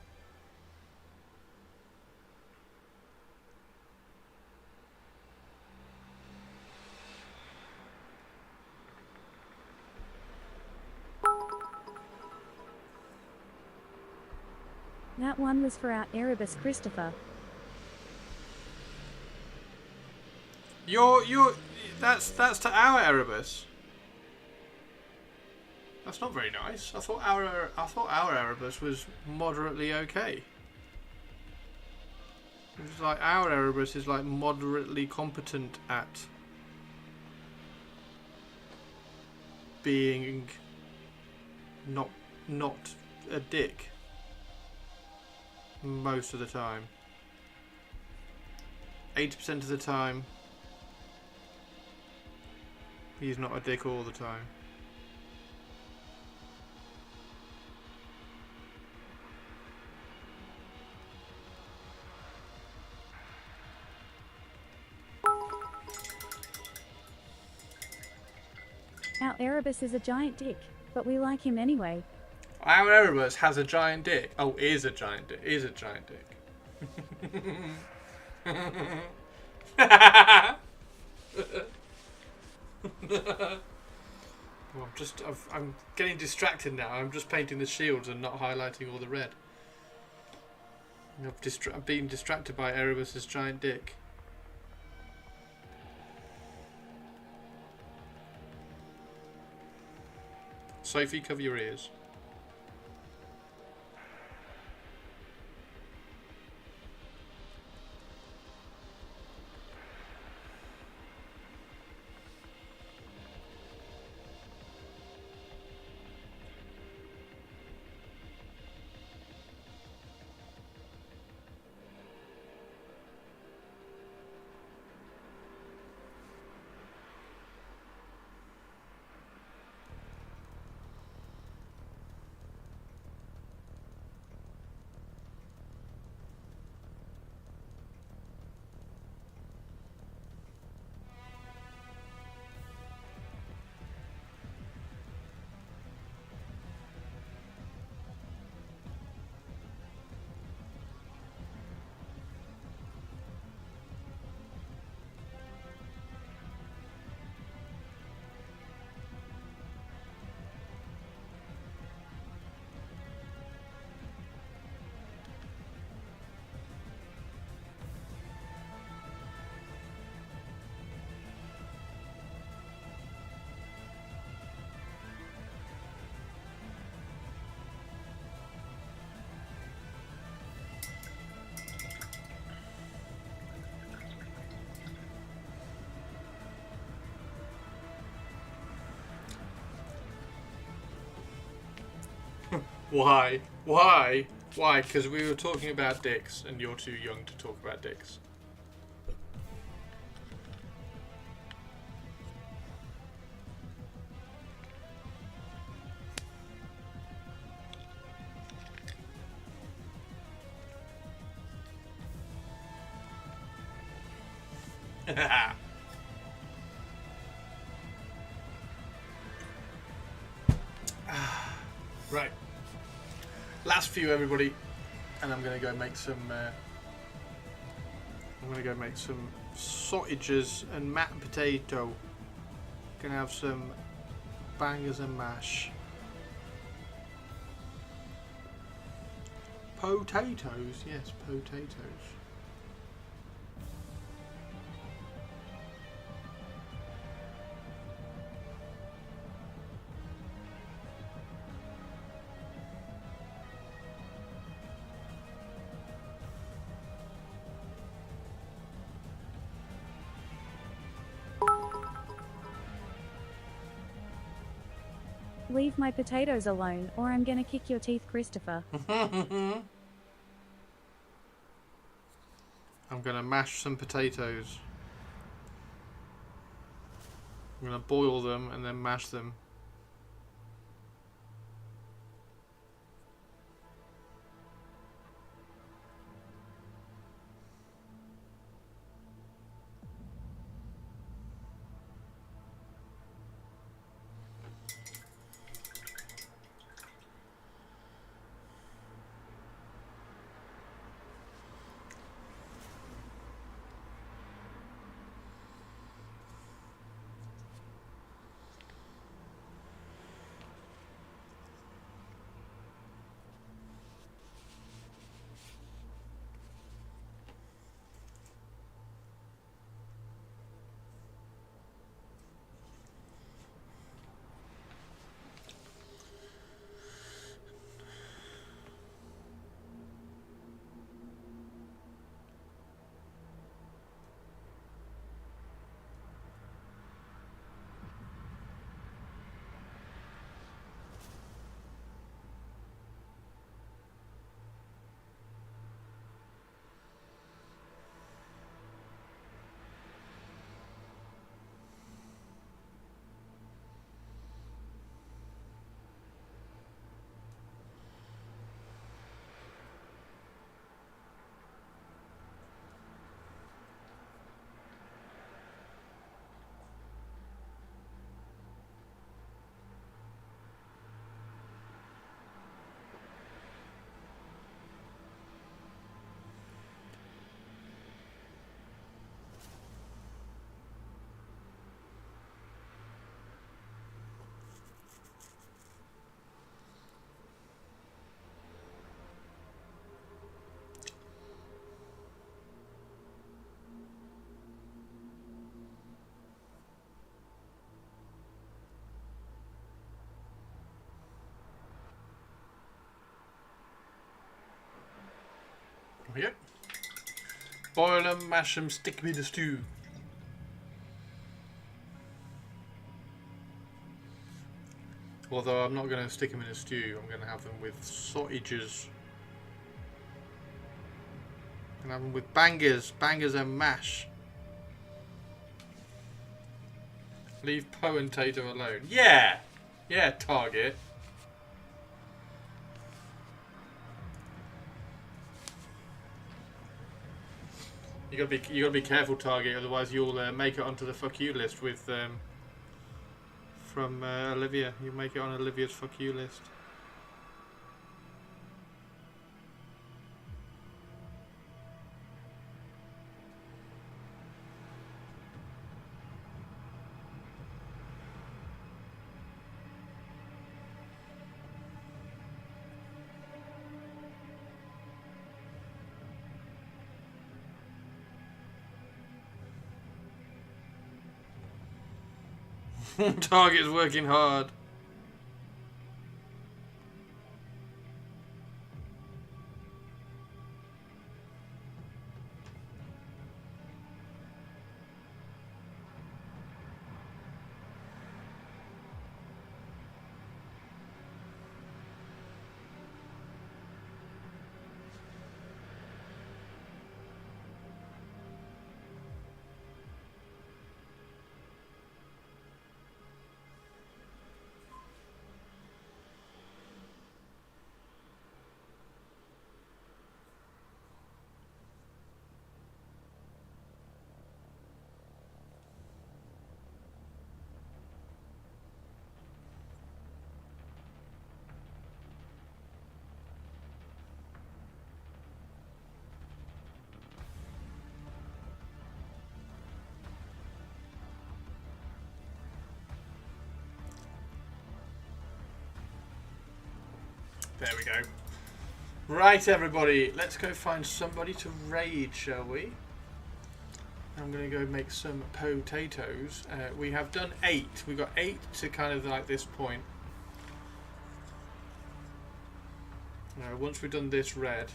That one was for our Erebus Christopher. That's to our Erebus. That's not very nice. I thought our Erebus was moderately okay. It's like our Erebus is like moderately competent at being not a dick most of the time. 80% of the time, he's not a dick all the time. Our Erebus is a giant dick, but we like him anyway. Our Erebus has a giant dick. Oh, is a giant dick. Is a giant dick. I'm getting distracted now. I'm just painting the shields and not highlighting all the red. I'm being distracted by Erebus's giant dick. Sophie, cover your ears. Why? Why? Why? Because we were talking about dicks and you're too young to talk about dicks. Right. Last few, everybody, and I'm gonna go make some. I'm gonna go make some sausages and mashed potato. Gonna have some bangers and mash. Potatoes, yes, potatoes. Leave my potatoes alone, or I'm gonna kick your teeth, Christopher. I'm gonna mash some potatoes. I'm gonna boil them and then mash them. we go. Boil them, mash them, stick them in the stew. Although I'm not going to stick them in a stew, I'm going to have them with sausages. I'm going to have them with bangers and mash. Leave Poe and Tato alone. Yeah! Yeah, Target. You gotta be careful, Target. Otherwise, you'll make it onto the fuck you list with from Olivia. You make it on Olivia's fuck you list. Target's working hard. There we go. Right, everybody, let's go find somebody to raid, shall we? I'm going to go make some potatoes. We have done 8. We've got 8 to kind of like this point. Once we've done this red,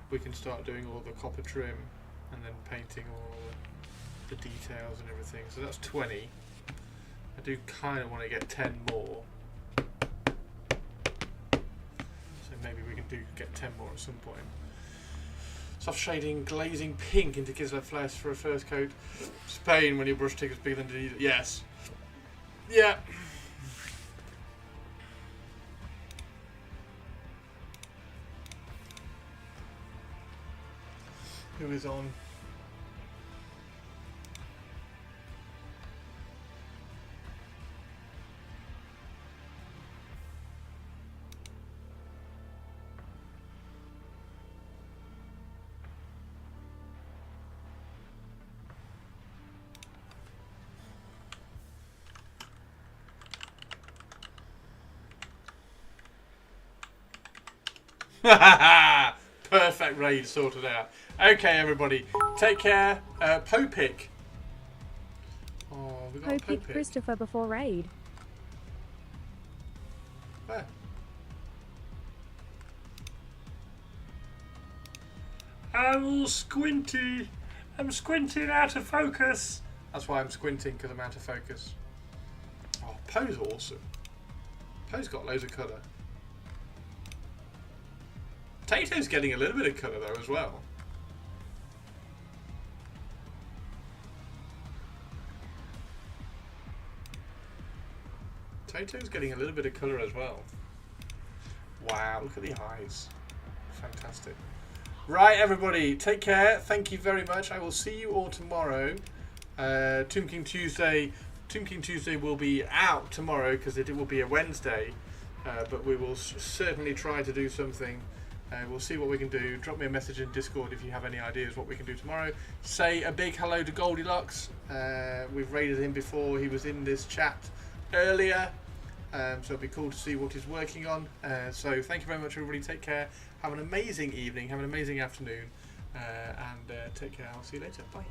we can start doing all the copper trim and then painting all the details and everything. So that's 20. I do kind of want to get 10 more. Maybe we can get 10 more at some point. Soft shading, glazing pink into Kislev flesh for a first coat. Spain when your brush tick is bigger than yes. Yeah. Who is on? Perfect raid sorted out. Okay, everybody, take care. Popic. Oh, we got Popic Popic. Christopher before raid. Where? Oh, squinty. I'm squinting out of focus. That's why I'm squinting, because I'm out of focus. Oh, Poe's awesome. Poe's got loads of colour. Tato's getting a little bit of colour though as well. Tato's getting a little bit of colour as well. Wow, look at the eyes. Fantastic. Right, everybody, take care. Thank you very much. I will see you all tomorrow. Tomb King Tuesday will be out tomorrow because it will be a Wednesday. But we will certainly try to do something. We'll see what we can do. Drop me a message in Discord if you have any ideas what we can do tomorrow. Say a big hello to Goldilocks. We've raided him before. He was in this chat earlier. So it'd be cool to see what he's working on. So thank you very much, everybody. Take care. Have an amazing evening. Have an amazing afternoon. And take care. I'll see you later. Bye.